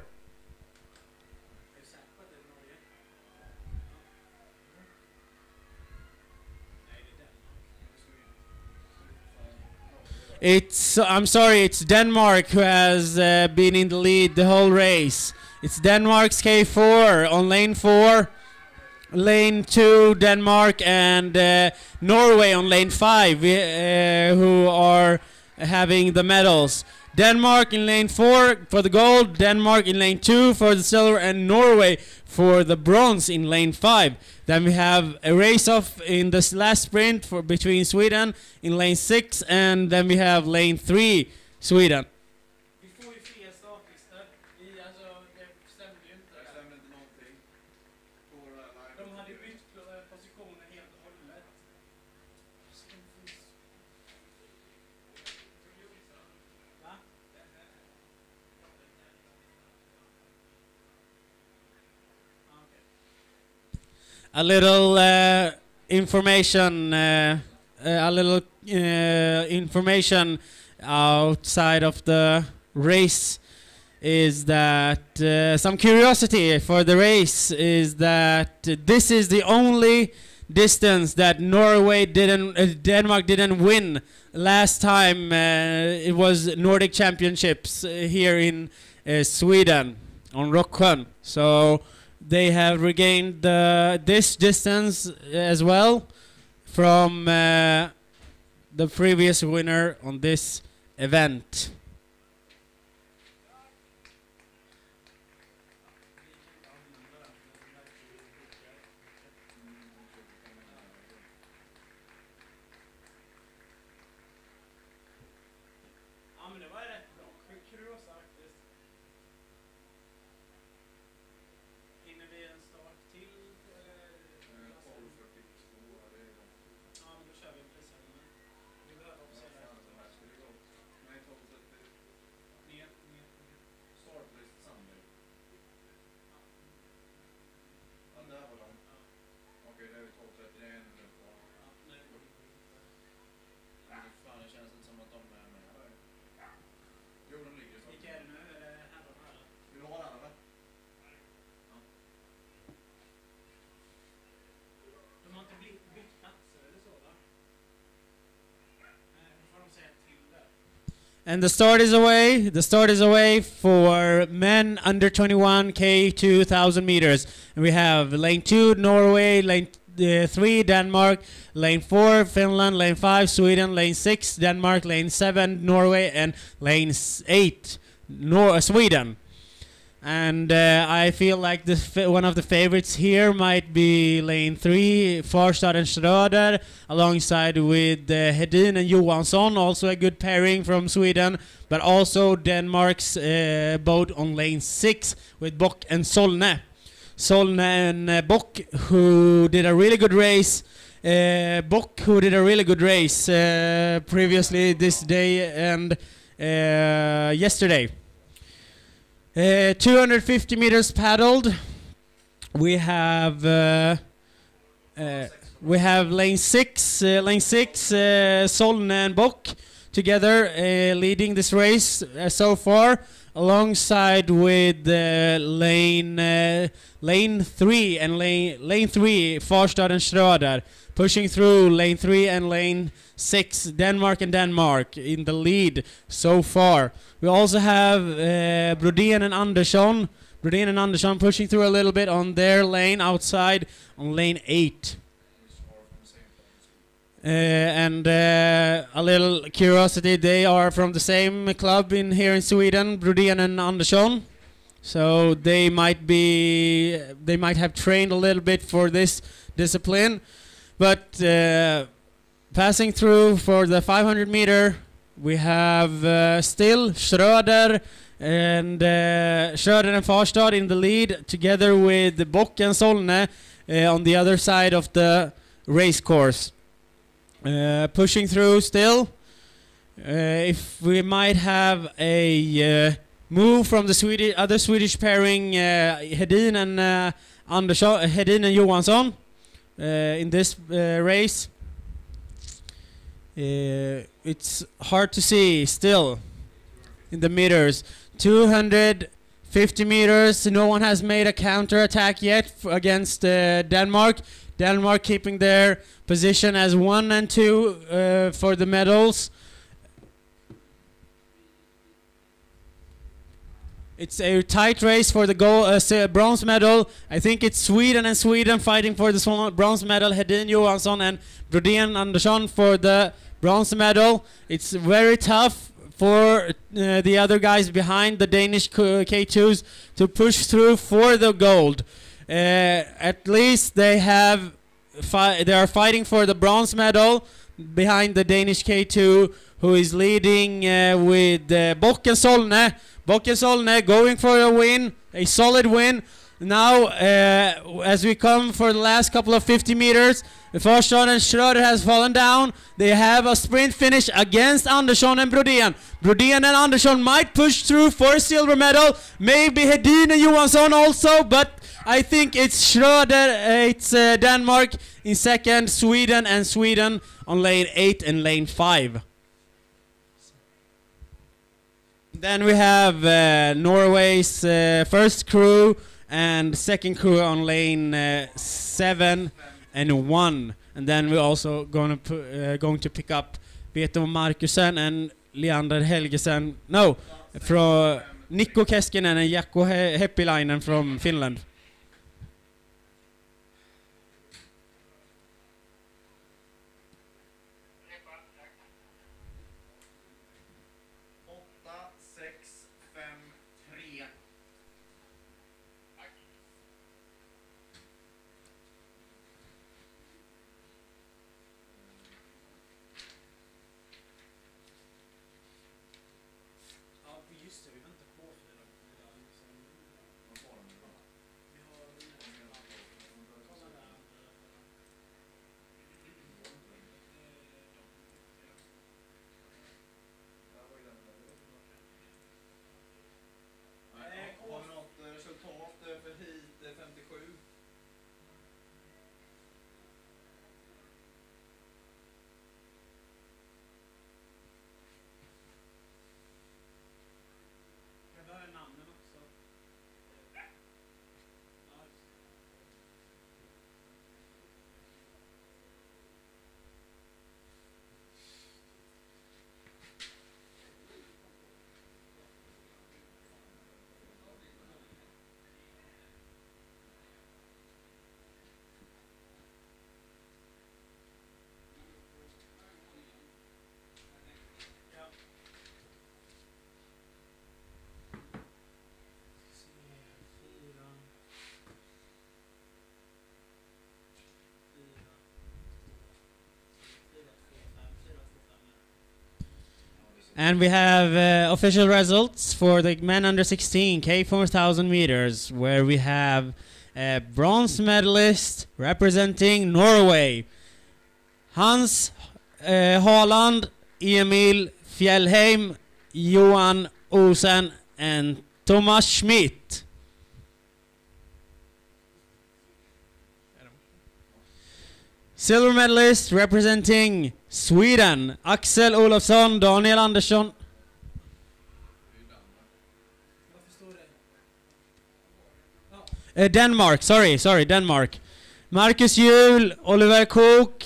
I'm sorry, it's Denmark who has been in the lead the whole race. It's Denmark's K4 on lane 4. Lane 2, Denmark, and Norway on lane 5, who are having the medals. Denmark in lane 4 for the gold, Denmark in lane 2 for the silver, and Norway for the bronze in lane 5. Then we have a race-off in this last sprint between Sweden in lane 6, and then we have lane 3, Sweden. A little information, information outside of the race is that some curiosity for the race is that this is the only distance that Denmark didn't win last time. It was Nordic Championships here in Sweden on Rocksjön. So they have regained this distance as well from the previous winner on this event. And the start is away. The start is away for men under 21 K 2,000 meters. And we have lane 2 Norway, lane 3 Denmark, lane 4 Finland, lane 5 Sweden, lane 6 Denmark, lane 7 Norway, and lane 8 Sweden. And I feel like one of the favorites here might be lane 3, Farstad and Schröder, alongside with Hedin and Johansson, also a good pairing from Sweden, but also Denmark's boat on lane 6 with Bock and Solne. Solne and Bock, who did a really good race. Bock, who did a really good race previously this day and yesterday. 250 meters paddled. We have lane 6, Solne and Bock together leading this race so far, alongside with lane 3 and lane 3 Farstad and Schröder, pushing through lane 3 and lane 6 Denmark in the lead so far. We also have Brodén and Andersson pushing through a little bit on their lane outside on lane 8. And a little curiosity, they are from the same club here in Sweden, Brodén and Andersson. So they might have trained a little bit for this discipline. But passing through for the 500 meter, we have still Schröder and Farstad in the lead, together with Bock and Solne on the other side of the race course. Pushing through still. If we might have a move from the other Swedish pairing, Hedin and Johansson in this race. It's hard to see still in the meters. 250 meters. No one has made a counter attack yet against Denmark. Denmark keeping their position as 1 and 2 for the medals. It's a tight race for the bronze medal. I think it's Sweden and Sweden fighting for the bronze medal. Hedin Johansson and Brodén Andersson for the bronze medal. It's very tough for the other guys behind the Danish K2s to push through for the gold. At least they have they are fighting for the bronze medal behind the Danish K2, who is leading with Bocken Solne. Bocken Solne going for a win, a solid win. Now, as we come for the last couple of 50 meters, Forsson and Schröder has fallen down. They have a sprint finish against Andersson and Brodén. Brodén and Andersson might push through for a silver medal. Maybe Hedin and Johansson also, but I think it's Schröder, it's Denmark in second, Sweden on lane 8 and lane 5. Then we have Norway's first crew and second crew on lane 7 and 1. And then we're also going to pick up Beto Markusen and Leander Helgesen. No, from Nikko Keskinen and Jaakko Heppilainen from Finland. Har vi något resultat för hit 57? Jag behöver namnen också. And we have official results for the men under 16 K4000 meters, where we have a bronze medalist representing Norway, Hans Haaland, Emil Fjellheim, Johan Olsen, and Thomas Schmidt. Silver medalist representing Sweden, Axel Olofsson, Daniel Andersson. Denmark, sorry, Denmark. Marcus Juhl, Oliver Kook,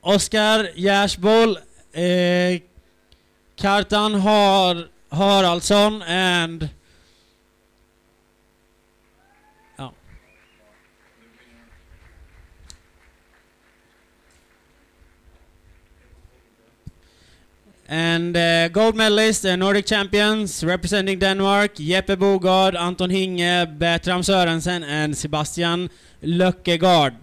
Oskar Gärsboll, Kjartan Haraldsson, and And gold medalist, Nordic champions representing Denmark, Jeppe Bogard, Anton Hinge, Bertram Sørensen, and Sebastian Løkkegaard.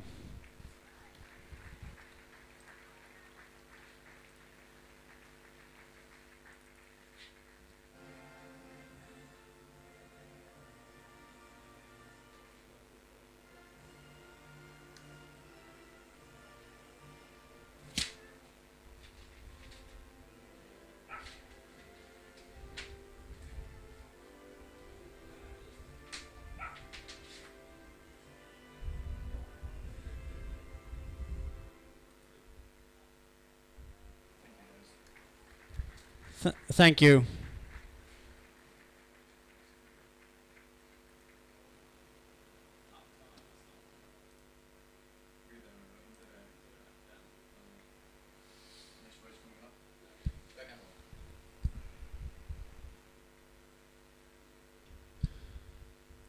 Thank you.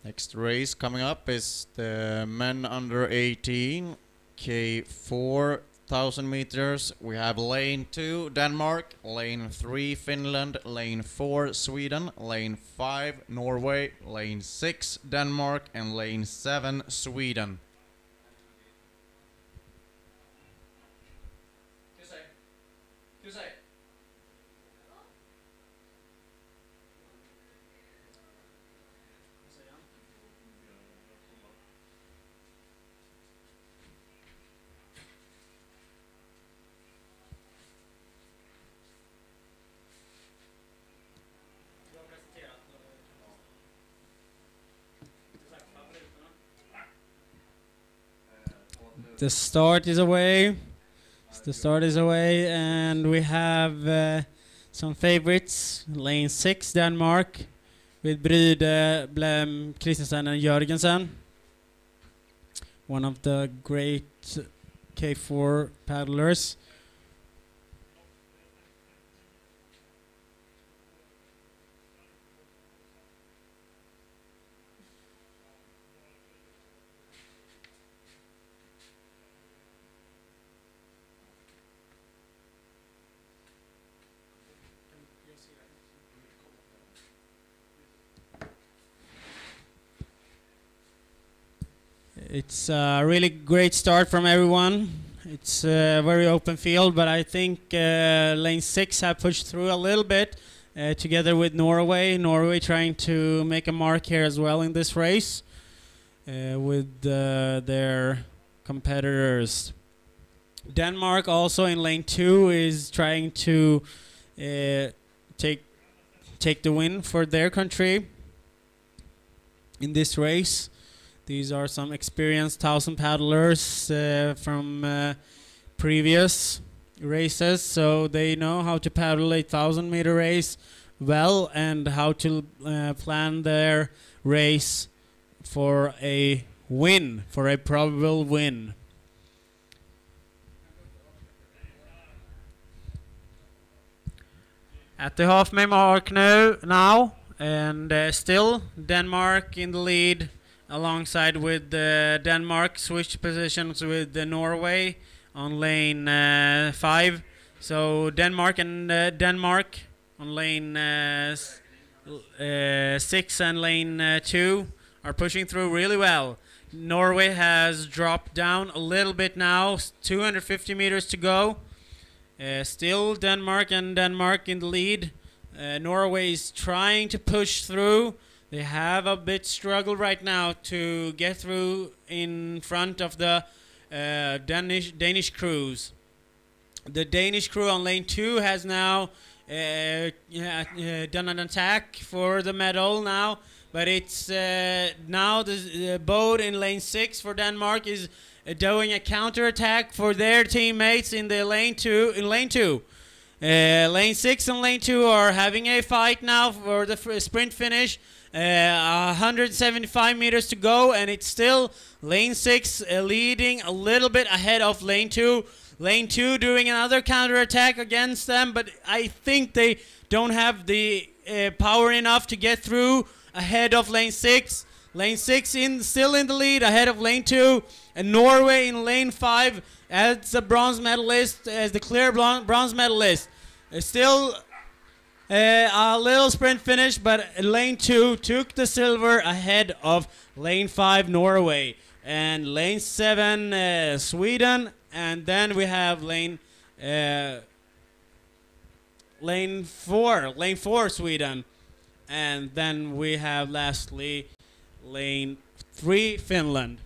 Next race coming up is the men under 18 K 4,000 meters. We have lane 2 Denmark, lane 3 Finland, lane 4 Sweden, lane 5 Norway, lane 6 Denmark, and lane 7 Sweden. The start is away. The start is away, and we have some favorites. Lane 6 Denmark with Bryde, Blem, Christensen and Jørgensen. One of the great K4 paddlers. It's a really great start from everyone. It's a very open field, but I think lane 6 have pushed through a little bit together with Norway. Norway trying to make a mark here as well in this race with their competitors. Denmark also in lane 2 is trying to take the win for their country in this race. These are some experienced 1,000 paddlers from previous races, so they know how to paddle a 1,000-meter race well and how to plan their race for a win, for a probable win. At the half-mile mark now, and still Denmark in the lead. Alongside with Denmark, switch positions with Norway on lane 5. So Denmark and Denmark on lane 6 and lane 2 are pushing through really well. Norway has dropped down a little bit now, 250 meters to go. Still Denmark and Denmark in the lead. Norway is trying to push through. They have a bit struggle right now to get through in front of the Danish crews. The Danish crew on lane 2 has now done an attack for the medal now, but it's now the boat in lane 6 for Denmark is doing a counter attack for their teammates in the lane 2. Lane 6 and lane 2 are having a fight now for the sprint finish. 175 meters to go, and it's still lane 6 leading a little bit ahead of lane 2. Lane 2 doing another counter attack against them, but I think they don't have the power enough to get through ahead of lane 6. Lane 6 still in the lead ahead of lane 2, and Norway in lane 5 as the bronze medalist, as the clear bronze medalist. Still a little sprint finish, but lane 2 took the silver ahead of lane 5 Norway and lane 7 Sweden, and then we have lane 4 Sweden, and then we have lastly lane 3 Finland.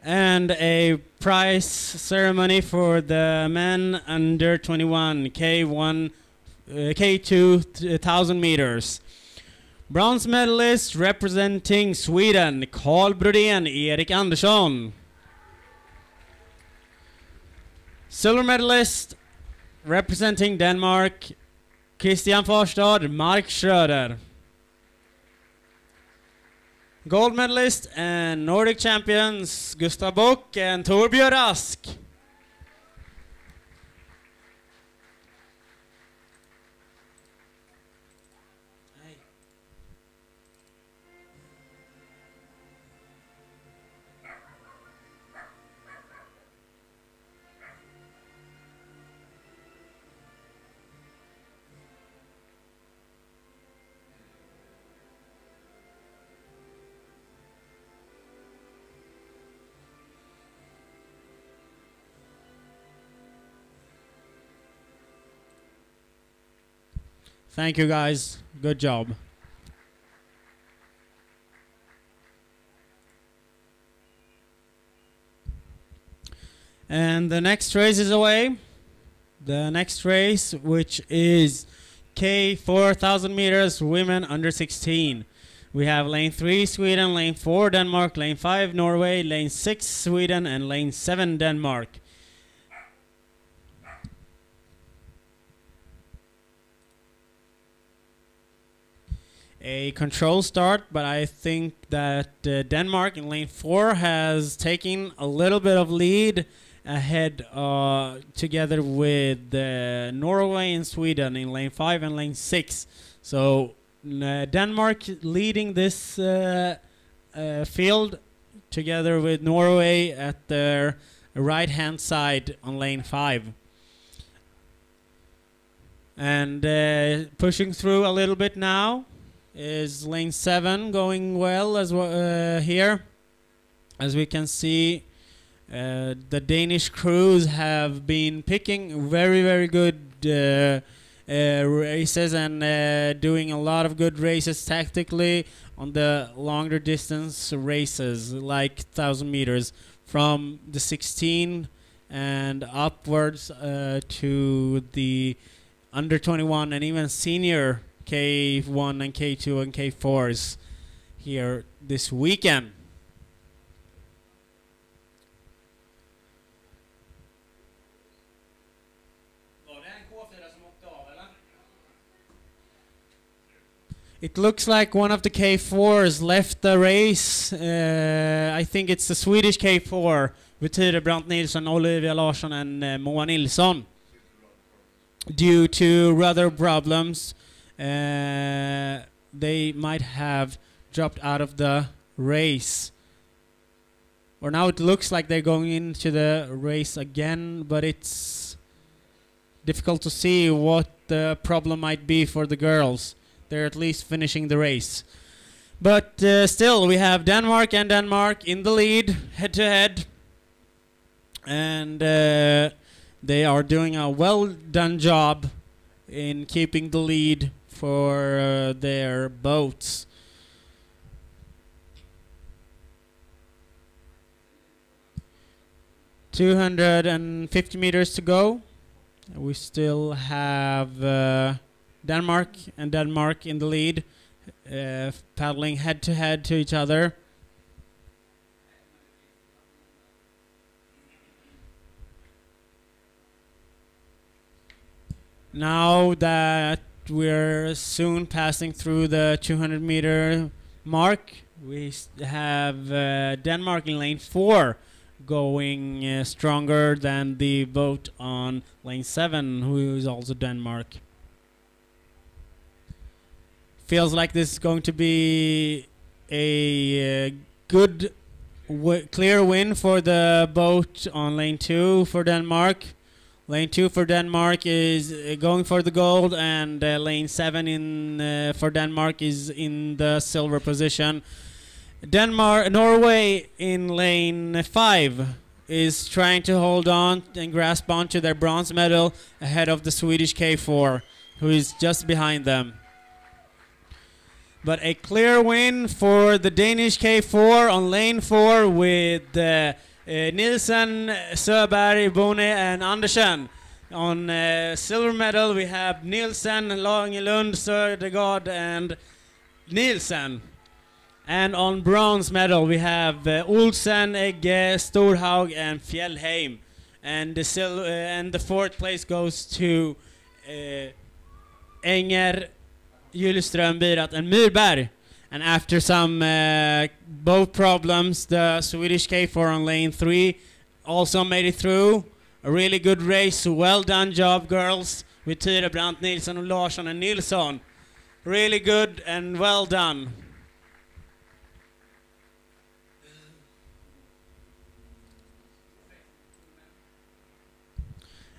And a prize ceremony for the men under 21, K1 K2 1,000 meters. Bronze medalist representing Sweden, Carl Brodén, Erik Andersson. Silver medalist representing Denmark, Christian Forstad, Mark Schröder. Gold medalist and Nordic champions Gustav Bock and Torbjörn Rask. Thank you guys. Good job. And the next race is away. The next race, which is K 4,000 meters, women under 16. We have lane 3 Sweden, lane 4 Denmark, lane 5 Norway, lane 6 Sweden, and lane 7 Denmark. A control start, but I think that Denmark in lane 4 has taken a little bit of lead ahead together with Norway and Sweden in lane 5 and lane 6. So Denmark leading this field together with Norway at their right hand side on lane 5. And pushing through a little bit now is lane 7 going well as well here. As we can see, the Danish crews have been picking very good races and doing a lot of good races tactically on the longer distance races like 1,000 meters from the 16 and upwards to the under 21 and even senior K1 and K2 and K4s here this weekend. It looks like one of the K4s left the race. I think it's the Swedish K4 with Tyre Brandt Nilsson, Olivia Larsson and Moa Nilsson. Due to rudder problems, they might have dropped out of the race. Or now it looks like they're going into the race again, but it's difficult to see what the problem might be for the girls. They're at least finishing the race. But still, we have Denmark and Denmark in the lead, head to head. And they are doing a well done job in keeping the lead for their boats. $250 meters to go. We still have Denmark and Denmark in the lead, paddling head to each other. Now that we're soon passing through the 200 meter mark, we have Denmark in lane 4 going stronger than the boat on lane 7, who is also Denmark. Feels like this is going to be a good, clear win for the boat on lane 2 for Denmark. Lane 2 for Denmark is going for the gold, and lane 7 for Denmark is in the silver position. Norway in lane 5 is trying to hold on and grasp onto their bronze medal ahead of the Swedish K4, who is just behind them. But a clear win for the Danish K4 on lane 4 with Nielsen, Söberg, Bone and Andersen. On silver medal, we have Nielsen, Langelund, Södergaard, and Nielsen. And on bronze medal, we have Olsen, Egge, Storhaug, and Fjellheim. And the fourth place goes to Enger, Gyllström, Birat, and Myrberg. And after some boat problems, the Swedish K4 on lane 3 also made it through. A really good race. Well done job, girls, with Tyrebrandt, Nilsson, Larsson, and Nilsson. Really good and well done.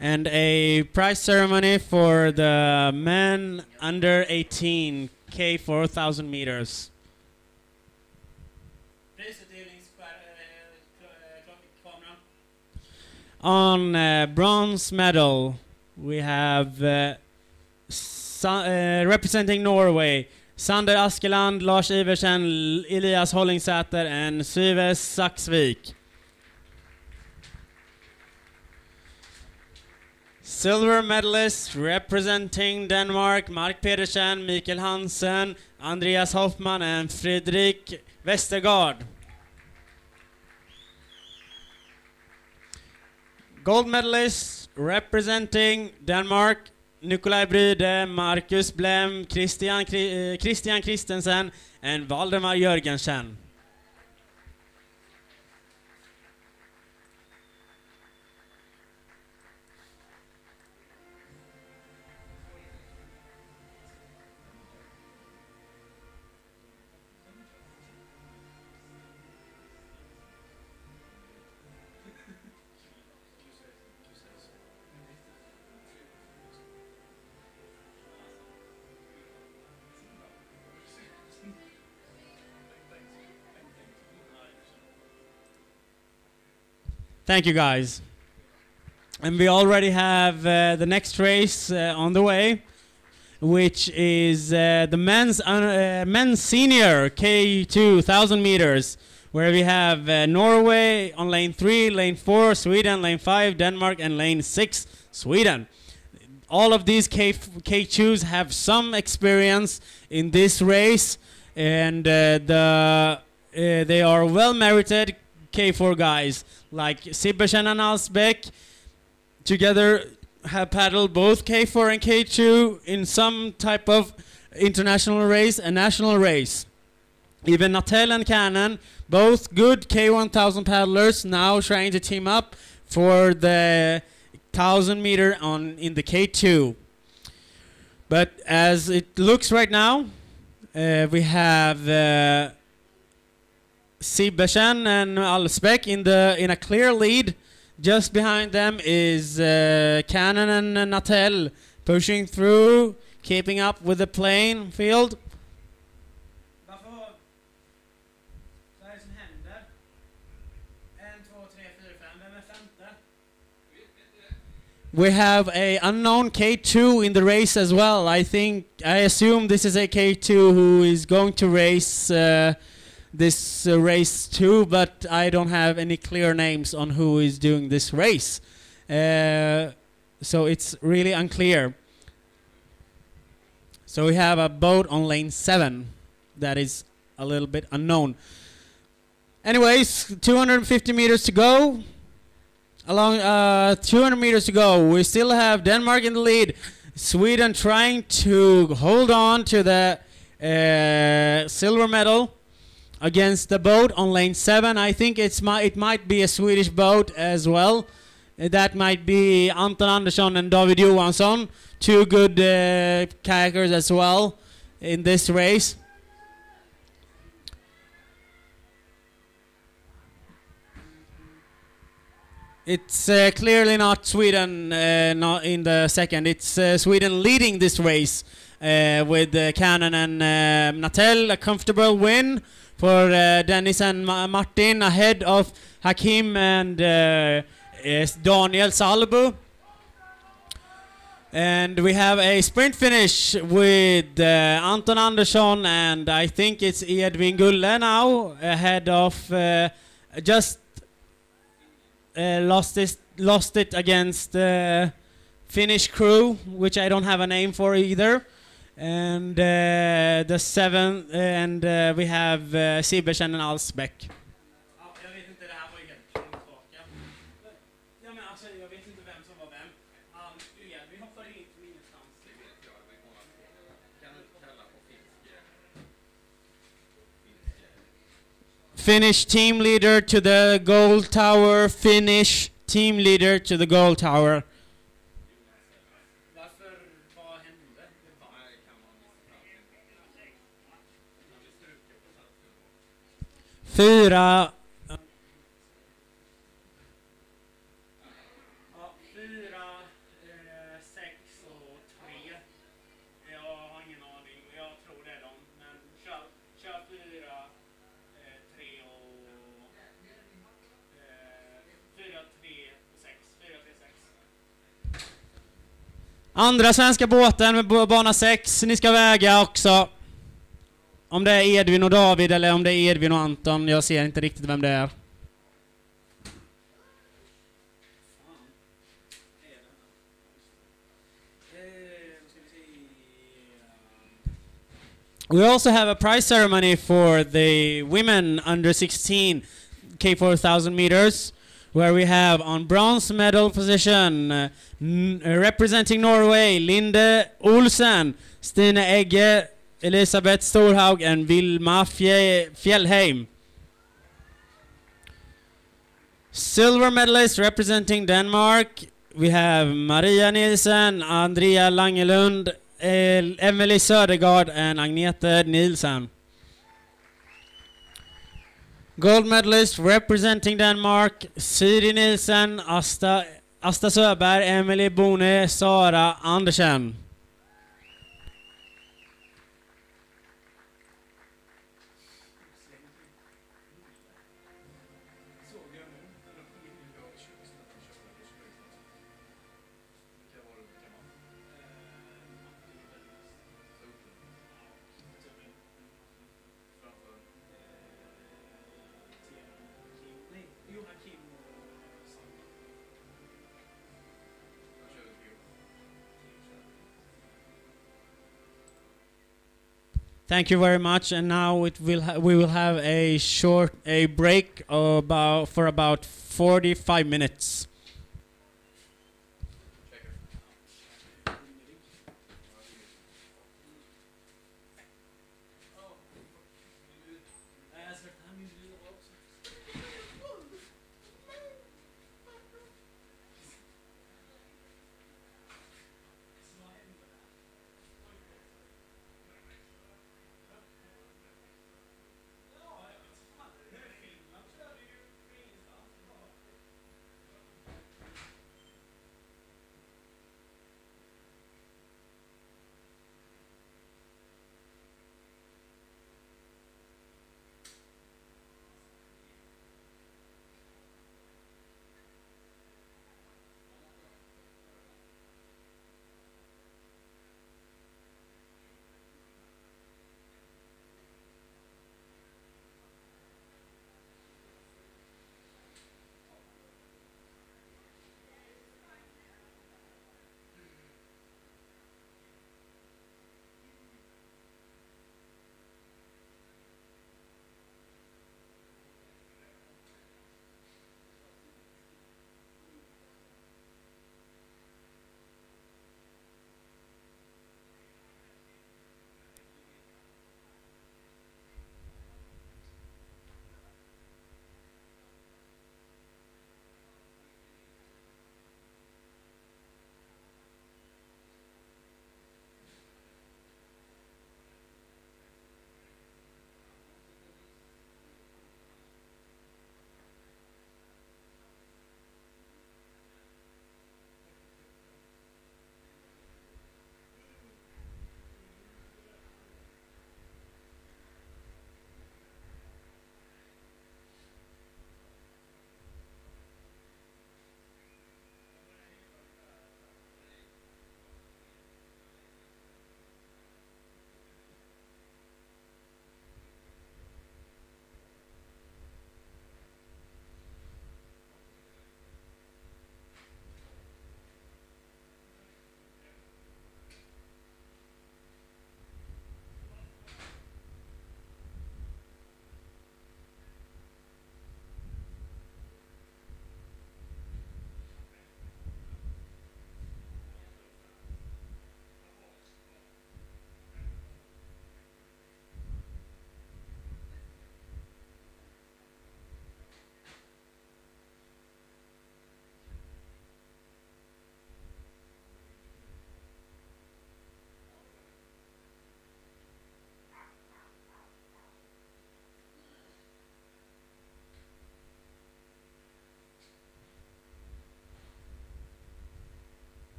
And a prize ceremony for the men under 18 K 4,000 meters. On bronze medal, we have representing Norway, Sander Askeland, Lars Iversen, Elias Hollingsäter, and Syves Saksvik. Silver medalists representing Denmark, Mark Pedersen, Mikael Hansen, Andreas Hoffman, and Fredrik Westergaard. Gold medalists representing Denmark, Nikolaj Bryde, Marcus Blem, Christian Christensen, and Valdemar Jørgensen. Thank you, guys. And we already have the next race on the way, which is the men's senior K2 1,000 meters, where we have Norway on lane 3, lane 4, Sweden, lane 5, Denmark, and lane 6, Sweden. All of these K2s have some experience in this race, and they are well-merited K4 guys, like Sibbersen and Alsbeck together have paddled both K4 and K2 in some type of international race and national race. Even Natel and Cannon, both good K1000 paddlers, now trying to team up for the 1,000 meter in the K2. But as it looks right now, we have Sibbersen and Alsbeck in a clear lead. Just behind them is Cannon and Natel pushing through, keeping up with the playing field. We have a unknown K2 in the race as well. I assume this is a K2 who is going to race this race too, but I don't have any clear names on who is doing this race. So it's really unclear. So we have a boat on lane 7 that is a little bit unknown. Anyways, 250 meters to go. Along 200 meters to go, we still have Denmark in the lead. Sweden trying to hold on to the silver medal against the boat on lane 7. I think it might be a Swedish boat as well. That might be Anton Andersson and David Johansson, two good kayakers as well in this race. It's clearly not Sweden not in the second. It's Sweden leading this race with Cannon and Natel. A comfortable win for Dennis and Martin ahead of Hakim and Daniel Salbu. And we have a sprint finish with Anton Andersson and I think it's Edvin Gulle now ahead of just lost it against Finnish crew, which I don't have a name for either. And the seventh, and we have Sibersen and Alsbeck. Ja, jag vet inte, det här var ju helt kronstaka. Ja, men alltså, jag vet inte vem som var vem. Vi hoppar in från ingenstans. Det vet jag, men kan du kalla på Finnish team leader to the goal tower. Finnish team leader to the goal tower. Varför? Vad hände? Fyra. Ja, 4, 6 och 3. Jag har ingen aning, men jag tror det är de. Men kör 4, 3 och 4, 3 och 6. 4, 3, 6. Andra svenska båten med bana 6. Ni ska väga också. Om det är Edvin och David eller om det är Edvin och Anton. Jag ser inte riktigt vem det är. We also have a prize ceremony for the women under 16 K4000 meters, where we have on bronze medal position representing Norway, Linde Olsen, Stine Egge, Elisabeth Storhaug and Vilma Fjellheim. Silver medalist representing Denmark, we have Maria Nielsen, Andrea Langelund, Emily Södergaard and Agnete Nielsen. Gold medalist representing Denmark, Siri Nielsen, Asta Söberg, Emily Bone, Sara Andersen. Thank you very much, and now we will have a break for about 45 minutes.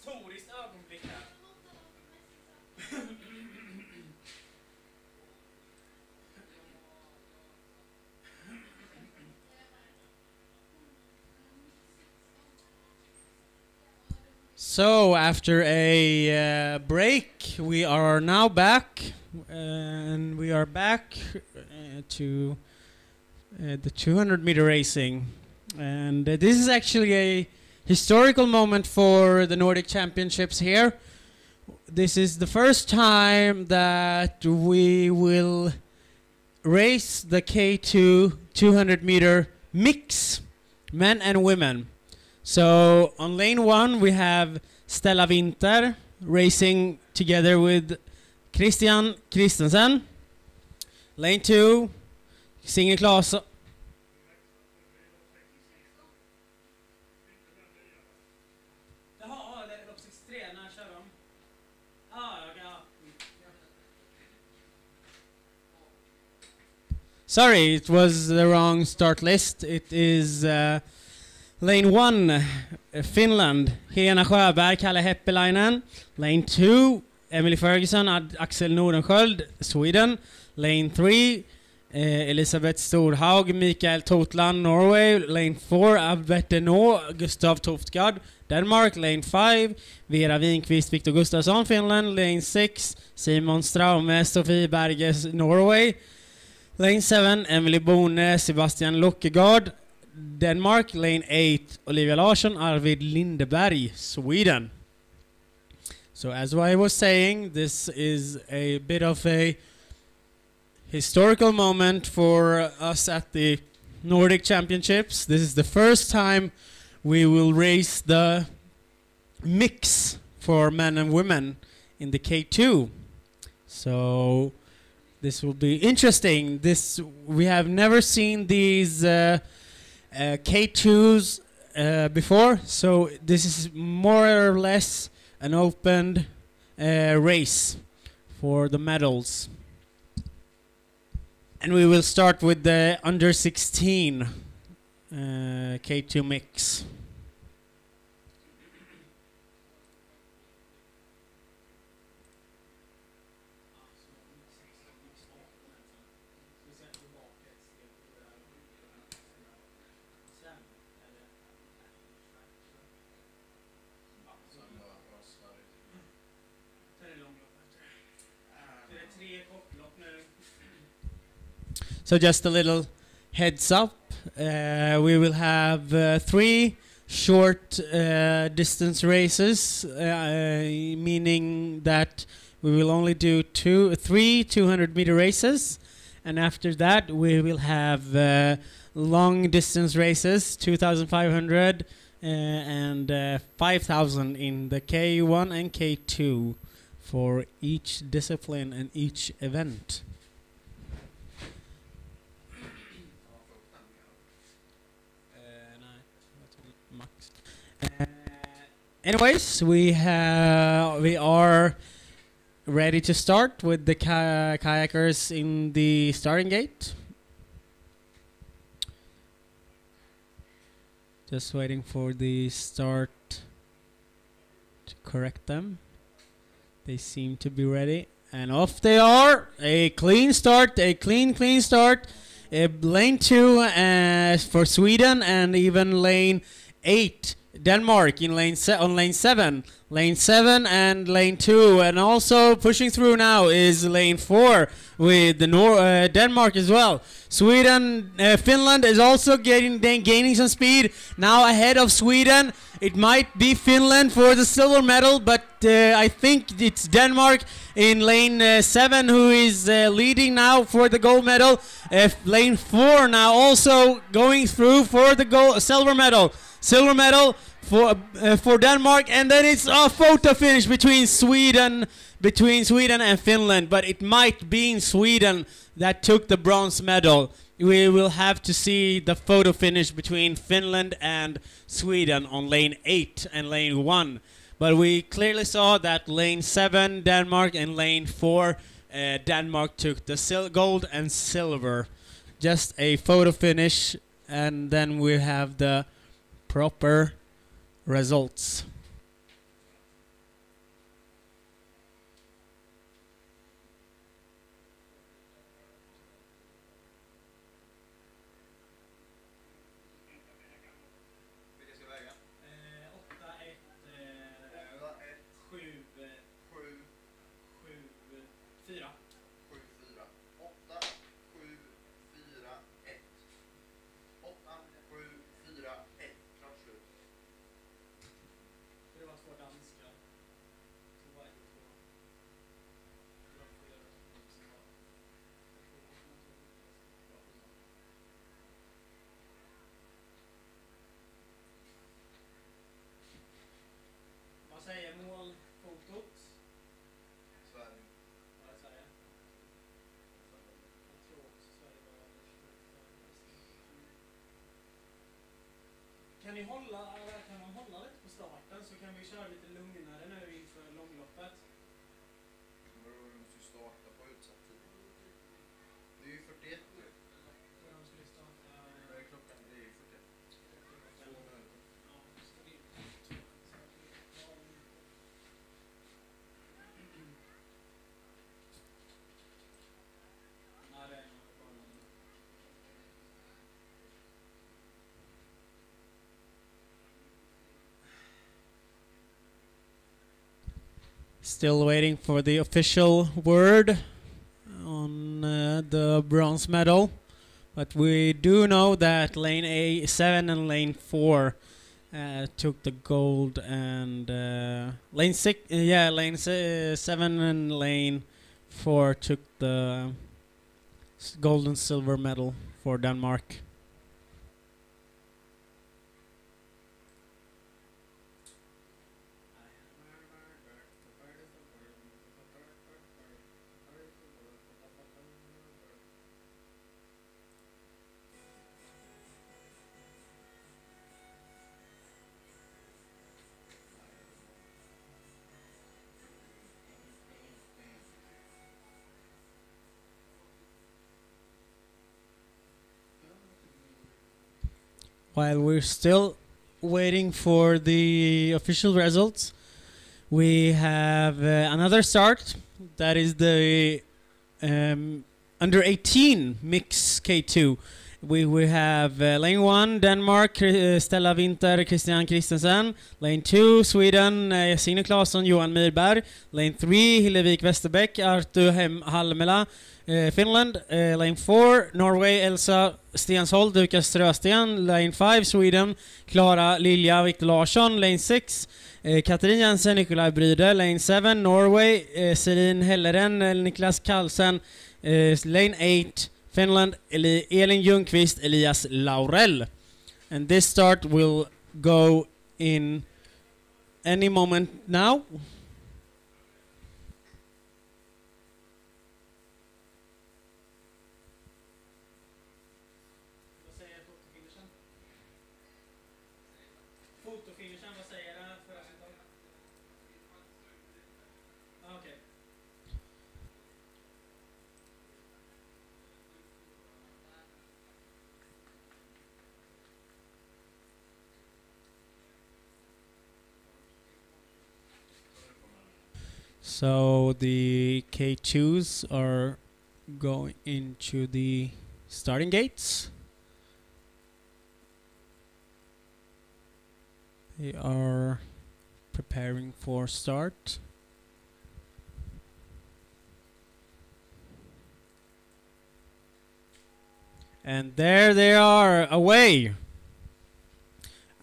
historiskt ögonblick här. So after a break, we are now back, and we are back to the 200-meter racing, and this is actually a historical moment for the Nordic Championships here. This is the first time that we will race the K2 200-meter mix, men and women. So on lane 1 we have Stella Winter racing together with Christian Christensen. Lane 2, Signe Claesson. Sorry, it was the wrong start list. It is lane 1, Finland, Helena Sjöberg, Kalle Heppelainen. Lane 2, Emily Ferguson, Axel Nordenskjöld, Sweden. Lane 3, Elisabeth Storhaug, Mikael Totland, Norway. Lane 4, Albert Denot, Gustav Toftgard, Denmark. Lane 5, Vera Winqvist, Viktor Gustafsson, Finland. Lane 6, Simon Straume, Sofie Berges, Norway. Lane 7, Emily Bone, Sebastian Lockegaard, Denmark. Lane 8, Olivia Larsson, Arvid Lindeberg, Sweden. So as I was saying, this is a bit of a historical moment for us at the Nordic Championships. This is the first time we will race the mix for men and women in the K2. So this will be interesting. We have never seen these K2s before, so this is more or less an open race for the medals. And we will start with the under 16 K2 mix. So just a little heads up, we will have 3 short distance races, meaning that we will only do 3 200-meter races, and after that we will have long distance races, 2,500 and 5,000 in the K1 and K2 for each discipline and each event. Anyways, we are ready to start with the kayakers in the starting gate. Just waiting for the start to correct them. They seem to be ready, and off they are. A clean start, a clean start. Lane 2 for Sweden, and even lane 8 Denmark in on lane 7. Lane 7 and lane 2, and also pushing through now is lane 4 with the Denmark as well. Finland is also gaining some speed now ahead of Sweden. It might be Finland for the silver medal, but I think it's Denmark in lane 7 who is leading now for the gold medal. Lane 4 now also going through for the silver medal. Silver medal for Denmark, and then it's a photo finish between Sweden and Finland, but it might be in Sweden that took the bronze medal. We will have to see the photo finish between Finland and Sweden on lane 8 and lane 1. But we clearly saw that lane 7 Denmark and lane 4 Denmark took the gold and silver. Just a photo finish, and then we have the proper results. fotot? Sverige. Ja, det säger jag. Jag tror också Sverige var Kan ni hålla, eller kan man hålla lite på starten så kan vi köra lite lugnare nu inför långloppet? Vadå, vi måste ju starta på utsatt tid. Det är ju 41 nu. Så de skulle starta... Vad är klockan? Det är ju 41. 2 minuter. Ja, så det är Ja, det är nog bra. Still waiting for the official word on the bronze medal. But we do know that lane A7 and lane 4 took the gold, and lane 7 and lane 4 took the gold and silver medal for Denmark. While we're still waiting for the official results, we have another start. That is the under 18 mix K2. We have lane 1 Denmark, Stella Winter, Christian Christensen. Lane 2 Sweden, Signe Claesson, Johan Myrberg. Lane 3 Hillevik Westerbeck, Artur Halmela. Finland, lane 4 Norway, Elsa Stensholt, Lukas Rösten. Lane 5 Sweden, Klara Lilja, Viktor Larsson. Lane 6 Katrin Jensen, Nikolaj Bryde. Lane 7 Norway, Selin Helleren, Niklas Karlsen. Lane 8 Finland, Elin Ljungqvist, Elias Laurel. And this start will go in any moment now. Vad säger fotofinishen? Fotofinishen, vad säger den för resultat? Okej. So the K2s are going into the starting gates. They are preparing for start. And there they are, away.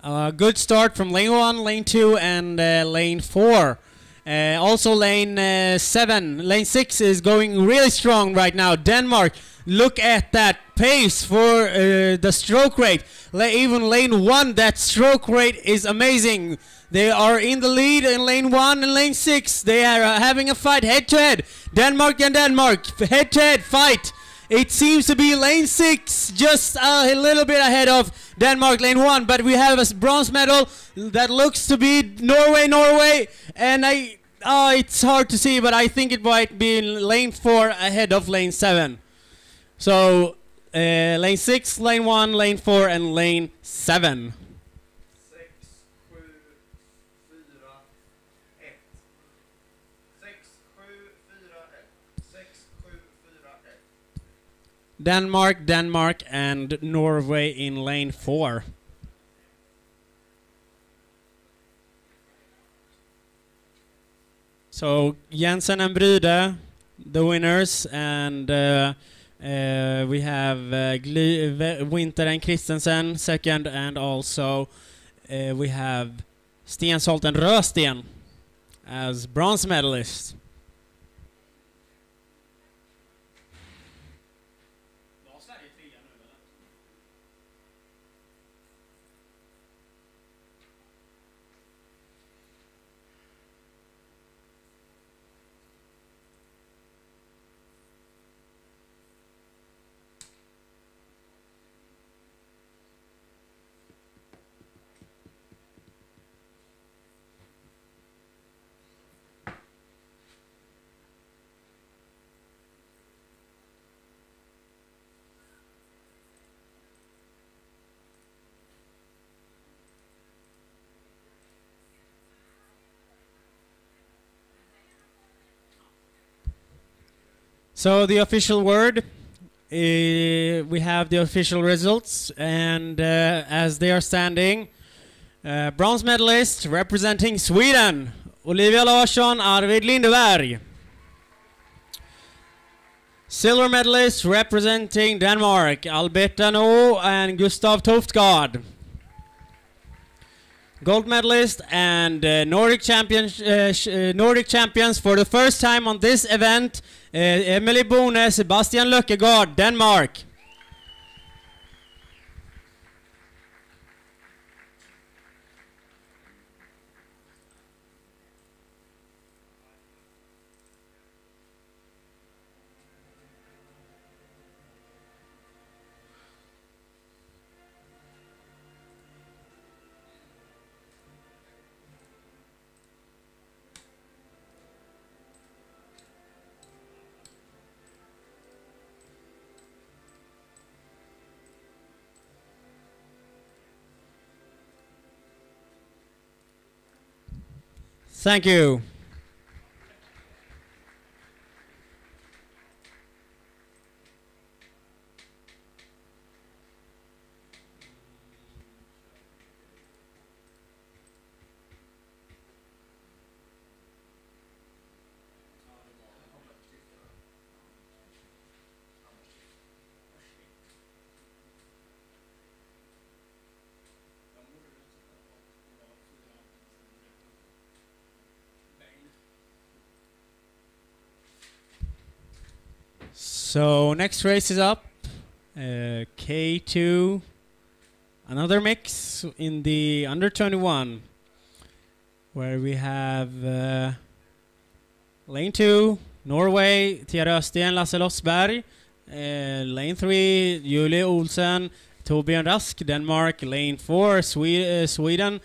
Good start from lane 1, lane 2, and lane 4. Also lane 7, lane 6 is going really strong right now. Denmark, look at that pace for the stroke rate. Even lane 1, that stroke rate is amazing. They are in the lead in lane 1 and lane 6. They are having a fight head to head. Denmark and Denmark, head to head fight. It seems to be lane 6 just a little bit ahead of Denmark lane 1, but we have a bronze medal that looks to be Norway, and it's hard to see, but I think it might be lane 4 ahead of lane 7. So lane 6, lane 1, lane 4, and lane 7. 6, 7, 4, 1. 6, 7, 4, 1. 6, 7, 4, 1. Denmark, and Norway in lane 4. So Jensen and Bryde, the winners, and we have Winter and Christensen second, and also we have Stensholt and Rösten as bronze medalists. Var Sverige trea nu eller? So the official word, we have the official results, and as they are standing, bronze medalist representing Sweden, Olivia Larsson, Arvid Lindeberg. Silver medalist representing Denmark, Albert Canoe and Gustav Toftgard. Gold medalist and Nordic champions for the first time on this event, Emily Bone, Sebastian Løkkegaard, Denmark. Thank you. So next race is up, K2, another mix in the under 21, where we have lane 2, Norway, Tia Rösten, Lasse Lossberg, lane 3, Julie Olsen, Torbjörn Rask, Denmark, lane 4, Sweden,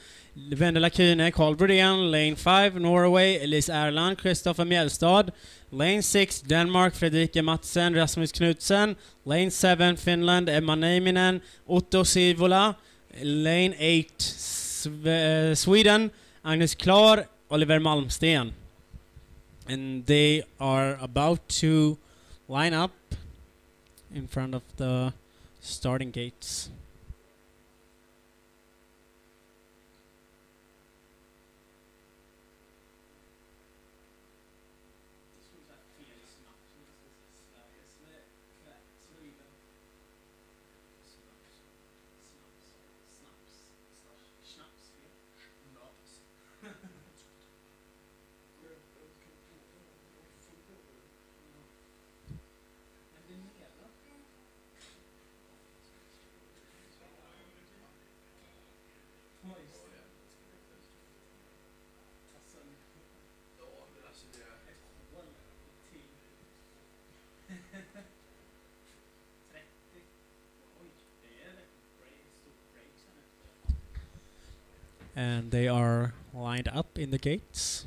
Vendela Kühne, Carl Brodén, lane 5, Norway, Elise Erland, Kristoffer Mjellstad, lane 6, Denmark, Fredrike Madsen, Rasmus Knudsen, lane 7, Finland, Emma Neiminen, Otto Sivola, lane 8, Sweden, Agnes Klar, Oliver Malmsten. And they are about to line up in front of the starting gates. And they are lined up in the gates.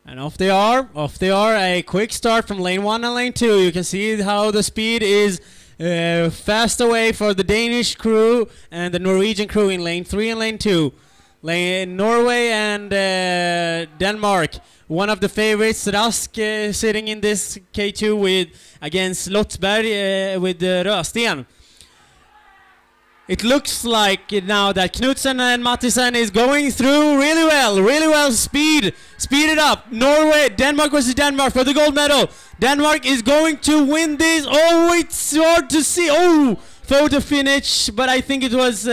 And off they are. Off they are. A quick start from lane 1 and lane 2. You can see how the speed is fast away for the Danish crew and the Norwegian crew in lane 3 and lane 2. Lane Norway and Denmark. One of the favorites, Rask, sitting in this K2 with against Lotsberg with Rösten. It looks like now that Knudsen and Mattisen is going through really well. Speed it up. Norway, Denmark versus Denmark for the gold medal. Denmark is going to win this. Oh, it's hard to see. Oh, photo finish, but I think it was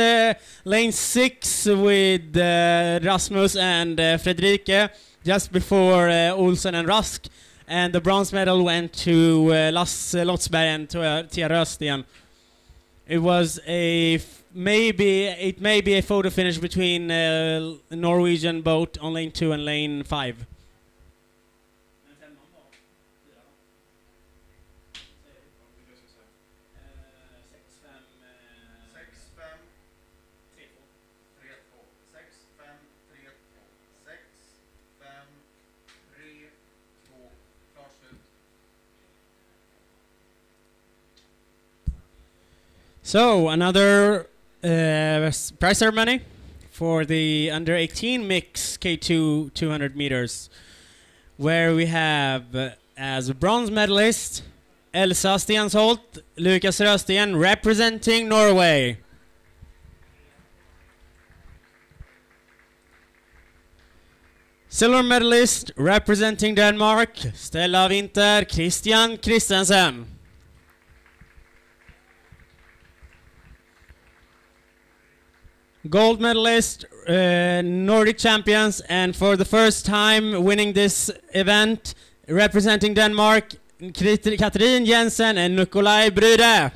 lane 6 with Rasmus and Fredrike just before Olsen and Rask. And the bronze medal went to Lasse Lotsberg and to Tia Rösten. It was it may be a photo finish between Norwegian boat on lane 2 and lane 5. So another prize ceremony for the under 18 mix K2 200 meters, where we have as bronze medalist, Elsa Stensholt, Lukas Rösten, representing Norway. Silver medalist, representing Denmark, Stella Winter, Christian Christensen. Gold medalist, Nordic champions, and for the first time winning this event, representing Denmark, Katrin Jensen and Nikolaj Bryde.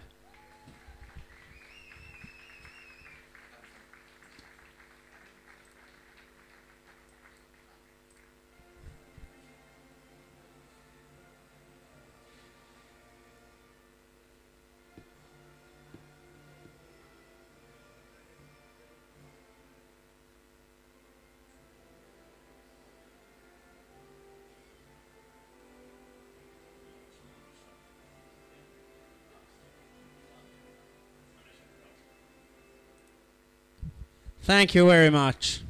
Thank you very much.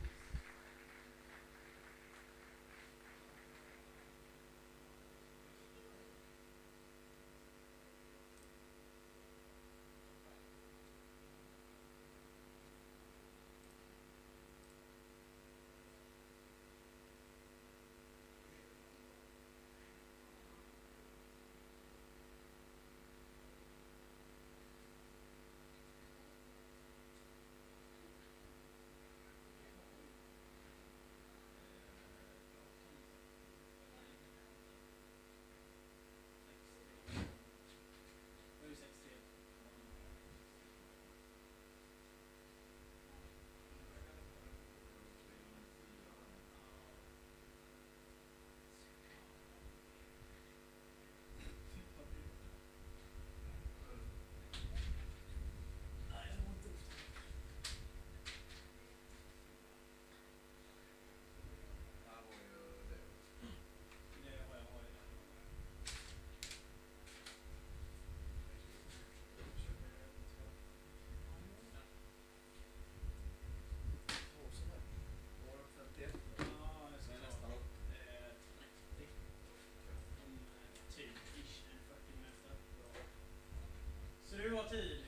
Så du har tid.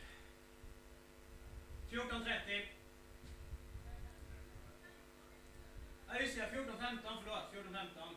14.30. Ja just det, 14.15, förlåt. 14.15.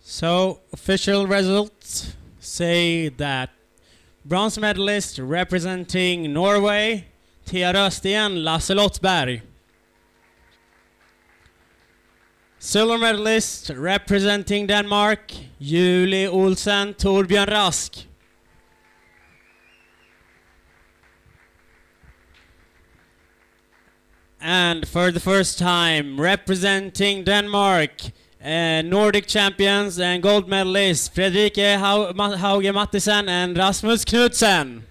So, official results say that bronze medalist representing Norway, Thea Rösten, Lasse Lottsberg. Silver medalist representing Denmark, Julie Olsen, Torbjörn Rask. And for the first time, representing Denmark, Nordic champions and gold medalists Fredrike Hauge Mattisen and Rasmus Knudsen.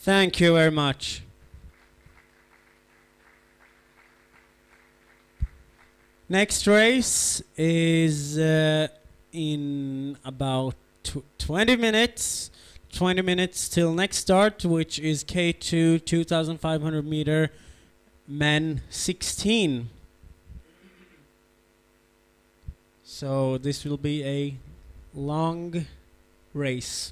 Thank you very much. Next race is in about 20 minutes. 20 minutes till next start, which is K2 2,500 meter men 16. So this will be a long race.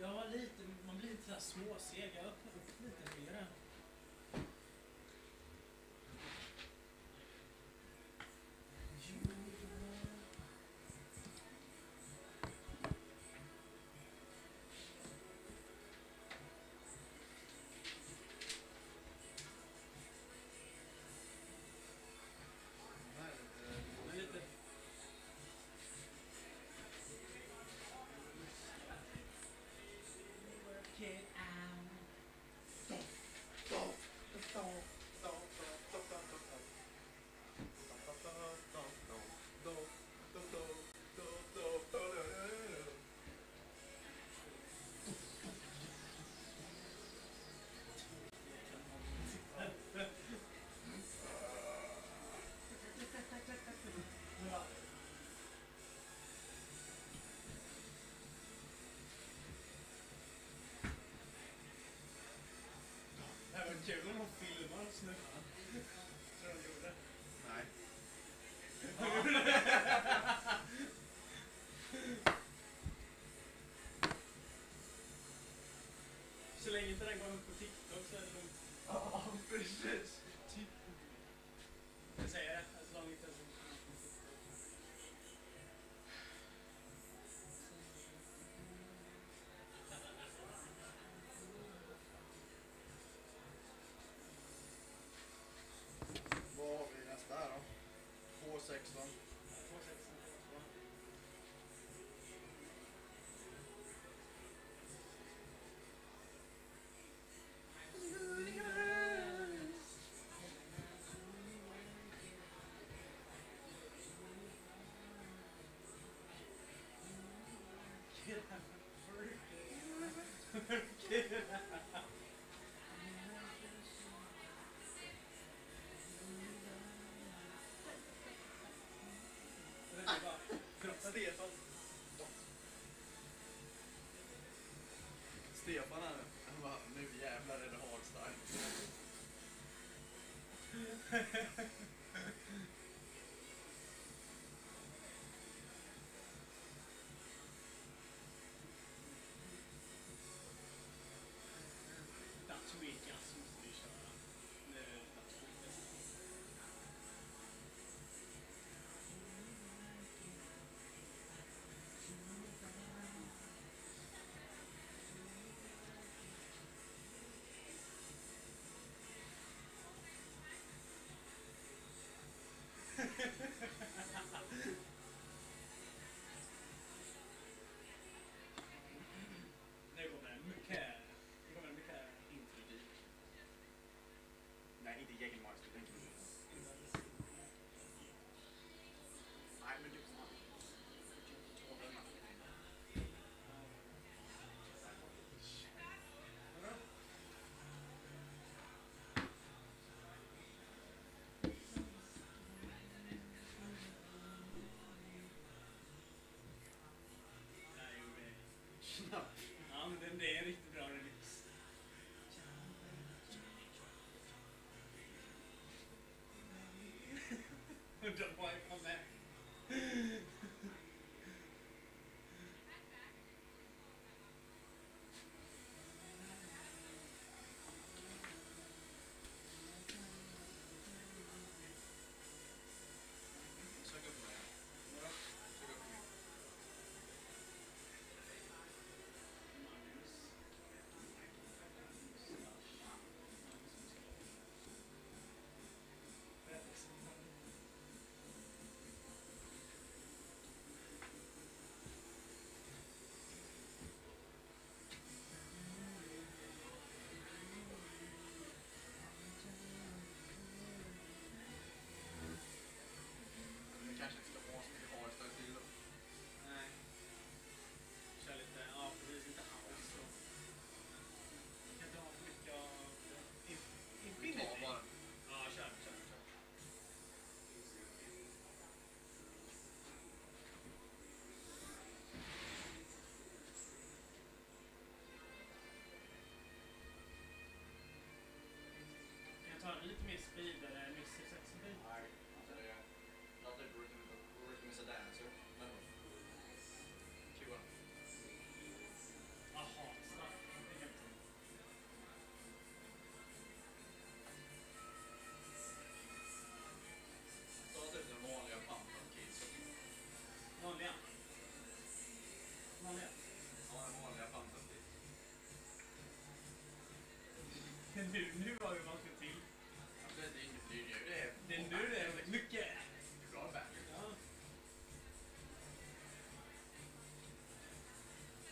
Ja, lite. Man blir lite såhär småseg. Jag öppnar upp lite mer. Lite. Det här var kul om de filmar snubbarna. Tror de gjorde det? Nej. Så länge inte den går upp på TikTok så är det lugnt. Ja, precis. Jag säger det, så långt inte. Vad har vi nästa här då? 216. 2,6. Stefan. Stefan här, han bara, nu jävlar är det hardstyle. Dagsweekends måste vi köra. Nu är det dagsweekends. Nu kommer en mycket intro. Nej, inte Jägermeister, den kan du. Nej, men du får ta denna. Snabbt. Ja, men det är en riktigt bra remix. Undrar vad jag kom med. Sök upp mig. Sök upp mig. Nu har vi man ska till. Det är Det är nu det är mycket. bra band. Ja.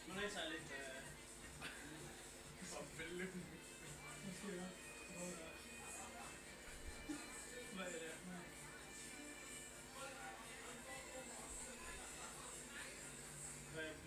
Man är så här lite... Vad är det? Vad är det?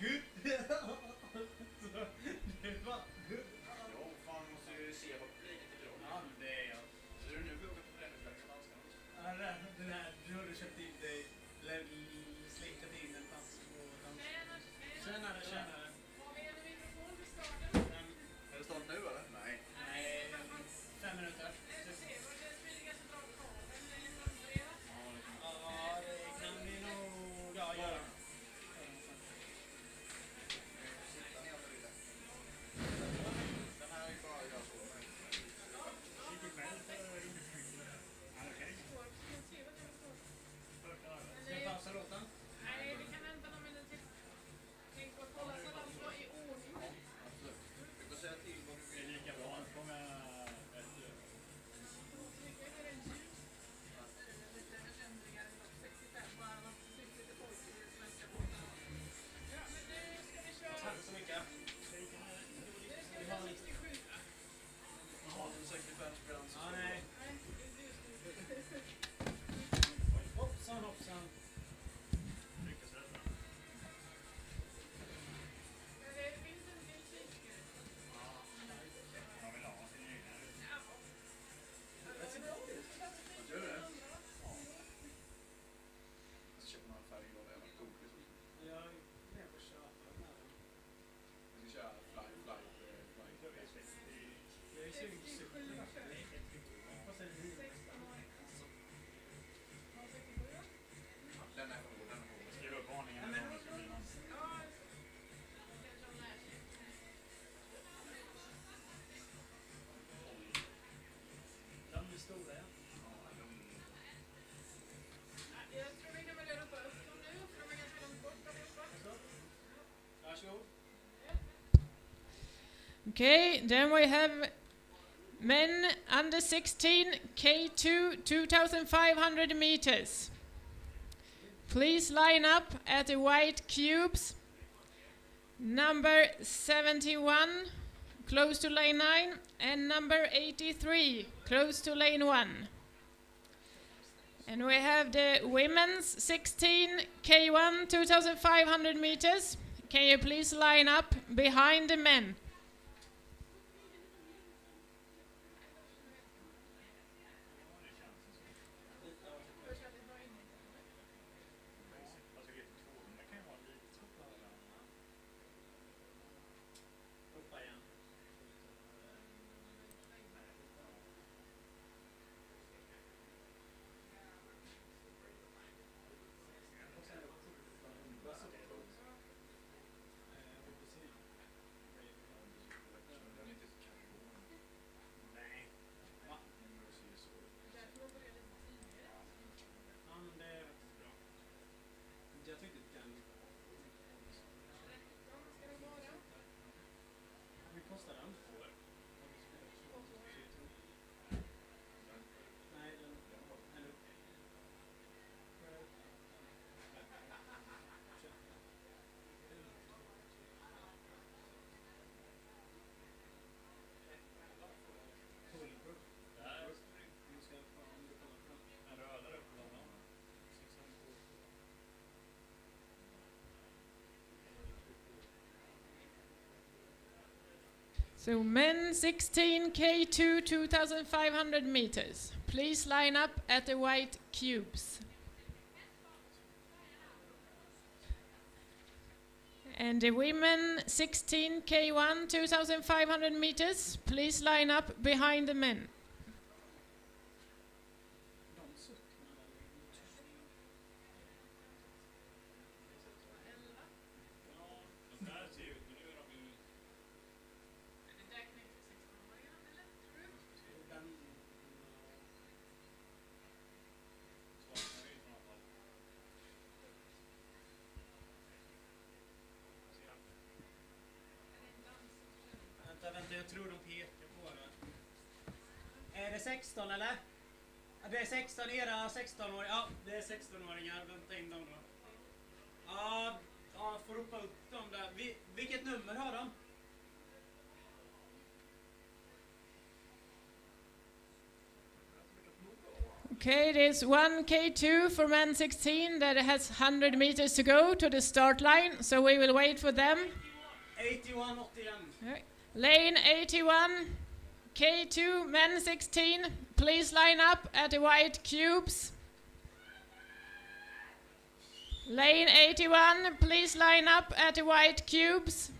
Good. Det var good. Ja, fan måste ju se vad publiken tycker om. Ja, men det är jag. Så är det nu vi åker på träningsverk som danskarna också. Ja, den här, du hade köpt in dig, eller slinkat in en pass på dans. Tjänare. Är det start nu eller? Nej. Nej, 5 minuter. Ja, det kan vi nog göra. Den här är ju bara jag så. Ska vi pausa låten? Nej, vi kan vänta någon minut till. Tänk på att kolla så de står i ordning. Absolut. Du får säga till vad du vill. Det är lika bra. Tack så mycket. Vi har 67. Ja, 65 spänn. Ja, nej. Hoppsan. Det finns en del kikare. Det ser bra ut. Gör det? Jag ska köpa några färger av det. Kompis också. Jag är med på att köpa den här. Jag ska köra fly. Jag är sugen på cykeln. Vad säger du? Den är hård. Skriv upp varningen om det ska bli någon. De blir stora, ja. Jag tror vi kan välja ropa upp dem nu, för de är ganska långt bort. Varsågod. Okay, then we have men under 16 K2 2,500 meters. Please line up at the white cubes. Number 71 close to lane 9 and number 83 close to lane 1. And we have the women's 16 K1 2,500 meters. Can you please line up behind the men? Hoppa igen. Nej. Va? Ja, men det är faktiskt bra. Jag tyckte den... Hur kostar den? Nej, den är upp. So men 16 K2 2,500 meters. Please line up at the white cubes. And the women 16 K1 2,500 meters, please line up behind the men. Vänta, jag tror de pekar på det. Är det 16 eller? Ja, det är 16, era 16-åringar. Ja, det är 16-åringar. Vänta in dem då. Ja, får ropa upp dem där. Vilket nummer har de? Okay, there's 1 K2 for men 16 that has 100 meters to go to the start line, so we will wait for them. 81, 81. Lane 81, K2, men 16, please line up at the white cubes. Lane 81, please line up at the white cubes.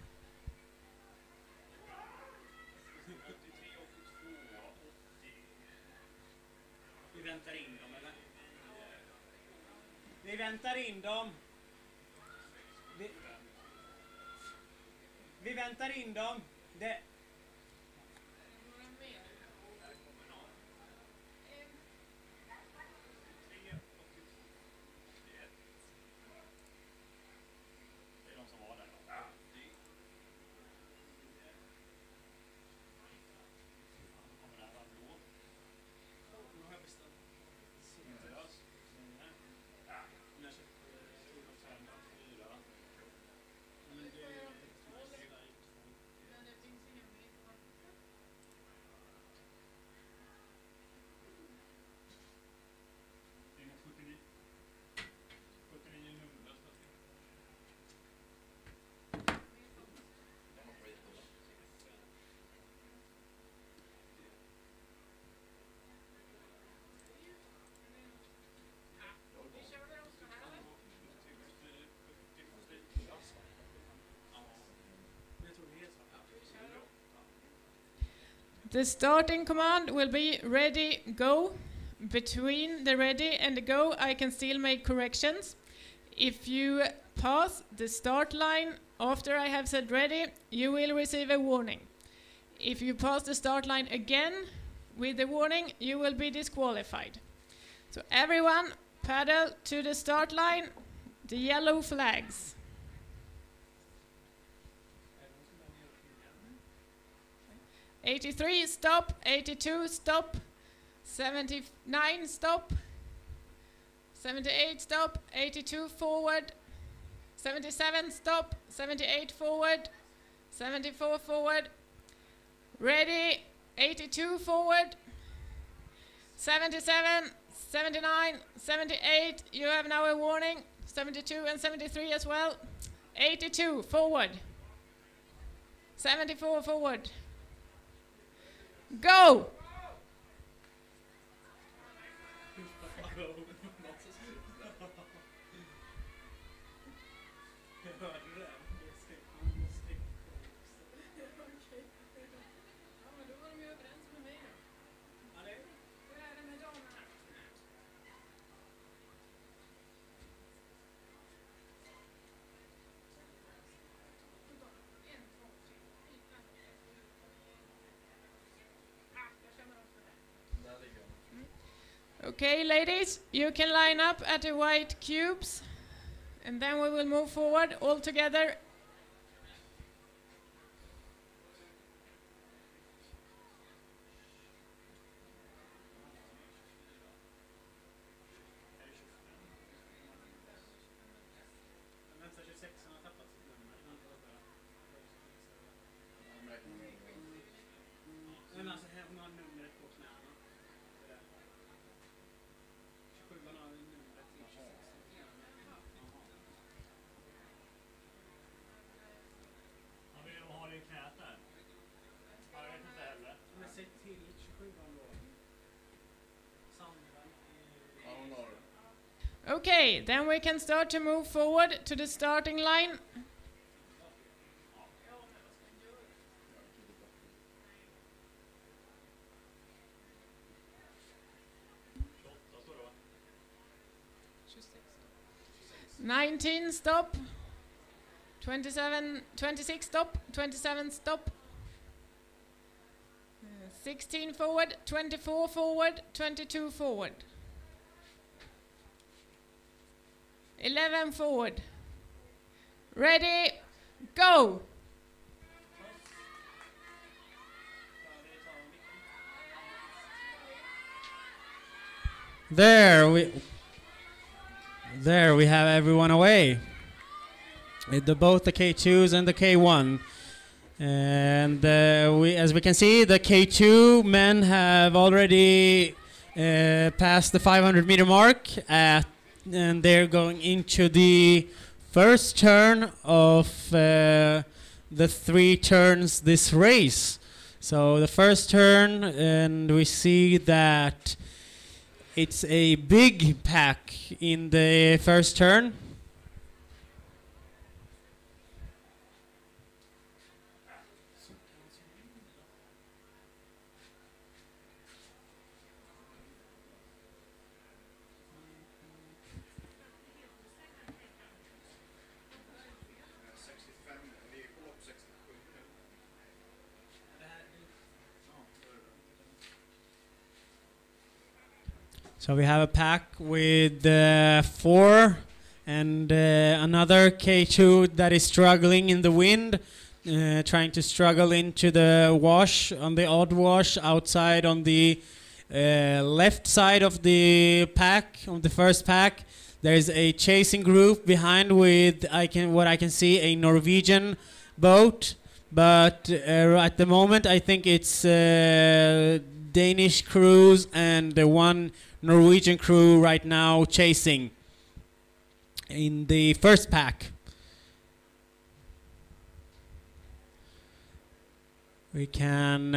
Vi väntar in dem, eller? Vi väntar in dem. Vi väntar in dem. Det... The starting command will be ready, go. Between the ready and the go, I can still make corrections. If you pass the start line after I have said ready, you will receive a warning. If you pass the start line again with the warning, you will be disqualified. So everyone paddle to the start line, the yellow flags. 83, stop. 82, stop. 79, stop. 78, stop. 82, forward. 77, stop. 78, forward. 74, forward. Ready. 82, forward. 77, 79, 78, you have now a warning. 72 and 73 as well. 82, forward. 74, forward. Go! Okay, ladies, you can line up at the white cubes, and then we will move forward all together. Okay, then we can start to move forward to the starting line. 19 stop, 26 stop, 27 stop, 16 forward, 24 forward, 22 forward, 11 forward. Ready, go! There we have everyone away. Both the K2s and the K1. And as we can see, the K2 men have already passed the 500 meter mark and they're going into the first turn of the 3 turns this race. So the first turn, and we see that it's a big pack in the first turn. So we have a pack with 4 and another K2 that is struggling in the wind, trying to struggle into the wash, on the odd wash outside on the left side of the pack, on the first pack. There is a chasing group behind with what I can see a Norwegian boat, but at the moment I think it's Danish crews and one Norwegian crew right now chasing in the first pack. We can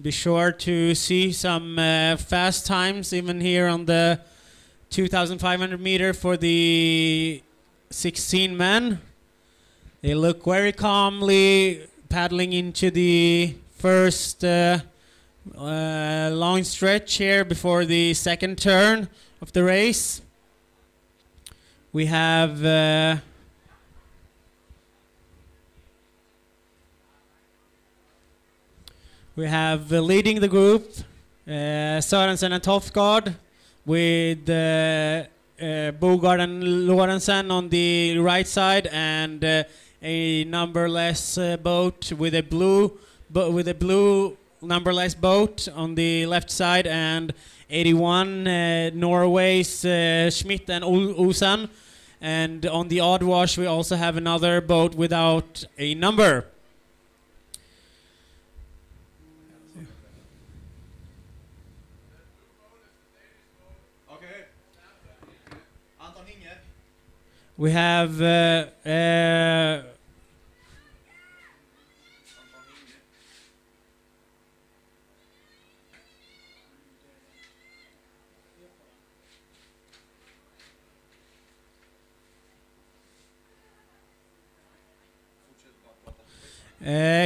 be sure to see some fast times even here on the 2,500 meter for the 16 men. They look very calmly paddling into the first long stretch here before the second turn of the race. We have leading the group Sørensen and Tofgard with Bogard and Lorentzen on the right side, and a numberless boat with a blue numberless boat on the left side, and 81 Norway's Schmidt and Olsen, and on the odd wash we also have another boat without a number. We have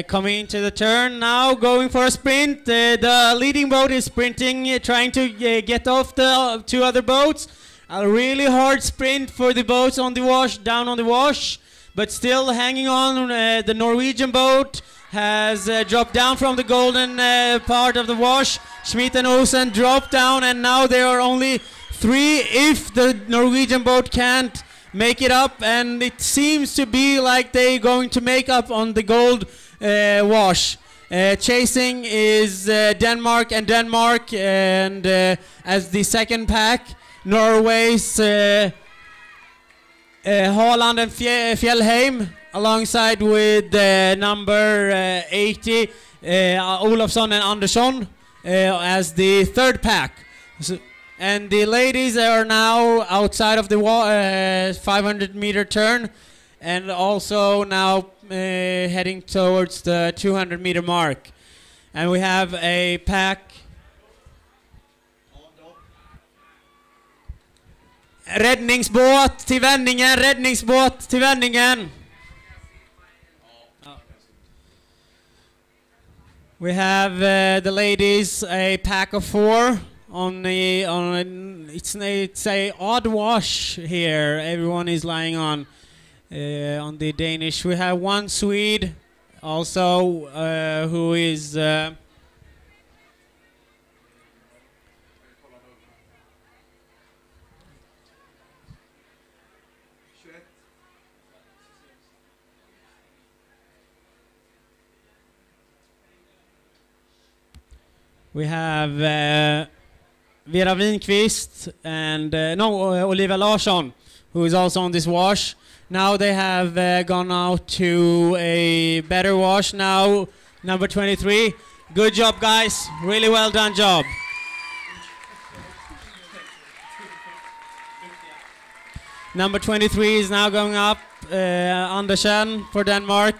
coming into the turn now, going for a sprint. The leading boat is sprinting, trying to get off the 2 other boats. A really hard sprint for the boats on the wash, down on the wash, but still hanging on. The Norwegian boat has dropped down from the golden part of the wash. Schmidt and Olsen dropped down, and now there are only 3 if the Norwegian boat can't make it up, and it seems to be like they're going to make up on the gold wash. Chasing is Denmark, and as the second pack, Norway's Haaland and Fjellheim, alongside with number 80 Olofsson and Andersson as the third pack. And the ladies are now outside of the 500 meter turn, and also now heading towards the 200 meter mark. And we have a pack. Räddningsbåt till vändningen, räddningsbåt till vändningen. We have the ladies, a pack of 4 It's a odd wash here. Everyone is lying on the Danish. We have one Swede also who is we have Vera Winqvist and Olivia Larsson, who is also on this wash. Now they have gone out to a better wash now, number 23. Good job, guys. Really well done job. Number 23 is now going up, Andersen for Denmark.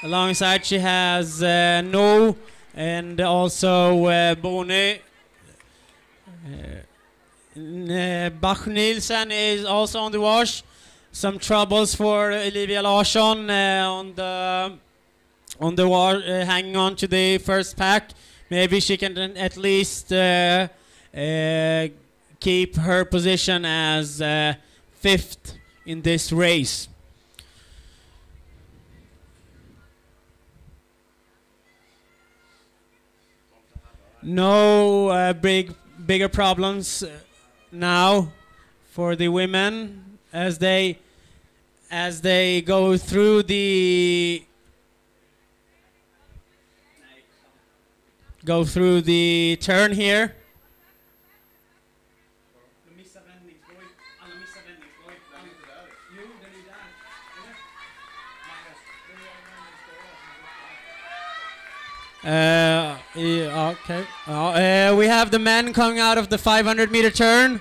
Alongside she has No and also Bone. Bach-Nielsen is also on the wash. Some troubles for Olivia Larsson on the hanging on to the first pack. Maybe she can at least keep her position as fifth in this race. No bigger problems now for the women as they go through the turn here. Okay. We have the men coming out of the 500-meter turn.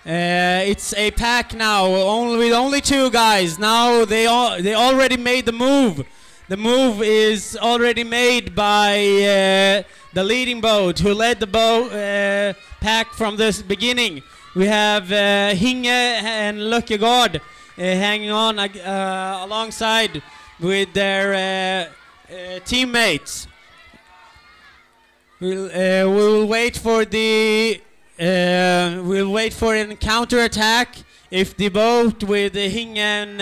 It's a pack now, with only two guys. Now they already made the move. The move is already made by the leading boat, who led the boat pack from the beginning. We have Hinge and Løkkegaard hanging on alongside with their teammates. We'll wait for an counter-attack. If the boat with Hinge and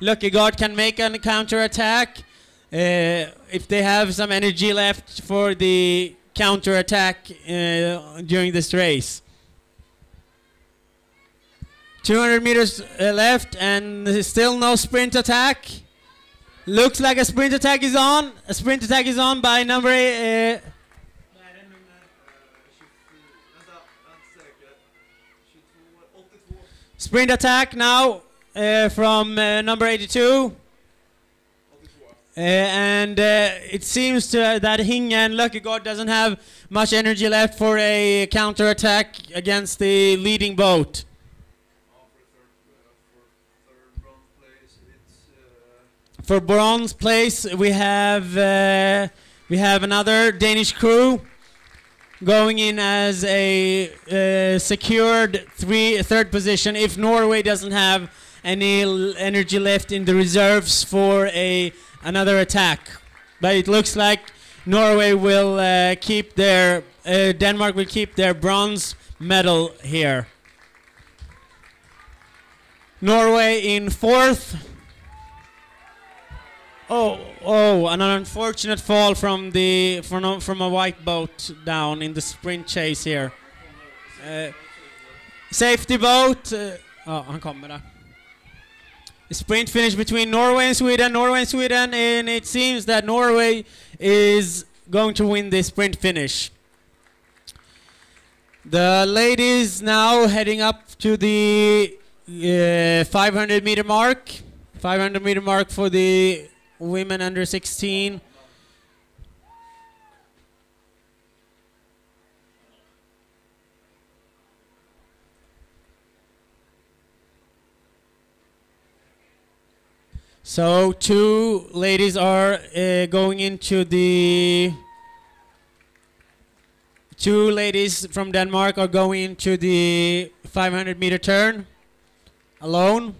Løkkegaard can make a counter-attack, if they have some energy left for the counter-attack during this race. 200 meters left and still no sprint attack. Looks like a sprint attack is on. A sprint attack is on by number 8. Sprint attack now from number 82. And it seems that Hinge and Løkkegaard doesn't have much energy left for a counter-attack against the leading boat. For bronze place, we have another Danish crew going in as a secured third position if Norway doesn't have any energy left in the reserves for another attack. But it looks like Norway will Denmark will keep their bronze medal here. Norway in fourth. Oh, an unfortunate fall from a white boat down in the sprint chase here. Safety boat. Han kommer där. Sprint finish between Norway and Sweden. And it seems that Norway is going to win the sprint finish. The ladies now heading up to the 500 meter mark. 500 meter mark for the women under 16. So two ladies are going into the... Two ladies from Denmark are going into the 500 meter turn alone.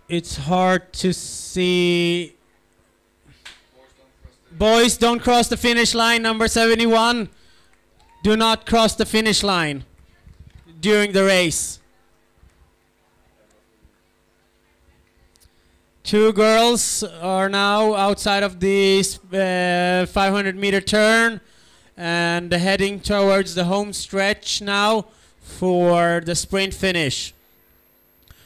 it's hard to see. Boys, don't cross the finish line. Number 71, do not cross the finish line during the race. Two girls are now outside of the 500-meter turn and heading towards the home stretch now for the sprint finish.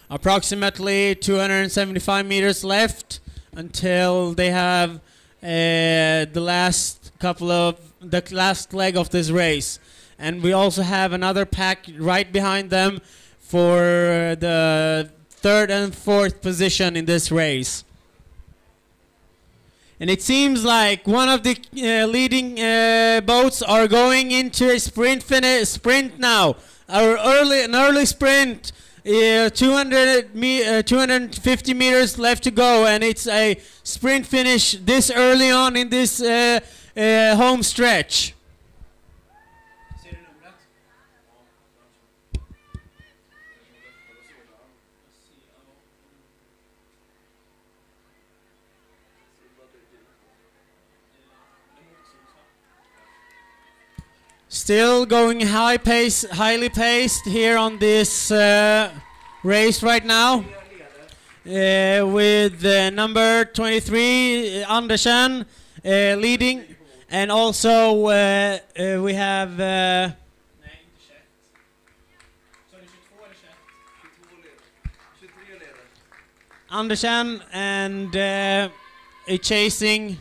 Approximately 275 meters left until they have the last leg of this race. And we also have another pack right behind them for the third and fourth position in this race. And it seems like one of the leading boats are going into a sprint now. An early sprint, 250 meters left to go, and it's a sprint finish this early on in this home stretch. Still going highly paced here on this race right now, with number 23 Andersen leading, and also we have Andersen and chasing.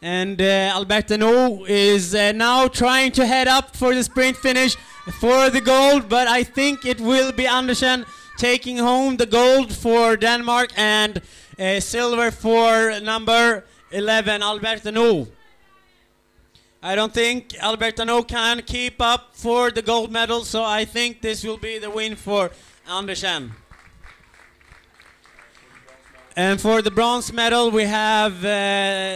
And Albert Canoe is now trying to head up for the sprint finish for the gold, but I think it will be Andersen taking home the gold for Denmark and silver for number 11, Albert Canoe. I don't think Albert Canoe can keep up for the gold medal, so I think this will be the win for Andersen. And for the bronze medal, we have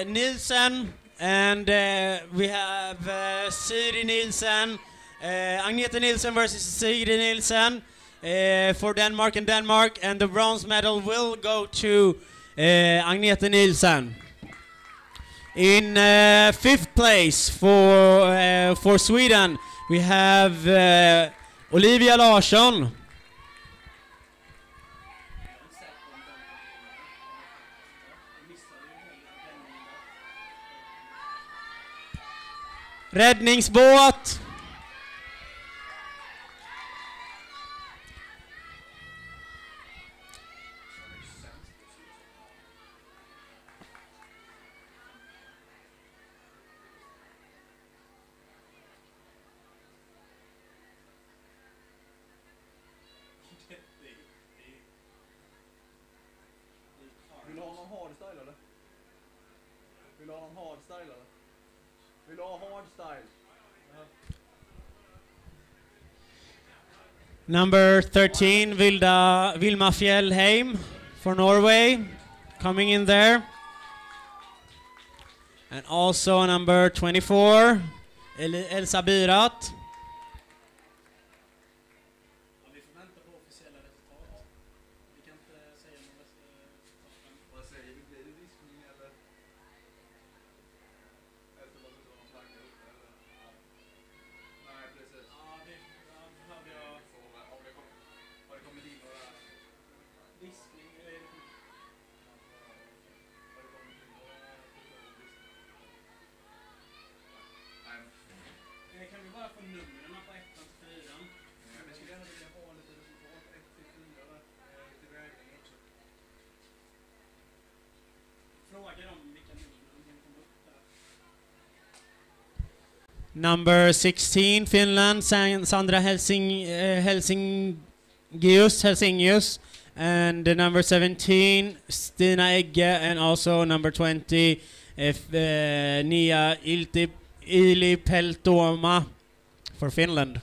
Nielsen, and we have Siri Nielsen, Agnete Nielsen versus Siri Nielsen for Denmark and Denmark, and the bronze medal will go to Agnete Nielsen. In fifth place for Sweden, we have Olivia Larsson. Räddningsbåt. Vill du ha någon hardstyle eller? Vill du ha någon hardstyle eller? Vill du ha hardstyle? Number 13, Vilma Fjellheim for Norway, coming in there. And also number 24, Elsa Birat. Vi får vänta på officiella resultat. Vi kan inte säga några resultat. Vad säger vi? Blir det diskning eller? Efter vad som var tankar upp eller? Nej, precis. Ja, det hade jag. Har det kommit in några diskning eller? Har det kommit in några diskning? Nej. Kan vi bara få numren på 1 till 4? Vi skulle gärna vilja ha lite resultat 1 till 4 där, till vägning också. Fråga dem vilka nummer de kommer upp där. Number 16, Finland, Sandra Helsingius, and number 17, Stina Egge, and also number 20, Nia Ilipeltoma for Finland.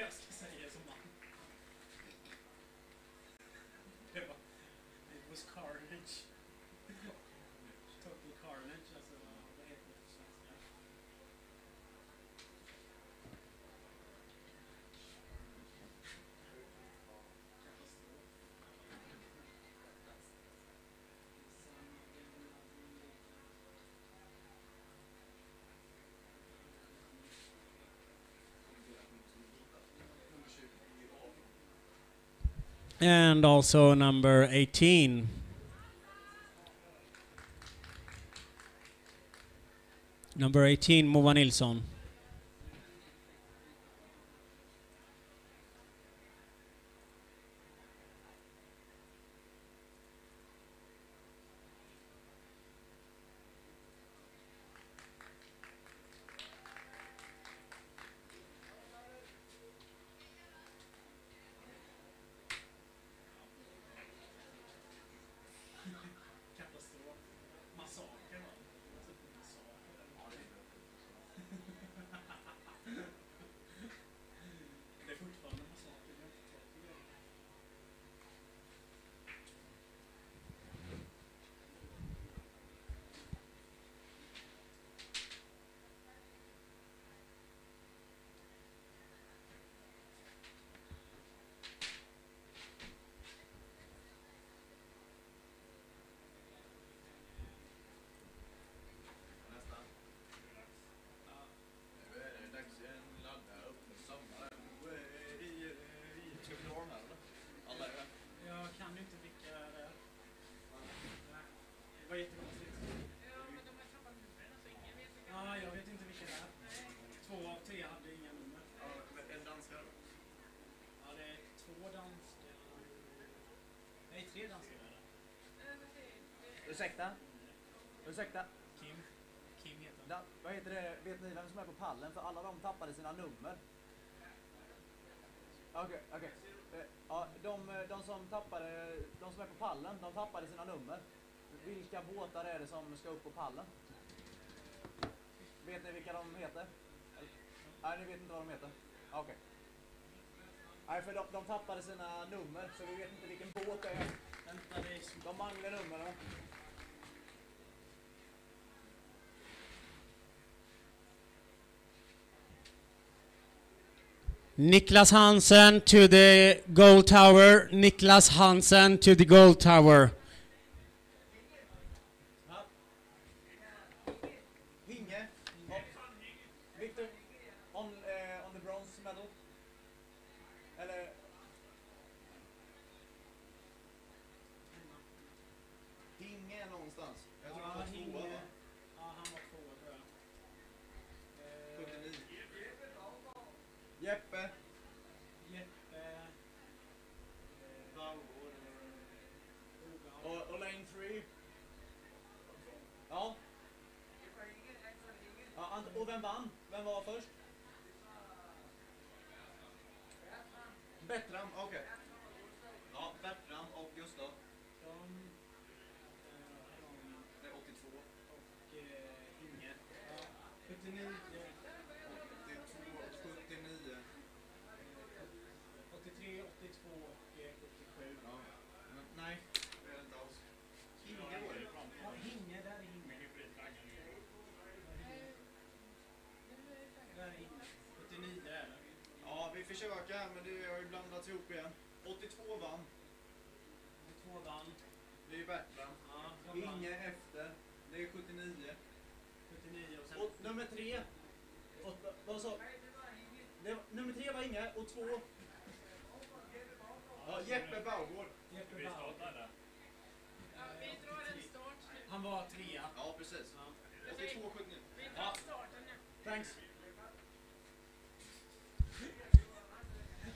jag ska säga som man. Det var... It was carnage. Total carnage, alltså vad heter det på svenska? And also number 18. Number 18, Moa Nilsson. Katastrof. Massaker var det. Massaker. Det är fortfarande massaker. Det är inte klart det gör. Jag kan ju inte vilka det är. Det var jättekonstigt. Ja, men de har tappat numren så ingen vet vilka. Ja, jag vet inte vilka det är. 2 av 3 hade inga nummer. En danskare då? Ja, det är 2 danskar. Nej, 3 danskar är det. Ursäkta? Ursäkta? Kim. Kim heter han. Vad heter det? Vet ni vem som är på pallen? För alla de tappade sina nummer. Okej. Ja, de som är på pallen, de tappade sina nummer. Vilka båtar är det som ska upp på pallen? Vet ni vilka de heter? Nej, ni vet inte vad de heter? Okej. Nej, för de tappade sina nummer, så vi vet inte vilken båt det är. Vänta, det är De manglar numren. Niklas Hansen to the goal tower. Niklas Hansen to the goal tower. Hinge. Victor, on the bronze medal. Eller... Hinge någonstans. Jag tror Ja, han var Hinge. tvåa, va? Ja, han var 2 tror jag. 79. Jeppe. Jeppe. Bauer. Oga. Och lane 3. Ja. Ja, och vem vann? Vem var först? Bertram, okej. Ja, Bertram och Gustav. Det är 82. Och Hinge. Ja, 79. 79. 83, 82 och 77. Ja. Nej, det är det inte alls. Hinge var det. Ja, Hinge, där är Hinge. Där är Hinge. 79 är det. Ja, vi försöker här, men det har ju blandats ihop igen. 82 vann. 82 vann. Det är ju Bertram. Ja, de vann. Inge efter. Det är 79. 79 och sen... Och nummer 3. Vad sa? Nummer 3 var Inge och 2. Ja, Jeppe Bauer. Jeppe Vi Bauer. startar där. Ja, vi drar en start nu. Han var 3. Ja, precis. Ja. 82, 79. Vi drar Ja, starten nu. thanks.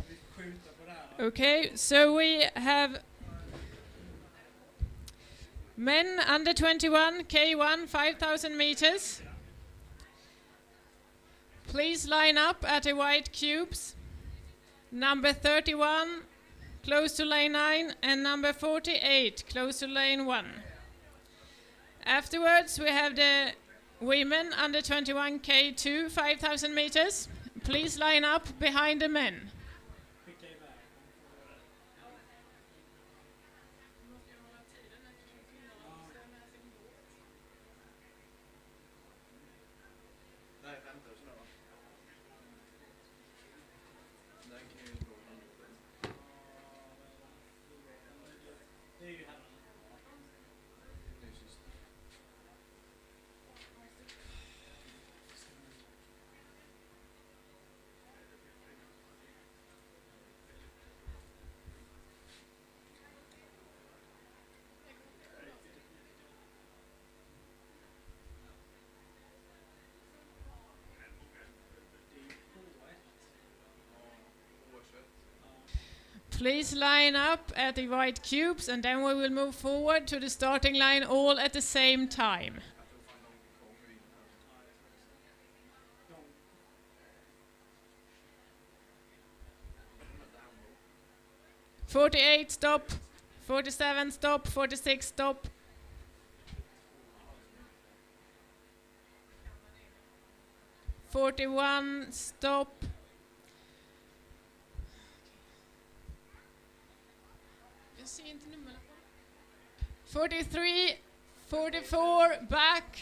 Vi skjuter på det här. Okay, so we have men under 21 K1 5,000 meters. Please line up at the white cubes. Number 31 close to lane 9 and number 48 close to lane 1. Afterwards we have the women under 21 K2 5,000 meters. Please line up behind the men. Please line up at the white cubes, and then we will move forward to the starting line all at the same time. 48 stop, 47 stop, 46 stop. 41 stop. 43, 44 back.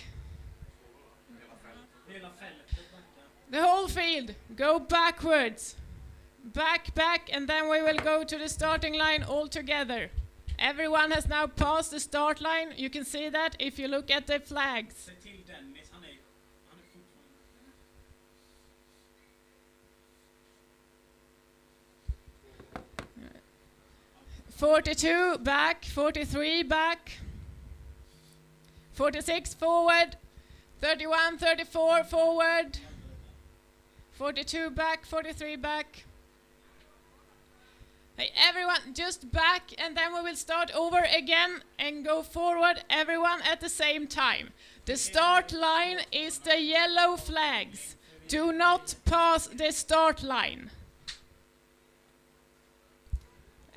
The whole field, go backwards. Back, and then we will go to the starting line all together. Everyone has now passed the start line. You can see that if you look at the flags. 42 back, 43 back, 46 forward, 31, 34 forward, 42 back, 43 back. Hey, everyone, just back, and then we will start over again and go forward, everyone at the same time. The start line is the yellow flags. Do not pass the start line.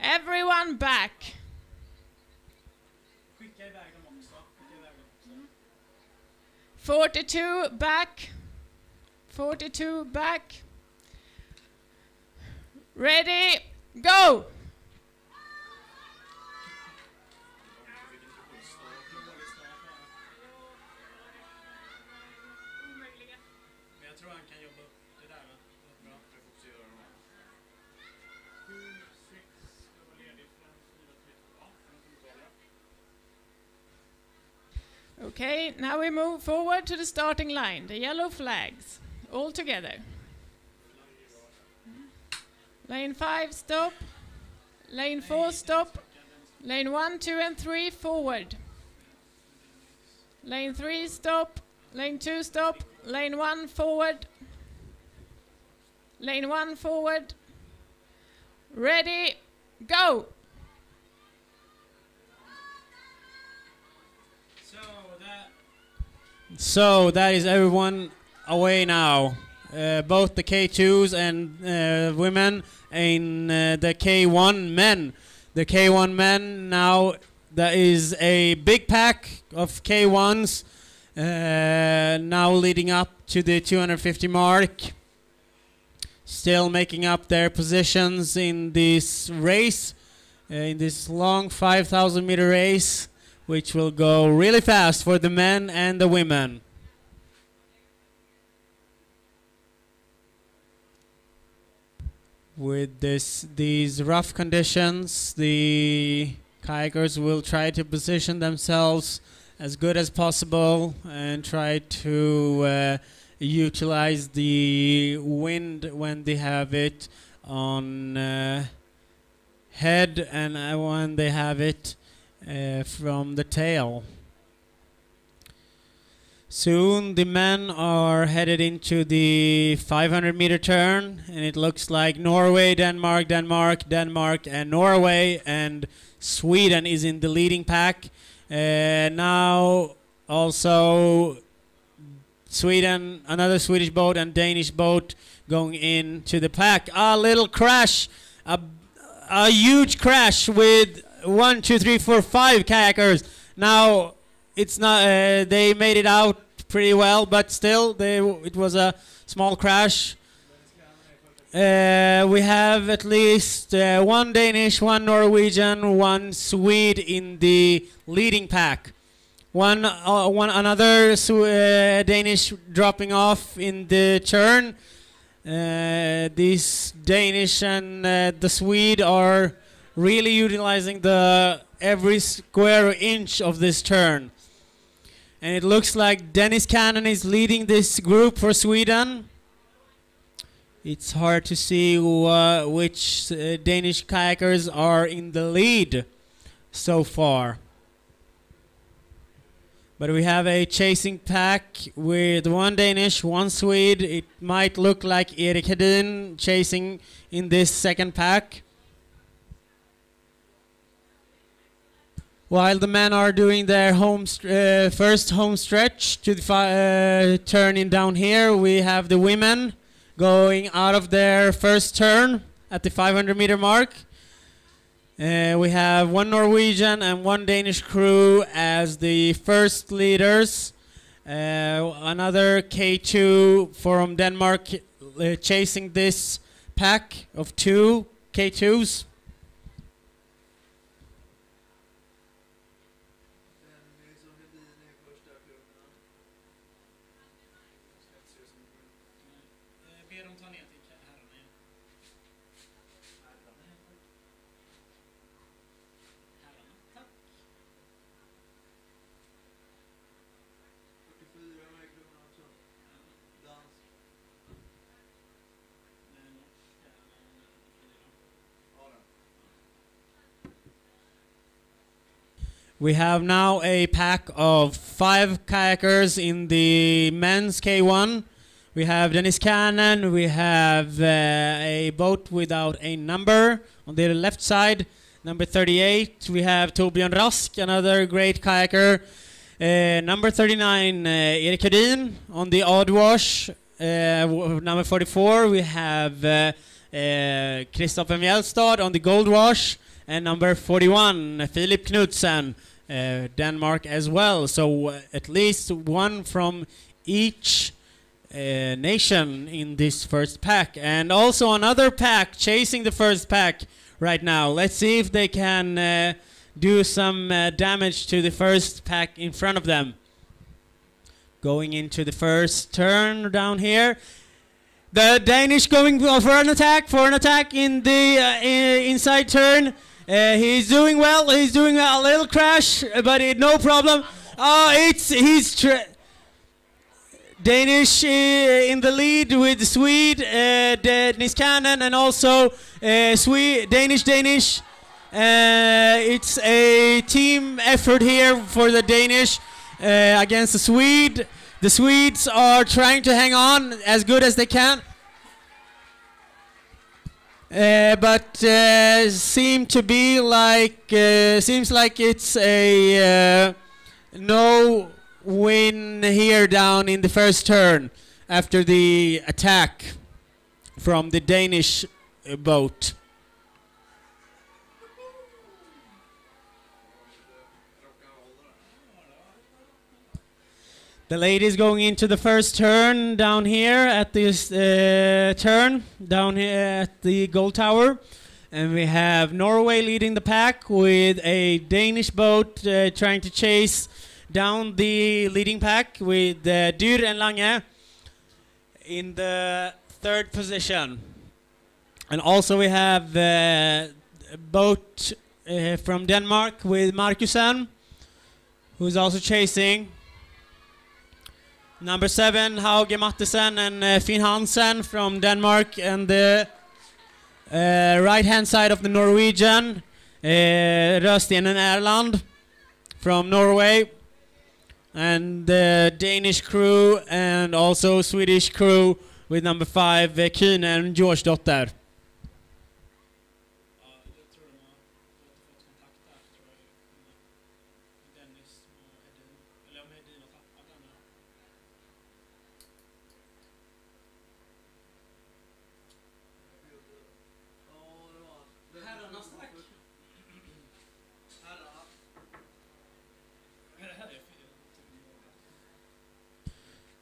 Everyone back. 42 back. 42 back. Ready, go! Okay, now we move forward to the starting line, the yellow flags, all together. Lane 5, stop. Lane 4, stop. Lane 1, 2 and 3, forward. Lane 3, stop. Lane 2, stop. Lane 1, forward. Lane 1, forward. Ready, go! So that is everyone away now. Both the K2s and women in the K1 men. The K1 men now, there is a big pack of K1s now leading up to the 250 mark. Still making up their positions in this race, in this long 5,000 meter race, which will go really fast for the men and the women. With these rough conditions, the kayakers will try to position themselves as good as possible and try to utilize the wind when they have it on head and when they have it from the tail. Soon the men are headed into the 500 meter turn, and it looks like Norway, Denmark, and Norway, and Sweden is in the leading pack. Now also Sweden, another Swedish boat and Danish boat going into the pack. A little crash, a huge crash with 1, 2, 3, 4, 5 kayakers. Now it's not. They made it out pretty well, but still, it was a small crash. We have at least 1 Danish, 1 Norwegian, 1 Swede in the leading pack. Another Danish dropping off in the turn. These Danish and the Swede are really utilizing every square inch of this turn. And it looks like Dennis Cannon is leading this group for Sweden. It's hard to see which Danish kayakers are in the lead so far. But we have a chasing pack with 1 Danish, 1 Swede. It might look like Erik Hedin chasing in this second pack. While the men are doing their first home stretch to the turning down here, we have the women going out of their first turn at the 500-meter mark. We have one Norwegian and one Danish crew as the first leaders. Another K2 from Denmark chasing this pack of two K2s. We have now a pack of 5 kayakers in the men's K1. We have Dennis Cannon, we have a boat without a number on the left side, number 38. We have Torbjörn Rask, another great kayaker. Number 39, Erik Hedin on the odd wash. Number 44, we have Kristoffer Mjelstad on the gold wash. And number 41, Philip Knudsen, Denmark as well. So at least one from each nation in this first pack. And also another pack chasing the first pack right now. Let's see if they can do some damage to the first pack in front of them. Going into the first turn down here. The Danish going for an attack in the inside turn. He's doing well. He's doing a little crash, but no problem. Oh, he's Danish in the lead with the Swede, Dennis Cannon, and also Danish. It's a team effort here for the Danish against the Swede. The Swedes are trying to hang on as good as they can. But seems like it's a no win here down in the first turn after the attack from the Danish boat. The ladies going into the first turn down here at this turn, down here at the gold tower. And we have Norway leading the pack with a Danish boat trying to chase down the leading pack with Dyr and Lange in the third position. And also we have a boat from Denmark with Markusen, who's also chasing. Number 7, Hauge Mattesen and Finn Hansen from Denmark, and the right-hand side of the Norwegian, Røsten and Erland from Norway, and the Danish crew and also Swedish crew with number 5, Kine and George-dotter.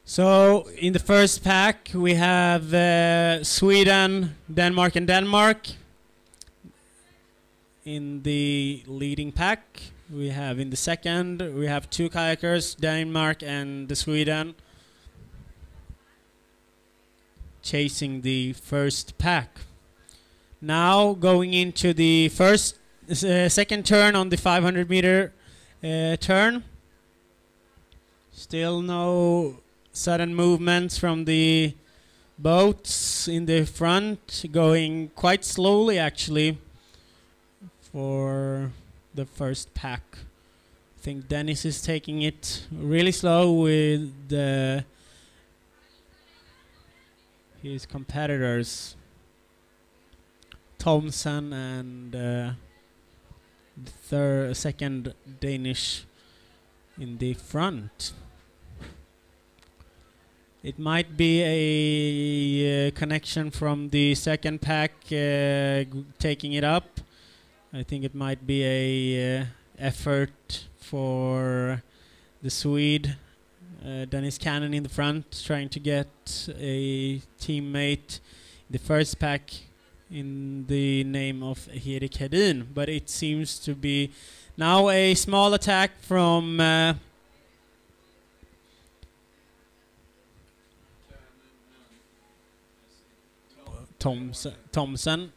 So in the first pack we have Sweden, Denmark and Denmark in the leading pack. We have in the second, we have 2 kayakers, Denmark and the Sweden, chasing the first pack. Now going into the second turn on the 500 meter turn. Still no sudden movements from the boats in the front, going quite slowly actually for the first pack. I think Dennis is taking it really slow with his competitors, Thompson and second Danish in the front. It might be a connection from the second pack taking it up. I think it might be a effort for the Swede, Dennis Cannon in the front, trying to get a teammate the first pack in the name of Erik Hedin. But it seems to be now a small attack from Thomsen.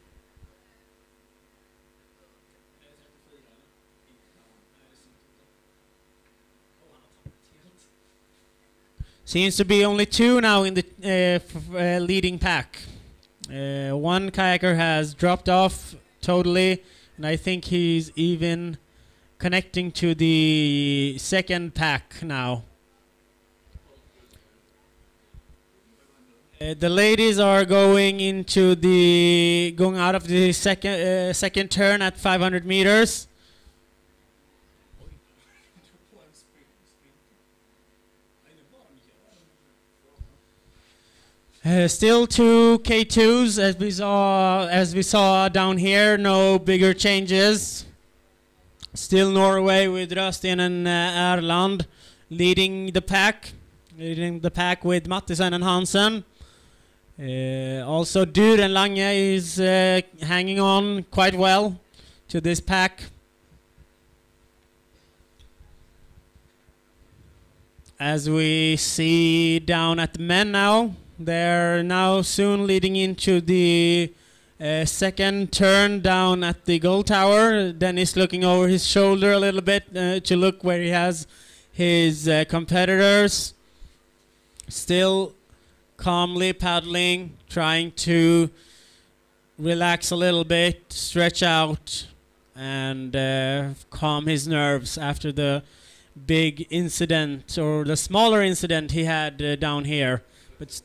Seems to be only two now in the leading pack. One kayaker has dropped off totally, and I think he's even connecting to the second pack now. The ladies are going out of the second turn at 500 meters. Still two K2s as we saw down here. No bigger changes. Still Norway with Rösten and Erland leading the pack with Mattisen and Hansen. Also Dur and Lange is hanging on quite well to this pack. As we see down at the men now, they're now soon leading into the second turn down at the goal tower. Dennis looking over his shoulder a little bit to look where he has his competitors. Still calmly paddling, trying to relax a little bit, stretch out, and calm his nerves after the big incident, or the smaller incident he had down here. But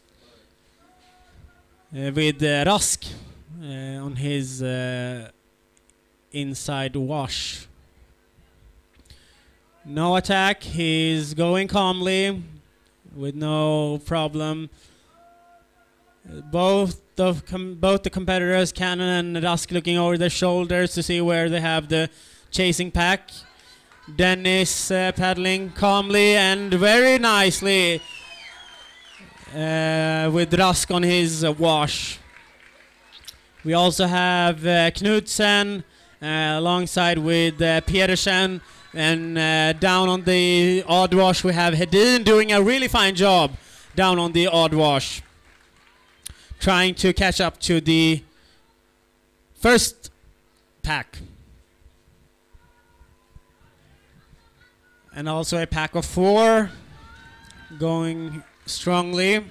with Rask on his inside wash. No attack, he's going calmly with no problem. Both the competitors, Cannon and Rask, looking over their shoulders to see where they have the chasing pack. Dennis paddling calmly and very nicely with Rask on his wash. We also have Knudsen alongside with Pedersen, and down on the odd wash we have Hedin doing a really fine job down on the odd wash, trying to catch up to the first pack. And also a pack of four going strongly.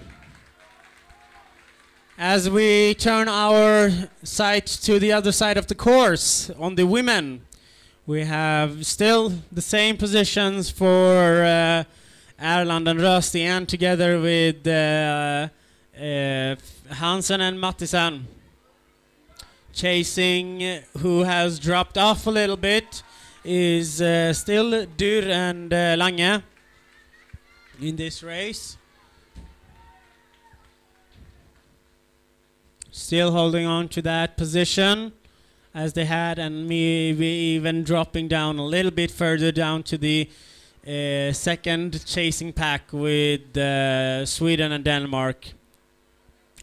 As we turn our sight to the other side of the course, on the women, we have still the same positions for Erland and Rösten, together with Hansen and Mattisen. Chasing, who has dropped off a little bit, is still Dur and Lange in this race. Still holding on to that position as they had, and maybe even dropping down a little bit further down to the second chasing pack with Sweden and Denmark.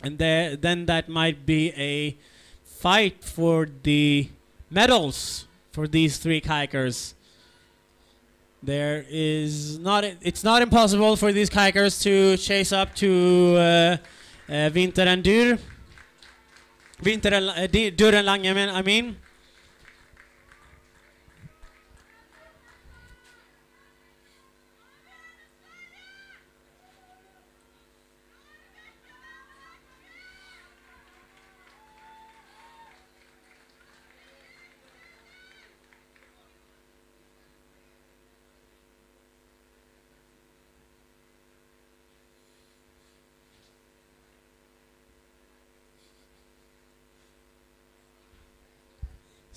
And then that might be a fight for the medals for these three kayakers. It's not impossible for these kayakers to chase up to Winter and Dur. Dur and Lange, I mean.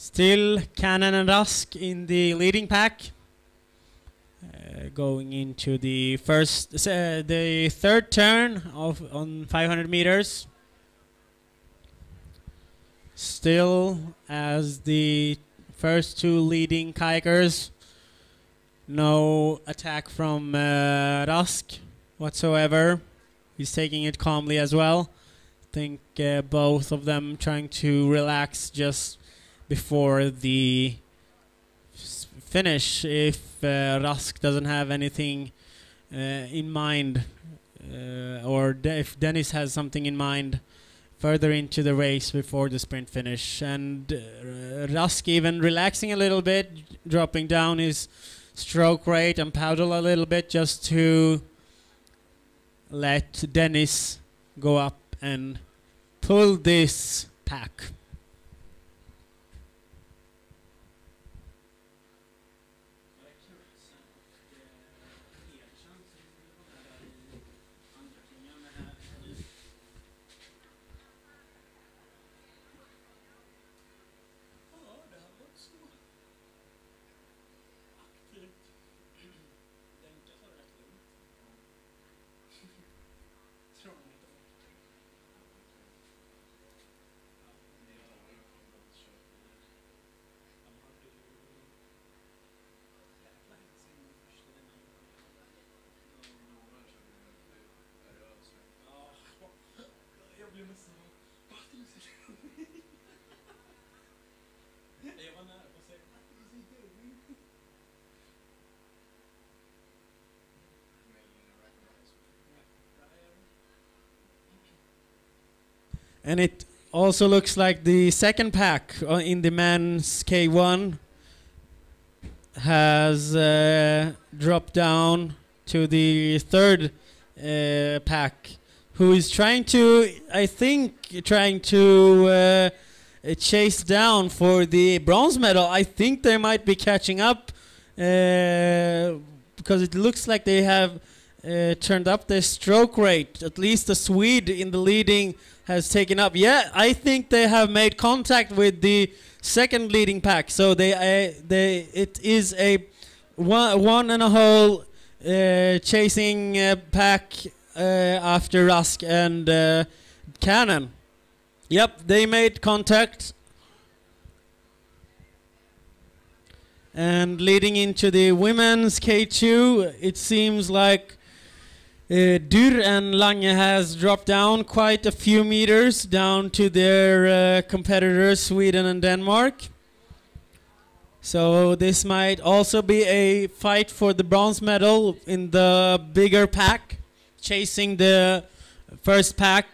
Still Cannon and Rusk in the leading pack. Going into the the third turn on 500 meters. Still as the first two leading kayakers. No attack from Rusk whatsoever. He's taking it calmly as well. I think both of them trying to relax just before the finish if Rusk doesn't have anything in mind or if Dennis has something in mind further into the race before the sprint finish. And Rusk even relaxing a little bit, dropping down his stroke rate and paddle a little bit just to let Dennis go up and pull this pack. And it also looks like the second pack in the men's K1 has dropped down to the third pack, who is trying to, I think, chase down for the bronze medal. I think they might be catching up because it looks like they have turned up their stroke rate. At least the Swede in the leading has taken up. Yeah, I think they have made contact with the second leading pack. So it is a one and a whole chasing pack after Rusk and Cannon. Yep, they made contact. And leading into the women's K2, it seems like Dur and Lange has dropped down quite a few meters down to their competitors, Sweden and Denmark. So this might also be a fight for the bronze medal in the bigger pack, chasing the first pack.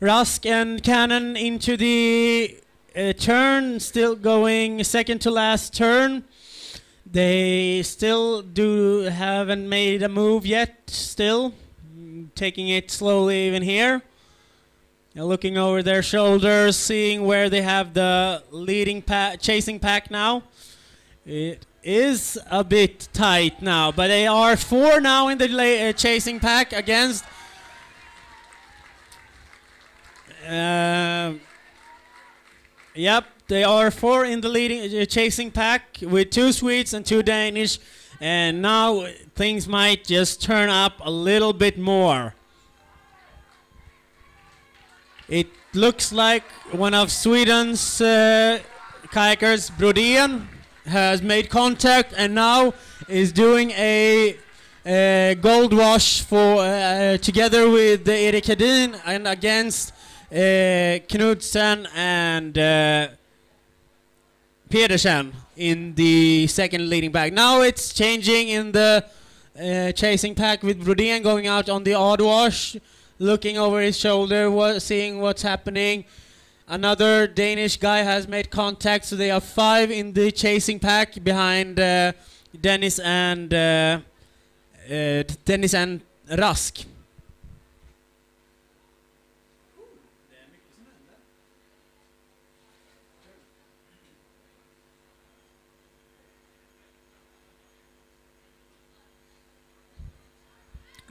Rusk and Cannon into the turn, still going second to last turn. They still haven't made a move yet, still taking it slowly even here. They're looking over their shoulders, seeing where they have the leading chasing pack now. It is a bit tight now, but they are 4 now in the chasing pack against yep, they are 4 in the leading chasing pack with 2 Swedes and 2 Danish, and now things might just turn up a little bit more. It looks like one of Sweden's kayakers, Brodén, has made contact and now is doing a gold wash for together with Erik Hedin and against Knudsen and Pedersen in the second leading pack. Now it's changing in the chasing pack with Brodén going out on the odd wash, looking over his shoulder, seeing what's happening. Another Danish guy has made contact, so they are 5 in the chasing pack behind Dennis and Rusk.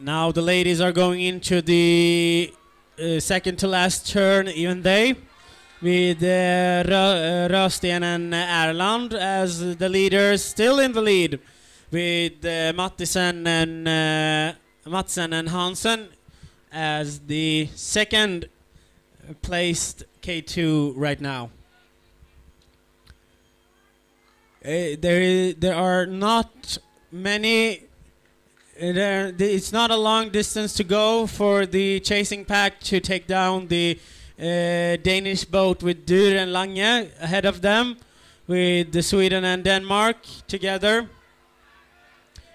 Now the ladies are going into the second to last turn, even they. with Röstenen Erland as the leaders, still in the lead, with Matsen and Hansen as the second placed K2 right now. There are not many. It's not a long distance to go for the chasing pack to take down the Danish boat with Dyr and Lange ahead of them, with the Sweden and Denmark together.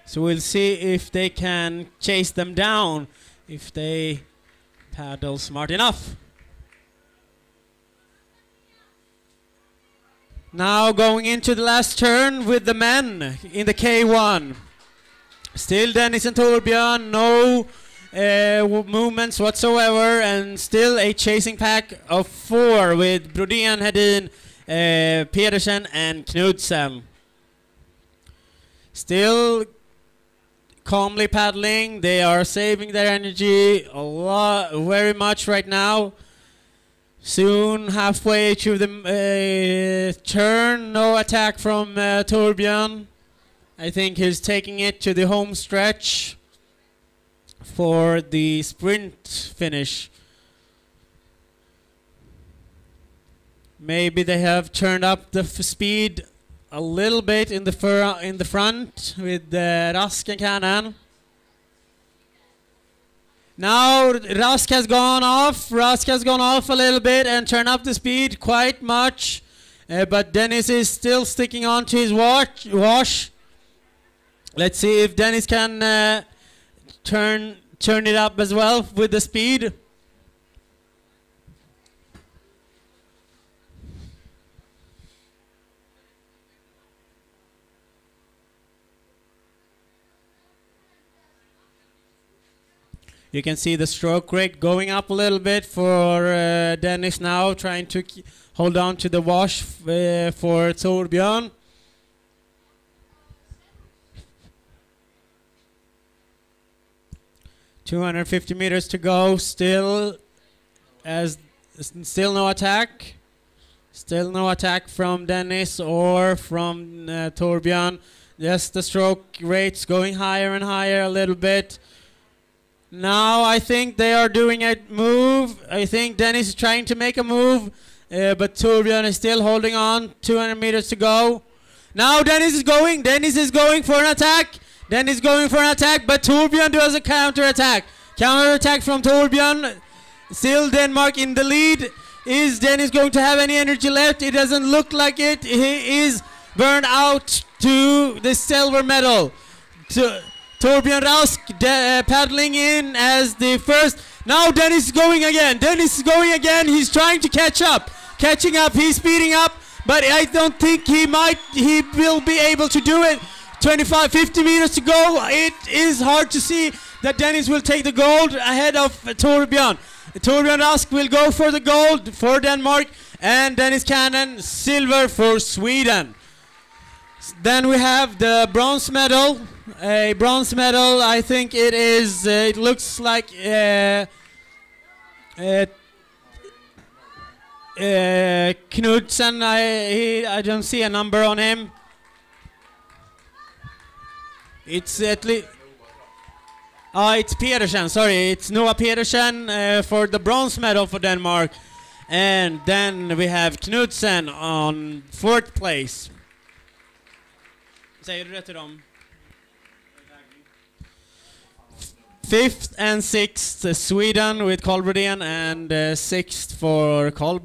So we'll see if they can chase them down, if they paddle smart enough. Now going into the last turn with the men in the K1. Still Dennis and Torbjörn, no movements whatsoever, and still a chasing pack of 4 with Brodén, Hedin, Pedersen and Knudsen. Still calmly paddling. They are saving their energy very much right now. Soon halfway through the turn, no attack from Torbjörn. I think he's taking it to the home stretch for the sprint finish. Maybe they have turned up the speed a little bit in the front with Rask and Cannon. Now Rask has gone off. Rask has gone off a little bit and turned up the speed quite much. But Dennis is still sticking on to his wash. Let's see if Dennis can turn it up as well with the speed. You can see the stroke rate going up a little bit for Dennis now, trying to hold on to the wash for Torbjörn. .250 meters to go. Still no attack. Still no attack from Dennis or from Torbjörn. Just the stroke rates going higher and higher a little bit. Now I think they are doing a move. I think Dennis is trying to make a move, but Torbjörn is still holding on. 200 meters to go. Now Dennis is going. Dennis is going for an attack. Dennis is going for an attack, but Torbjörn does a counter attack. Counter attack from Torbjörn. Still Denmark in the lead. Is Dennis going to have any energy left? It doesn't look like it. He is burned out to the silver medal. Torbjörn Rask paddling in as the first. Now Dennis is going again. Dennis is going again. He's trying to catch up. Catching up. He's speeding up. But I don't think he will be able to do it. 50 meters to go. It is hard to see that Dennis will take the gold ahead of Torbjörn. Torbjörn Rask will go for the gold for Denmark. And Dennis Cannon, silver for Sweden. Then we have the bronze medal. A bronze medal, I think it is, it looks like Knudsen. I don't see a number on him. It's at least... it's Pedersen, sorry. It's Noah Pedersen for the bronze medal for Denmark. And then we have Knudsen on 4th place. Säger du det till dem? 5th and 6th, Sweden with Carl Brodén, and 6th for Carl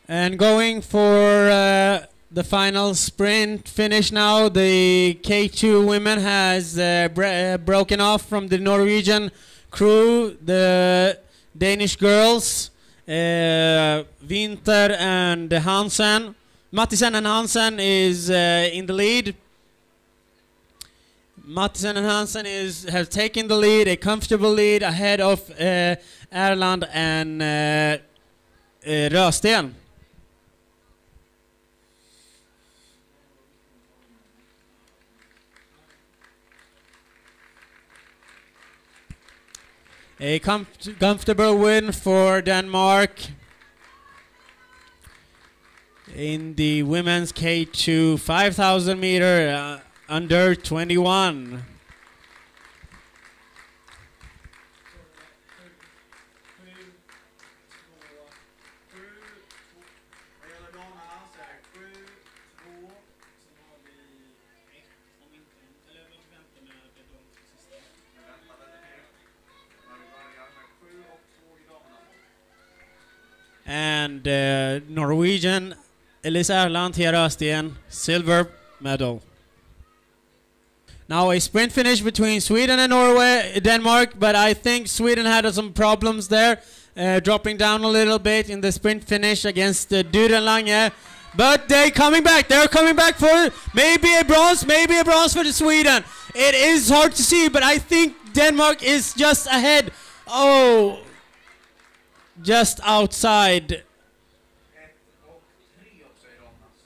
And going for the final sprint finish now, the K2 women has broken off from the Norwegian crew. The Danish girls, Winter and Hansen, Mattisen and Hansen is in the lead. Mattisen and Hansen have taken the lead, a comfortable lead ahead of Erland and Rösten. A comfortable win for Denmark in the women's K2 5,000 meter under 21. Vad gäller damerna så är det 7, 2, Sen har vi 1 om inte... Eller vi väntar med de sista. vi väntar lite till. Men vi börjar med 7 och 2 i damerna. And Norwegian Elise Erland, Tia Rösten, silver medal. Now a sprint finish between Sweden and Denmark, but I think Sweden had some problems there, dropping down a little bit in the sprint finish against Duren Lange. But they're coming back for maybe a bronze for Sweden. It is hard to see, but I think Denmark is just ahead. Oh, just outside. 1 och 3 också i damernas.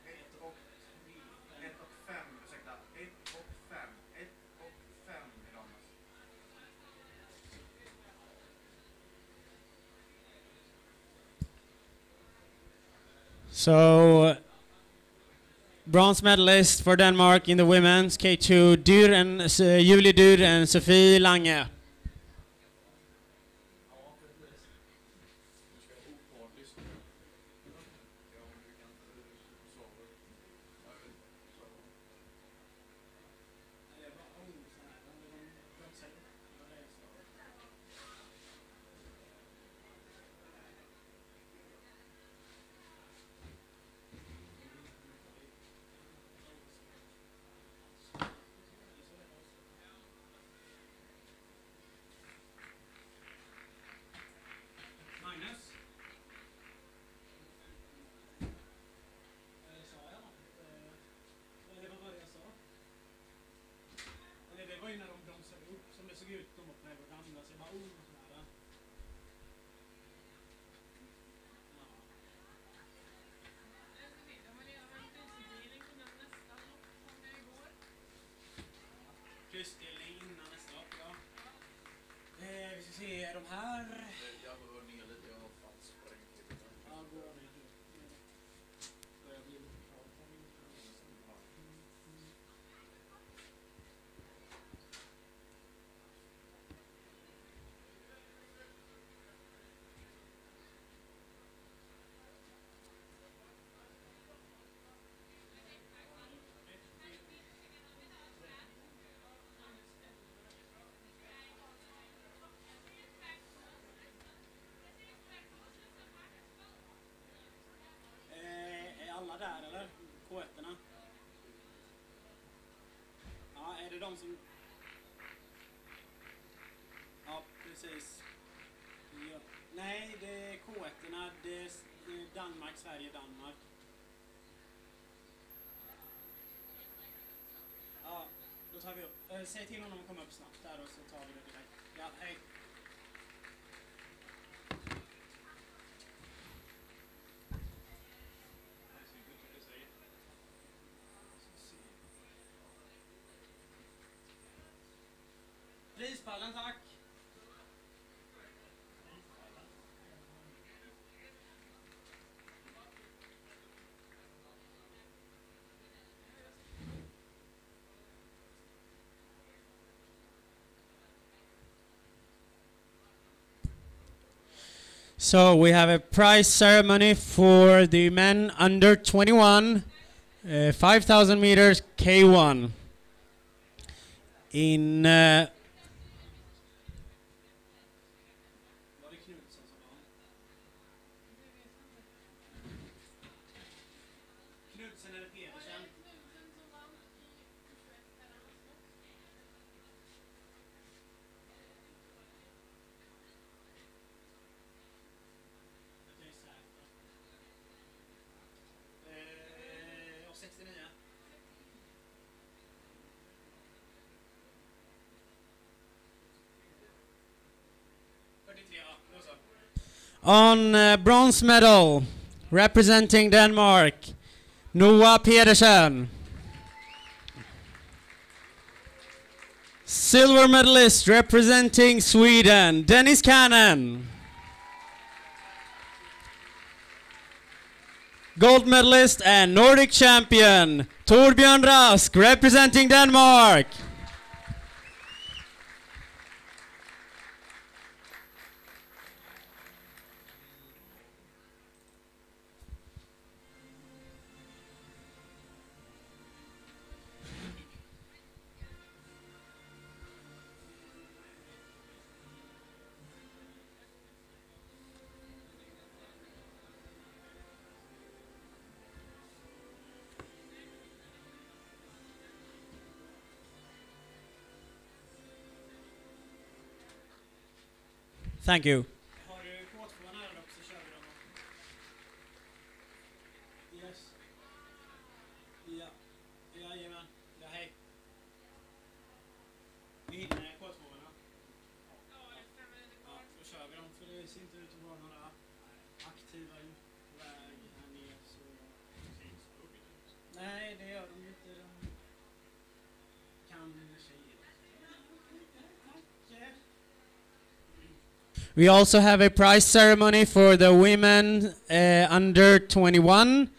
1 och 3. 1 och 5, ursäkta. 1 och 5. 1 och 5 i damernas. So, bronze medalist for Denmark in the women's K2, Julie Dyr and Sofie Lange. Magnus? Sa jag något? Eller vad var det jag sa? Eller det var ju när de bromsade upp som det såg ut. De var på väg att ramla. Så jag bara sådär. Prisdelning innan nästa lopp, ja. Vi ska se, är de här? Jag går ner lite, jag har fan sprängt lite. Ja, går ner. Börjar bli Är alla där eller? K1-erna? Ja, är det de som... Ja, precis. Ja. Nej, det är K1-erna. Det är Danmark, Sverige, Danmark. Ja, då tar vi upp. Säg till honom att komma upp snabbt där och så tar vi det direkt. Ja, hej. Prispallen, tack. So we have a prize ceremony for the men under 21, 5,000 meters K1 in Var det Knutsson som vann? Knutsen eller Pedersen? On bronze medal, representing Denmark, Noah Pedersen. Silver medalist representing Sweden, Dennis Cannon. Gold medalist and Nordic champion, Torbjörn Rask, representing Denmark. Thank you. Har du kåtformen här också så kör vi dem. Yes. Ja. Jajamän. Ja, hej. Vi hinner kåtformerna. Ja, det är 5 minuter Ja, kvar. då kör vi dem för det ser inte ut att vara några aktiva på väg här ner så... Nej, det gör de inte. De kan tjejer. Tack. We also have a prize ceremony for the women under 21,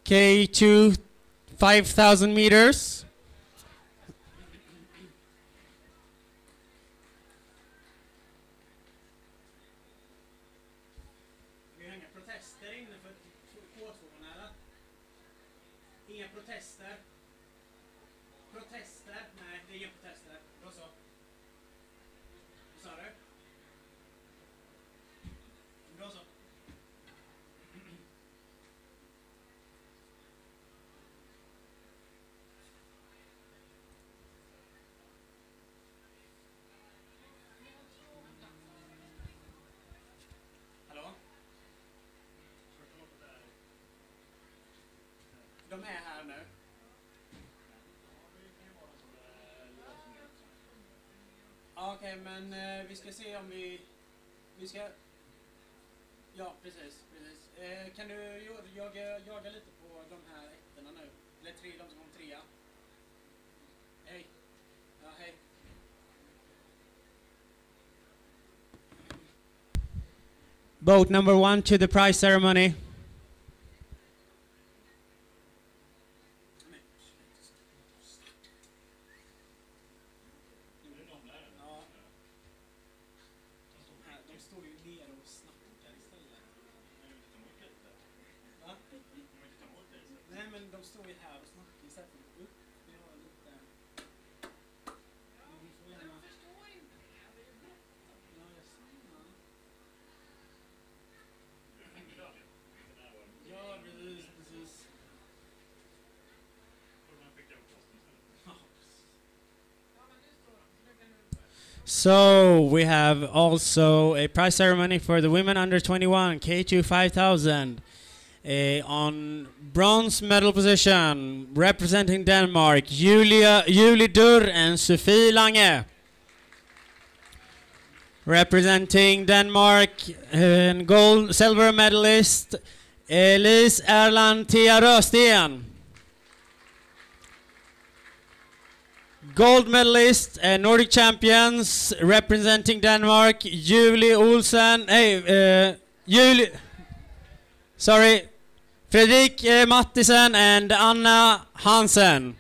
K2 5,000 meters. Vi har inga protester inne för kåtformen eller? Inga protester? Protester? Nej, det är inga protester. Då så. Vad sa du? Då så. Hallå? De är här nu. Ja, okej, men vi ska se om vi ska... Ja, precis. Kan du jaga lite på de här ettorna nu? Eller tre, de som kom trea. Hej. Ja, hej. Boat number 1 to the prize ceremony. Ja. De står ju nere och snackar istället. Va? Nej, men de står ju här och snackar istället för att gå upp. Vi har lite... Vi får gärna... Jag förstår inte det. Det är ju bråttom. Ja, just det. Ja, precis. Ja, men nu står de. Så nu kan du börja. So we have also a prize ceremony for the women under 21, K2 5,000. On bronze medal position, representing Denmark, Julie Durr and Sofie Lange. Representing Denmark, silver medalist, Elise Erland Thea Rösten. Gold medalist, Nordic champions, representing Denmark, Fredrik Mattisen and Anna Hansen.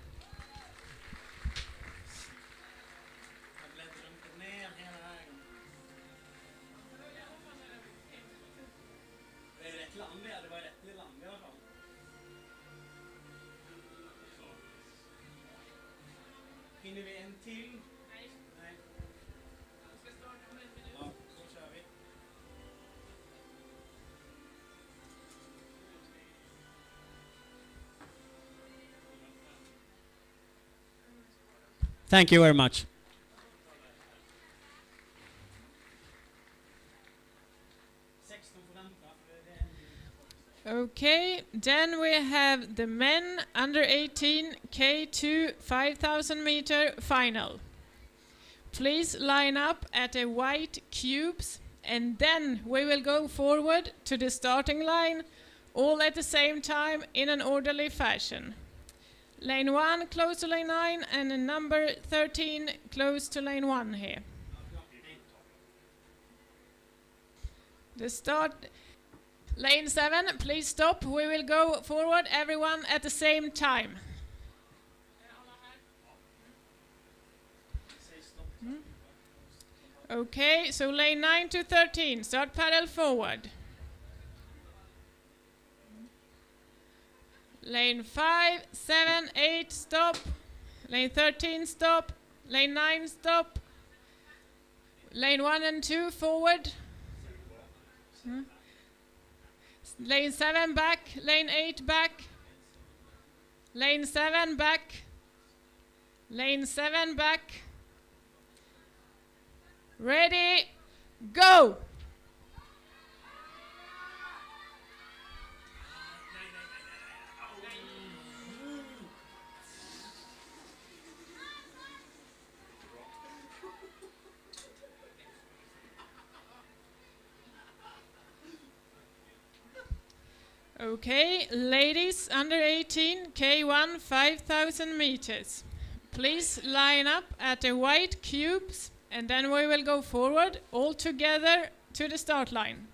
Jag bläddrar inte ner hela vägen. Det är rätt land det. Det var rätt land i alla fall. Hinner vi en till? Nej, Nej. vi ska starta om 1 minut. Ja, så kör vi. Thank you very much. 16 får vänta. För det är Okay, then we have the men under 18 K2 5,000 meter final. Please line up at the white cubes and then we will go forward to the starting line, all at the same time in an orderly fashion. Lane 1 close to lane 9 and number 13 close to lane 1 here. The start. Lane 7, please stop. We will go forward, everyone at the same time. Okay, so lane 9 to 13, start paddle forward. Lane 5, 7, 8, stop. Lane 13, stop. Lane 9, stop. Lane 1 and 2, forward. Lane 7, back. Lane 8, back. Lane 7, back. Lane 7, back. Ready, go! Okay, ladies under 18, K1 5,000 meters. Please line up at the white cubes and then we will go forward all together to the start line.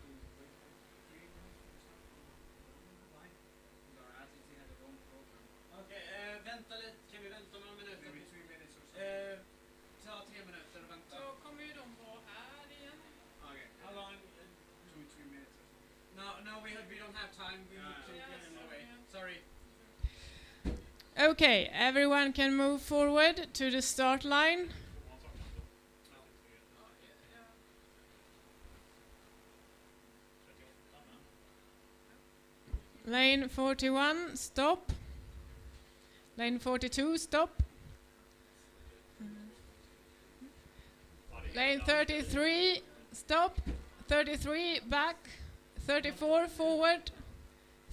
Okej, vänta lite. Kan vi vänta några minuter? Ta 3 minuter och vänta. Då kommer ju de vara här igen. Okay. How long? 2-3 minutes. No, we don't have time. We need to get in the way. Sorry. Okay, everyone can move forward to the start line. Lane 41, stop. Lane 42, stop. Lane 33, stop. 33, back. 34, forward.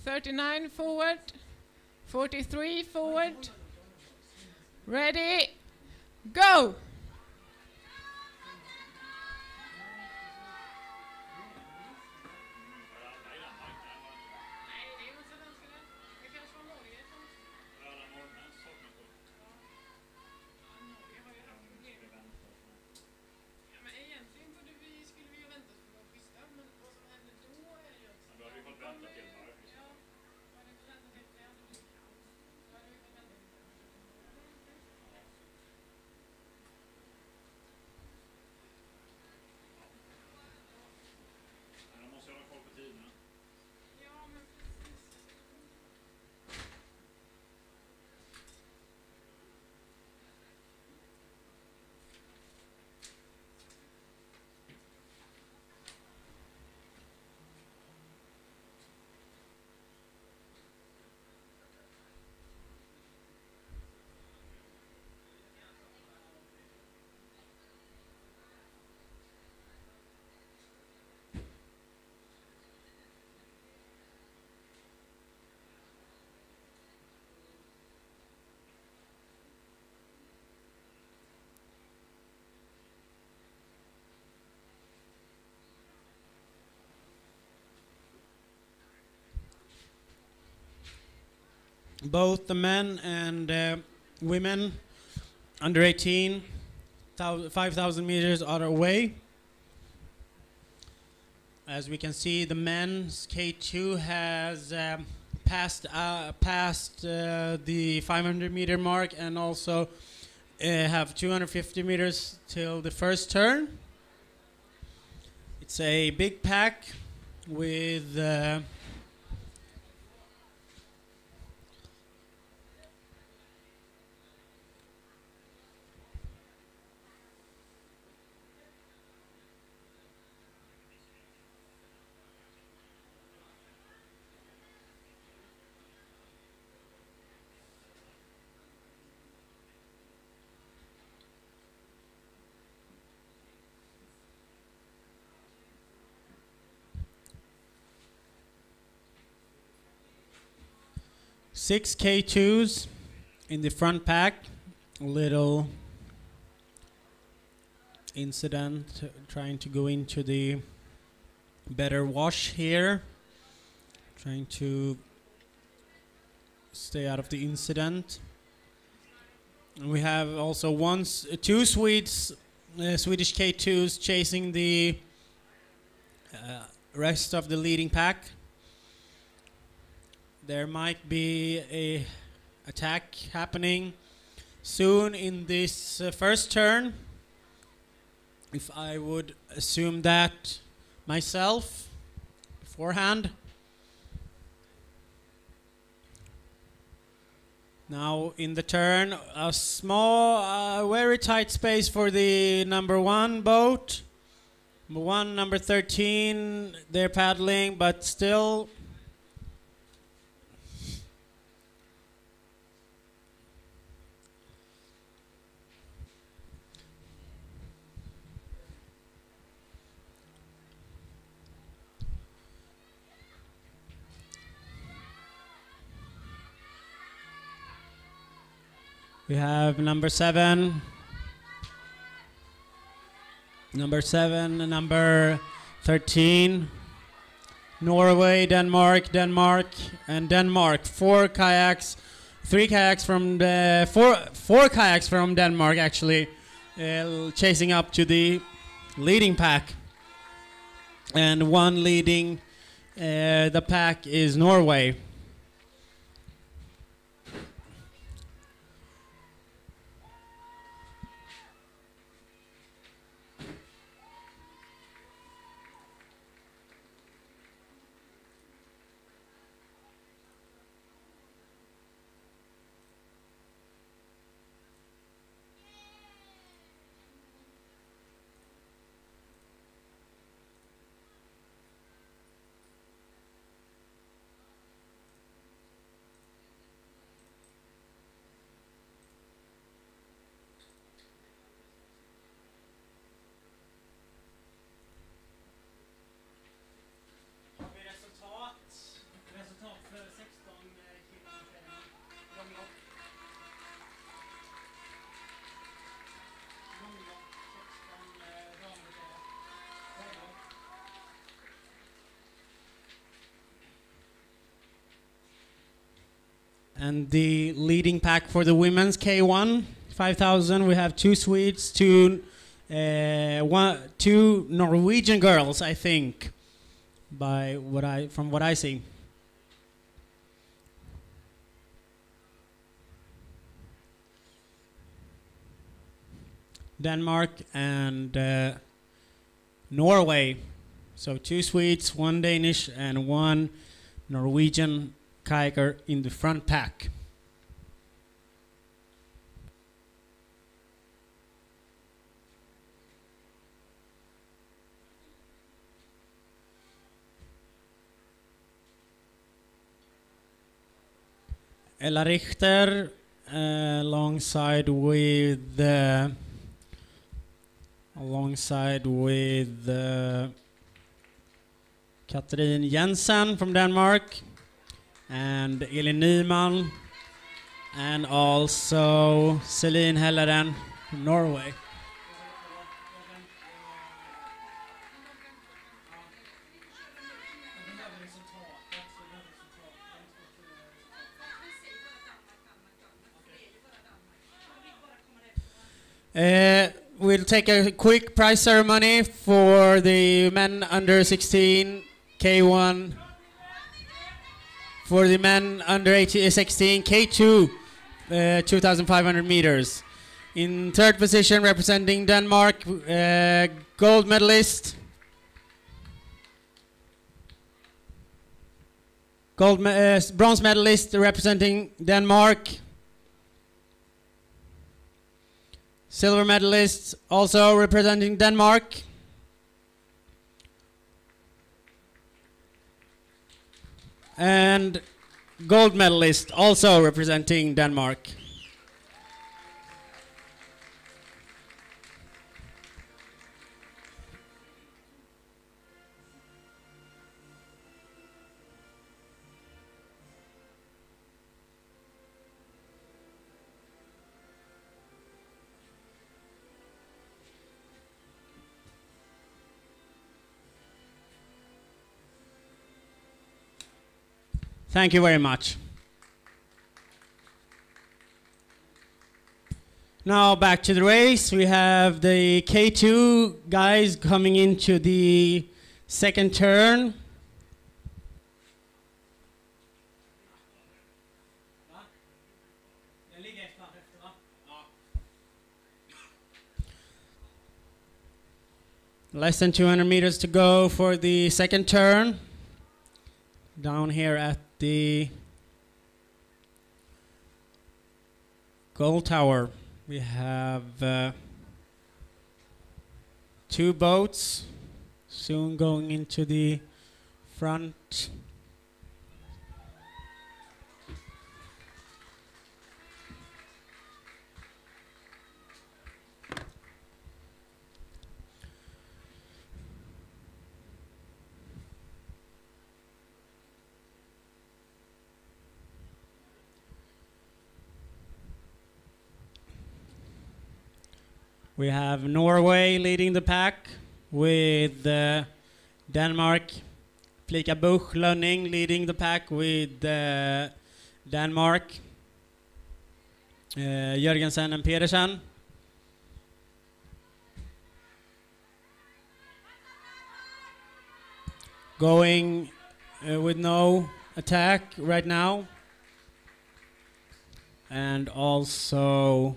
39, forward. 43, forward. Ready, go! Nej, det är inte svenskarna. Det kanske var Norge som... Ja, Norge har ju haft problem. Ja, men egentligen skulle vi ju vänta på vår schyssta, men vad som händer då är ju också... Då hade vi fått vänta till varje schyssta. Ja, då hade vi fått vänta till det hade blivit kaos. Då hade vi fått vänta till det. Men då måste jag ha koll på tiderna. Ja, men precis. 'Both the men and women under 18, 5,000 meters are away. As we can see, the men's K2 has passed the 500 meter mark and also have 250 meters till the first turn. It's a big pack with 6 K2s in the front pack. A little incident trying to go into the better wash here. Trying to stay out of the incident. And we have also two Swedes, Swedish K2s chasing the rest of the leading pack. There might be a attack happening soon in this first turn. If I would assume that myself beforehand. Now in the turn, a small, very tight space for the number 1 boat. Number 1, number 13, they're paddling, but still. We have number 7, number 13, Norway, Denmark, and Denmark. Four kayaks from Denmark actually chasing up to the leading pack, and one leading the pack is Norway. And the leading pack for the women's K1 5000, we have two Swedes, two Norwegian girls, I think, from what I see. Denmark and Norway. So two Swedes, one Danish, and one Norwegian kayaker in the front pack. Ella Richter alongside with Katrin Jensen from Denmark, and Elin Nyman, and also Celine Helleren from Norway. We'll take a quick prize ceremony for the men under 16 K1. For the men under 16 K2, 2,500 meters. In third position, representing Denmark, gold medalist. Bronze medalist representing Denmark. Silver medalist also representing Denmark. And gold medalist also representing Denmark. Thank you very much. Now back to the race. We have the K2 guys coming into the second turn. Less than 200 meters to go for the second turn. Down here at the goal tower, we have 2 boats soon going into the front. We have Norway leading the pack with Denmark. Flika Buch Lönning leading the pack with Denmark. Jørgensen and Pedersen. Going with no attack right now. And also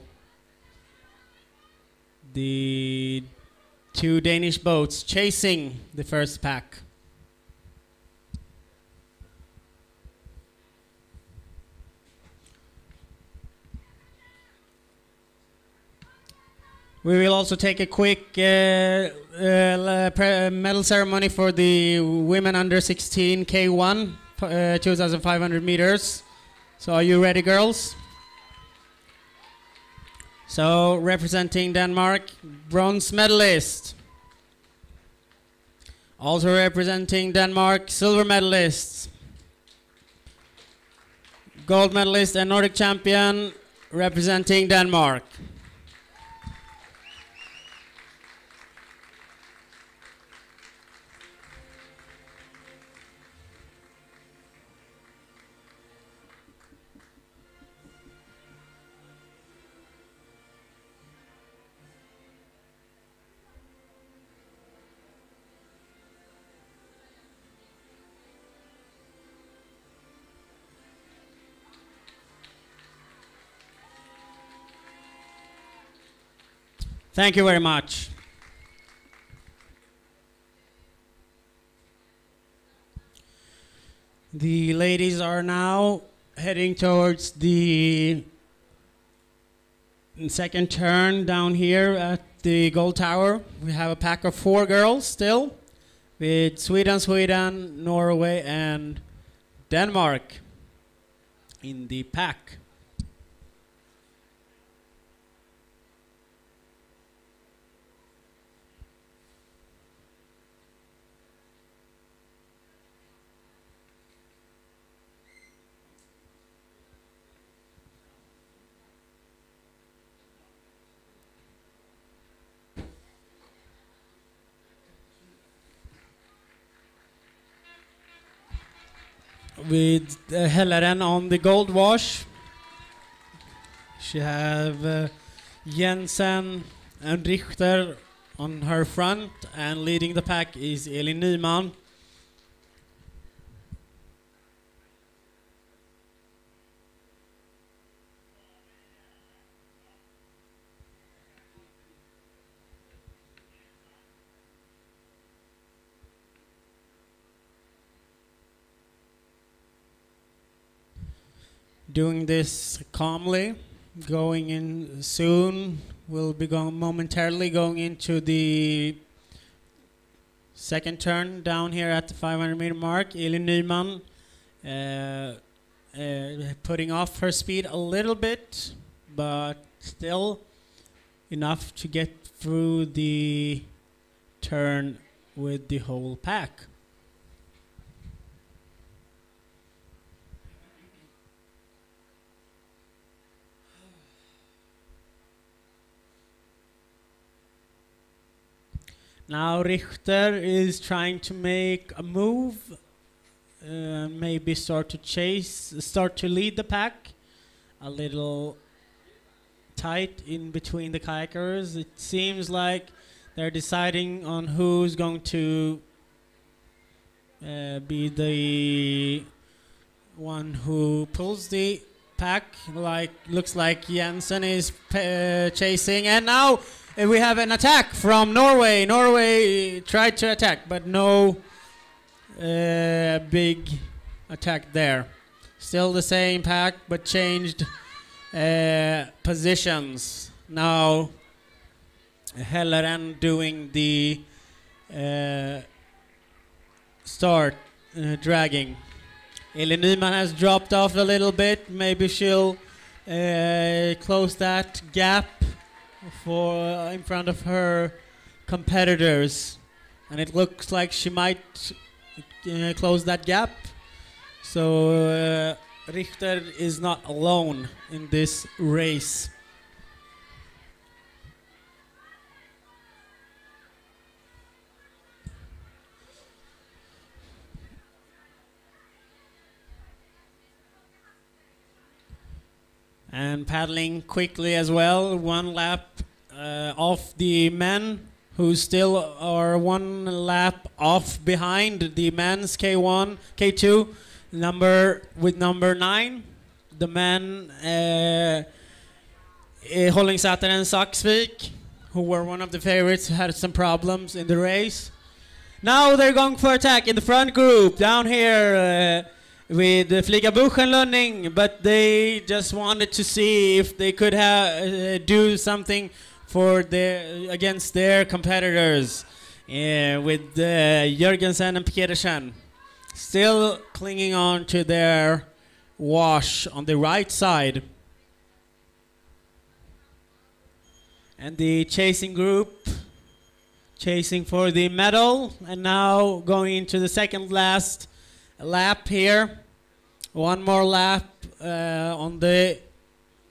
the 2 Danish boats chasing the first pack. We will also take a quick medal ceremony for the women under 16 K1, 2,500 meters. So are you ready, girls? So, representing Denmark, bronze medalist. Also representing Denmark, silver medalist. Gold medalist and Nordic champion, representing Denmark. Thank you very much. The ladies are now heading towards the second turn down here at the goal tower. We have a pack of 4 girls still, with Sweden, Norway and Denmark in the pack. With Helleren on the gold wash. She have Jensen and Richter on her front, and leading the pack is Elin Nyman. Doing this calmly, going in soon. We'll be going momentarily going into the second turn down here at the 500 meter mark. Elin Nyman putting off her speed a little bit, but still enough to get through the turn with the whole pack. Now Richter is trying to make a move maybe start to lead the pack. A little tight in between the kayakers. It seems like they're deciding on who's going to be the one who pulls the pack. Looks like Jensen is chasing, and now we have an attack from Norway. Norway tried to attack, but no big attack there. Still the same pack, but changed positions. Now Helleren doing the start dragging. Elin Nyman has dropped off a little bit. Maybe she'll close that gap for in front of her competitors, and it looks like she might close that gap. So Richter is not alone in this race. And paddling quickly as well, one lap off the men, who still are one lap off behind the men's K1, K2, number 9. The men Hollingsäter and Saxvik, who were one of the favorites, had some problems in the race. Now they're going for attack in the front group down here with Fliga Buchenlunning, but they just wanted to see if they could do something for against their competitors with Jørgensen and Pedersen still clinging on to their wash on the right side. And the chasing group chasing for the medal, and now going into the second last lap here. One more lap on the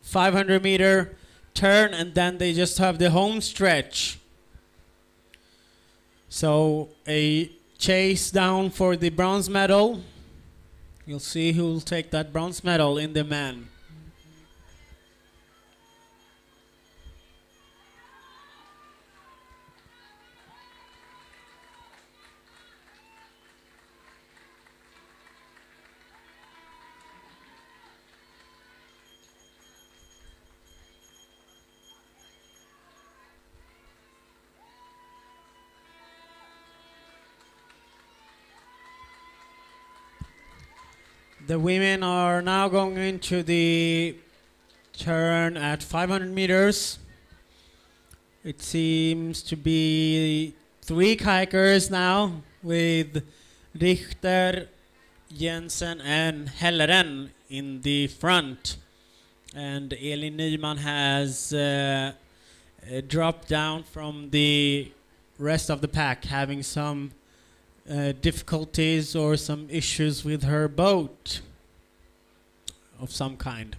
500-meter turn, and then they just have the home stretch. So a chase down for the bronze medal. You'll see who will take that bronze medal in the men. The women are now going into the turn at 500 meters. It seems to be 3 kayakers now, with Richter, Jensen and Helleren in the front. And Elin Nyman has dropped down from the rest of the pack, having some difficulties or some issues with her boat of some kind.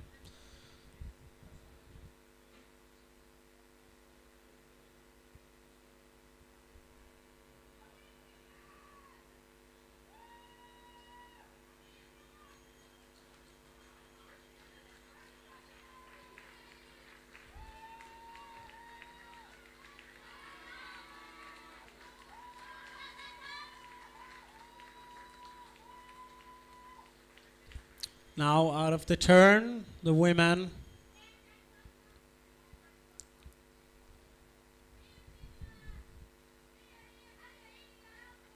Now out of the turn, the women.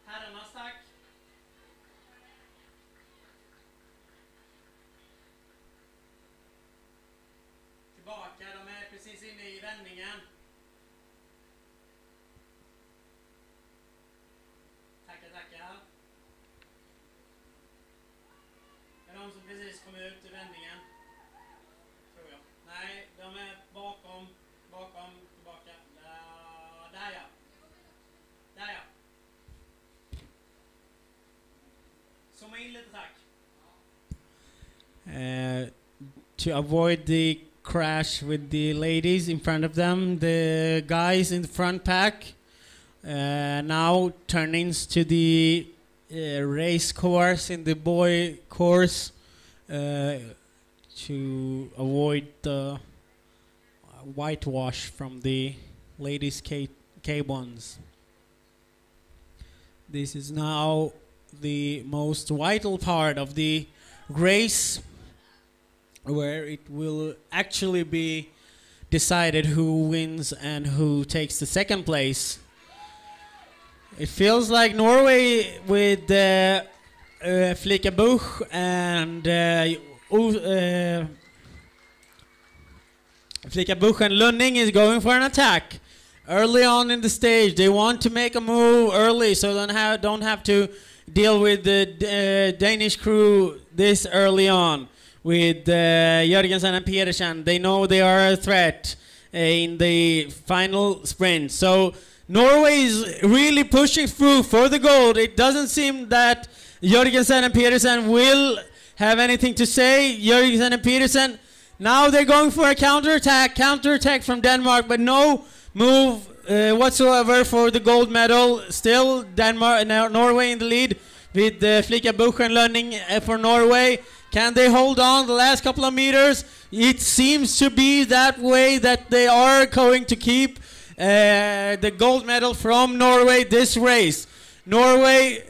Herrarnas tack. Tillbaka, de är precis inne i vändningen. Tackar, tackar. De som precis kom ut i vändningen, tror jag. Nej, de är bakom, tillbaka. Där ja. Där ja. Zooma in lite, tack. To avoid the crash with the ladies in front of them, the guys in the front pack now turns to the race course in the boy course to avoid the whitewash from the ladies K1s. This is now the most vital part of the race, where it will actually be decided who wins and who takes the second place. It feels like Norway with Flickabuch and Flickabuch and Lunning is going for an attack early on in the stage. They want to make a move early, so don't have to deal with the Danish crew this early on. With Jørgensen and Pedersen, they know they are a threat in the final sprint. So Norway is really pushing through for the gold. It doesn't seem that Jørgensen and Pedersen will have anything to say. Jørgensen and Pedersen, now they're going for a counterattack from Denmark, but no move whatsoever for the gold medal. Still Norway in the lead with Flickabuch and Lunning for Norway. Can they hold on the last couple of meters? It seems to be that way, that they are going to keep the gold medal from Norway this race. Norway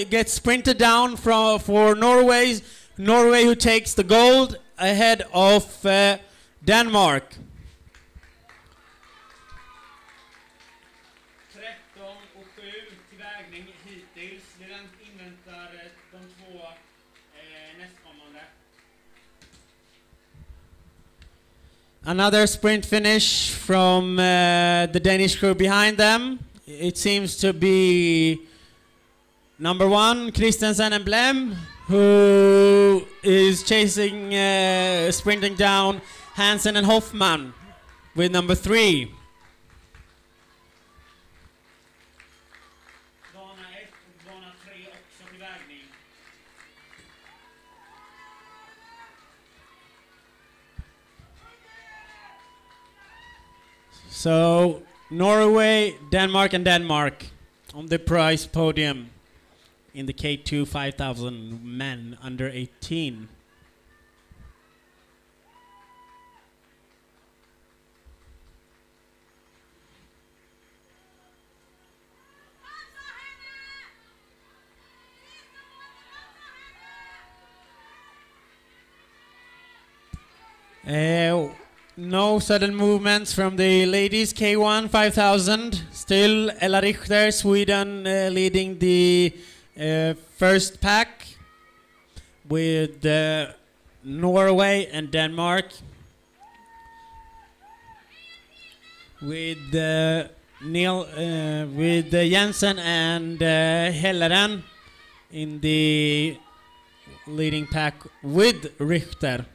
gets sprinted down for Norway who takes the gold ahead of Denmark. 13:07 till vägning hittills. Vi inväntar de två nästkommande. Another sprint finish from the Danish crew behind them. It seems to be number 1, Christensen and Blem, who is chasing, sprinting down Hansen and Hoffman with number 3. Bana 1 och bana 3 också till vägning. So Norway, Denmark and Denmark on the prize podium in the K2 5000 men under 18. No sudden movements from the ladies K1 5000. Still Ella Richter, Sweden, leading the first pack with Norway and Denmark. With with Jensen and Helleren in the leading pack with Richter.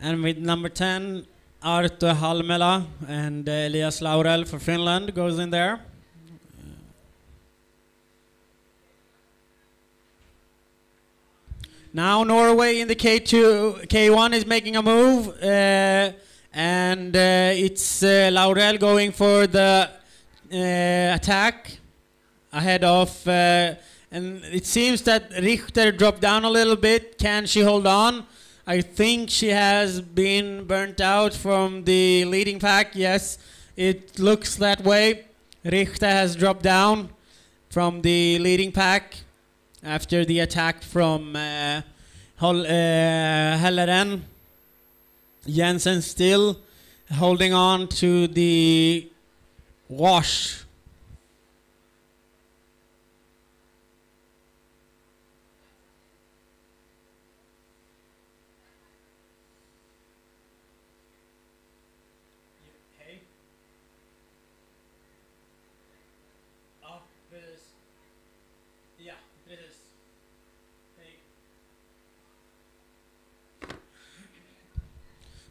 And with number 10, Arto Halmela and Elias Laurel for Finland goes in there. Now Norway in the K1 is making a move, and it's Laurel going for the attack ahead of And it seems that Richter dropped down a little bit. Can she hold on? I think she has been burnt out from the leading pack. Yes, it looks that way. Richter has dropped down from the leading pack after the attack from Helleren. Jensen still holding on to the wash.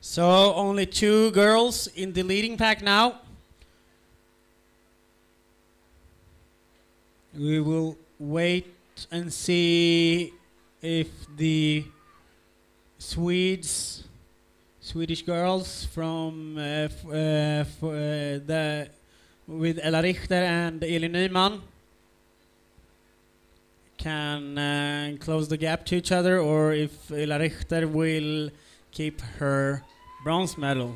So only 2 girls in the leading pack now. We will wait and see if the Swedish girls from with Ella Richter and Elin Nyman can close the gap to each other, or if Ella Richter will keep her bronze medal.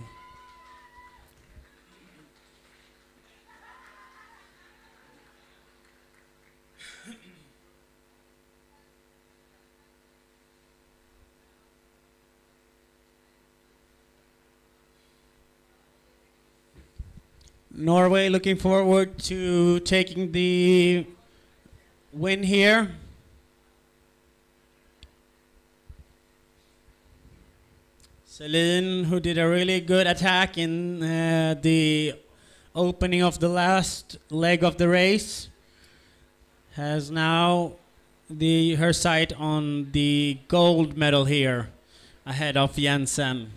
Norway looking forward to taking the win here. Celine, who did a really good attack in the opening of the last leg of the race, has now her sight on the gold medal here, ahead of Jensen,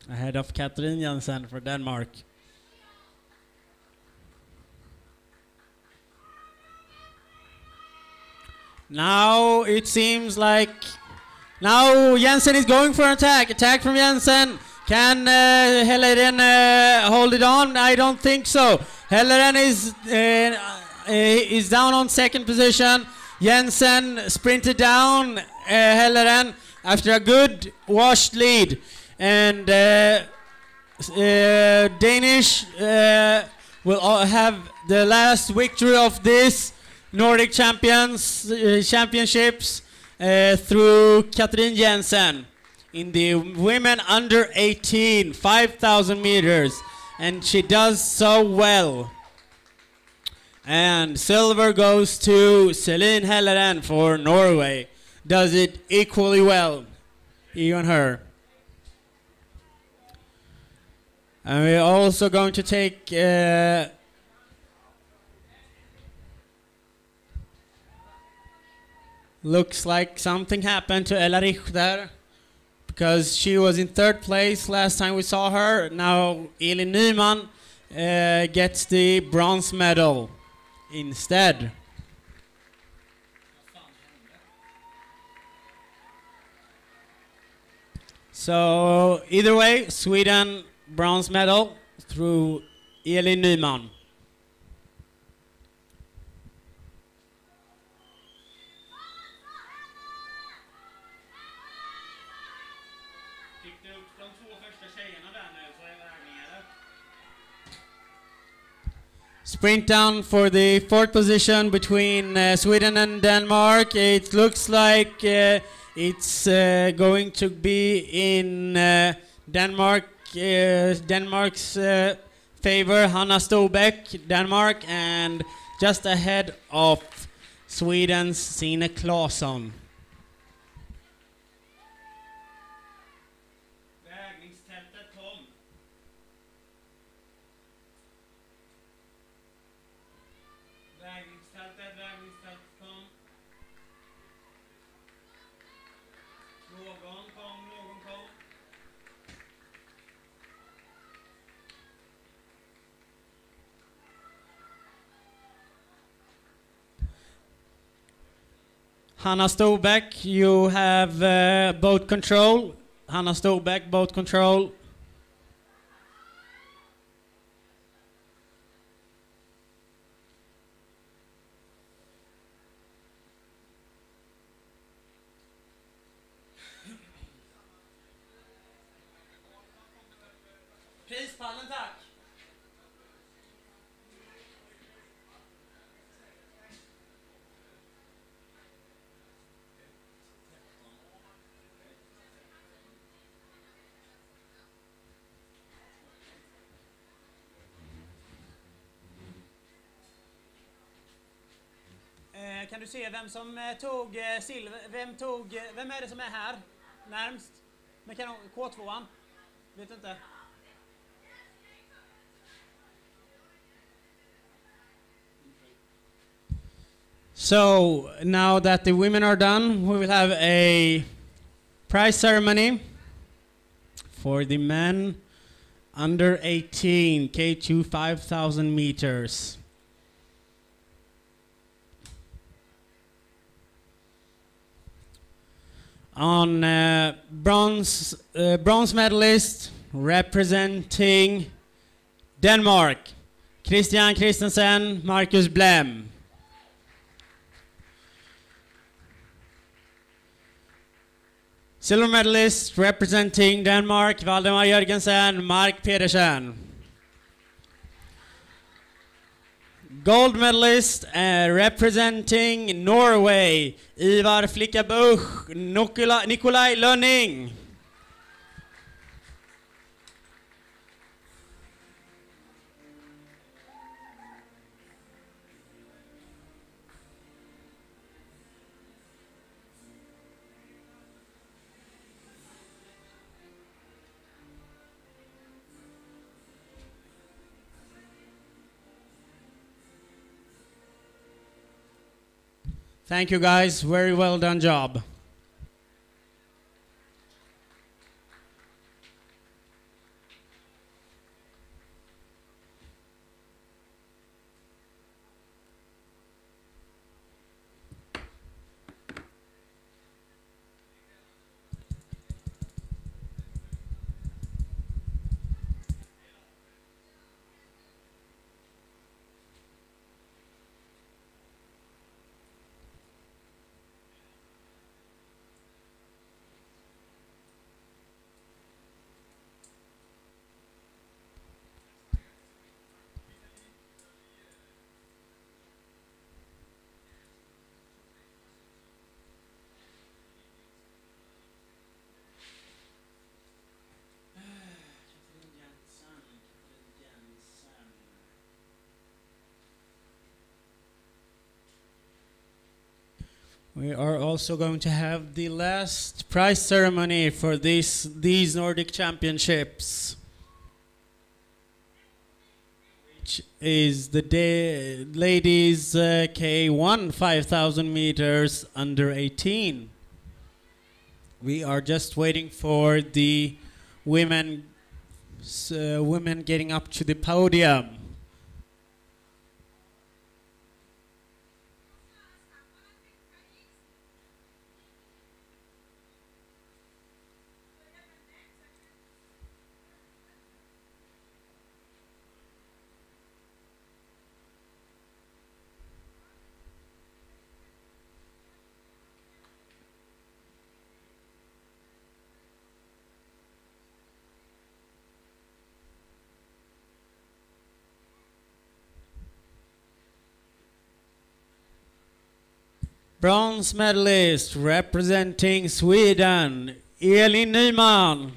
ahead of Katrin Jensen for Denmark. Now it seems like Jensen is going for an attack. Attack from Jensen. Can Helleren hold it on? I don't think so. Helleren is down on second position. Jensen sprinted down Helleren after a good washed lead. And Danish will have the last victory of this Nordic championships through Katrin Jensen in the women under 18 5,000 meters, and she does so well. And silver goes to Celine Helleren for Norway. Does it equally well, even her. And we're also going to take looks like something happened to Ella Richter, because she was in third place last time we saw her. Now Elin Nyman gets the bronze medal instead. So either way, Sweden bronze medal through Elin Nyman. Sprint down for the fourth position between Sweden and Denmark. It looks like it's going to be in Denmark's favor. Hanna Stobeck, Denmark, and just ahead of Sweden's Sine Claesson. Hanna Stobeck, you have boat control. Hanna Stobeck, boat control. Kan du se vem som tog silver? Vem är det som är här närmst? Med kanon, K2an? Vet inte. So now that the women are done, we will have a prize ceremony for the men under 18, K2 5,000 meters. On bronze medalist representing Denmark, Christian Christensen, Marcus Blem. Silver medalist representing Denmark, Valdemar Jørgensen, Mark Pedersen. Gold medalist representing Norway, Ivar Flickabuch, Nikolaj Lønning. Thank you guys, very well done job. We are also going to have the last prize ceremony for these Nordic Championships, which is the ladies K1 5,000 meters under 18. We are just waiting for the women getting up to the podium. Bronze medalist representing Sweden, Elin Nyman.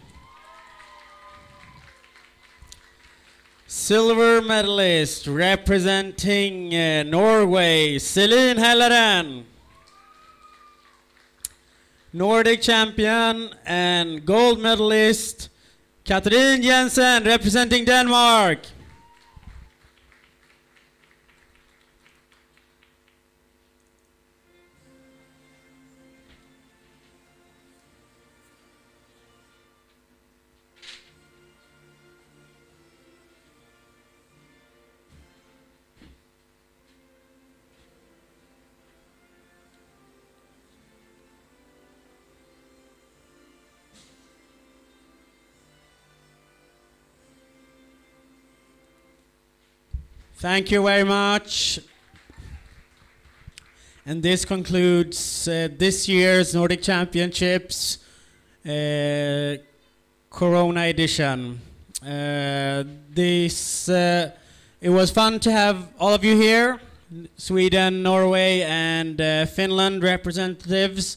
Silver medalist representing Norway, Celine Helleren. Nordic champion and gold medalist, Katrin Jensen representing Denmark. Thank you very much. And this concludes this year's Nordic Championships Corona edition. It was fun to have all of you here, Sweden, Norway, and Finland representatives.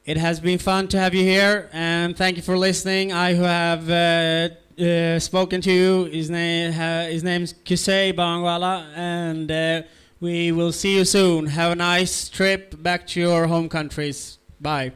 It has been fun to have you here, and thank you for listening. I who have spoken to you, his name's Kisei Bangwala, and We will see you soon. Have a nice trip back to your home countries. Bye.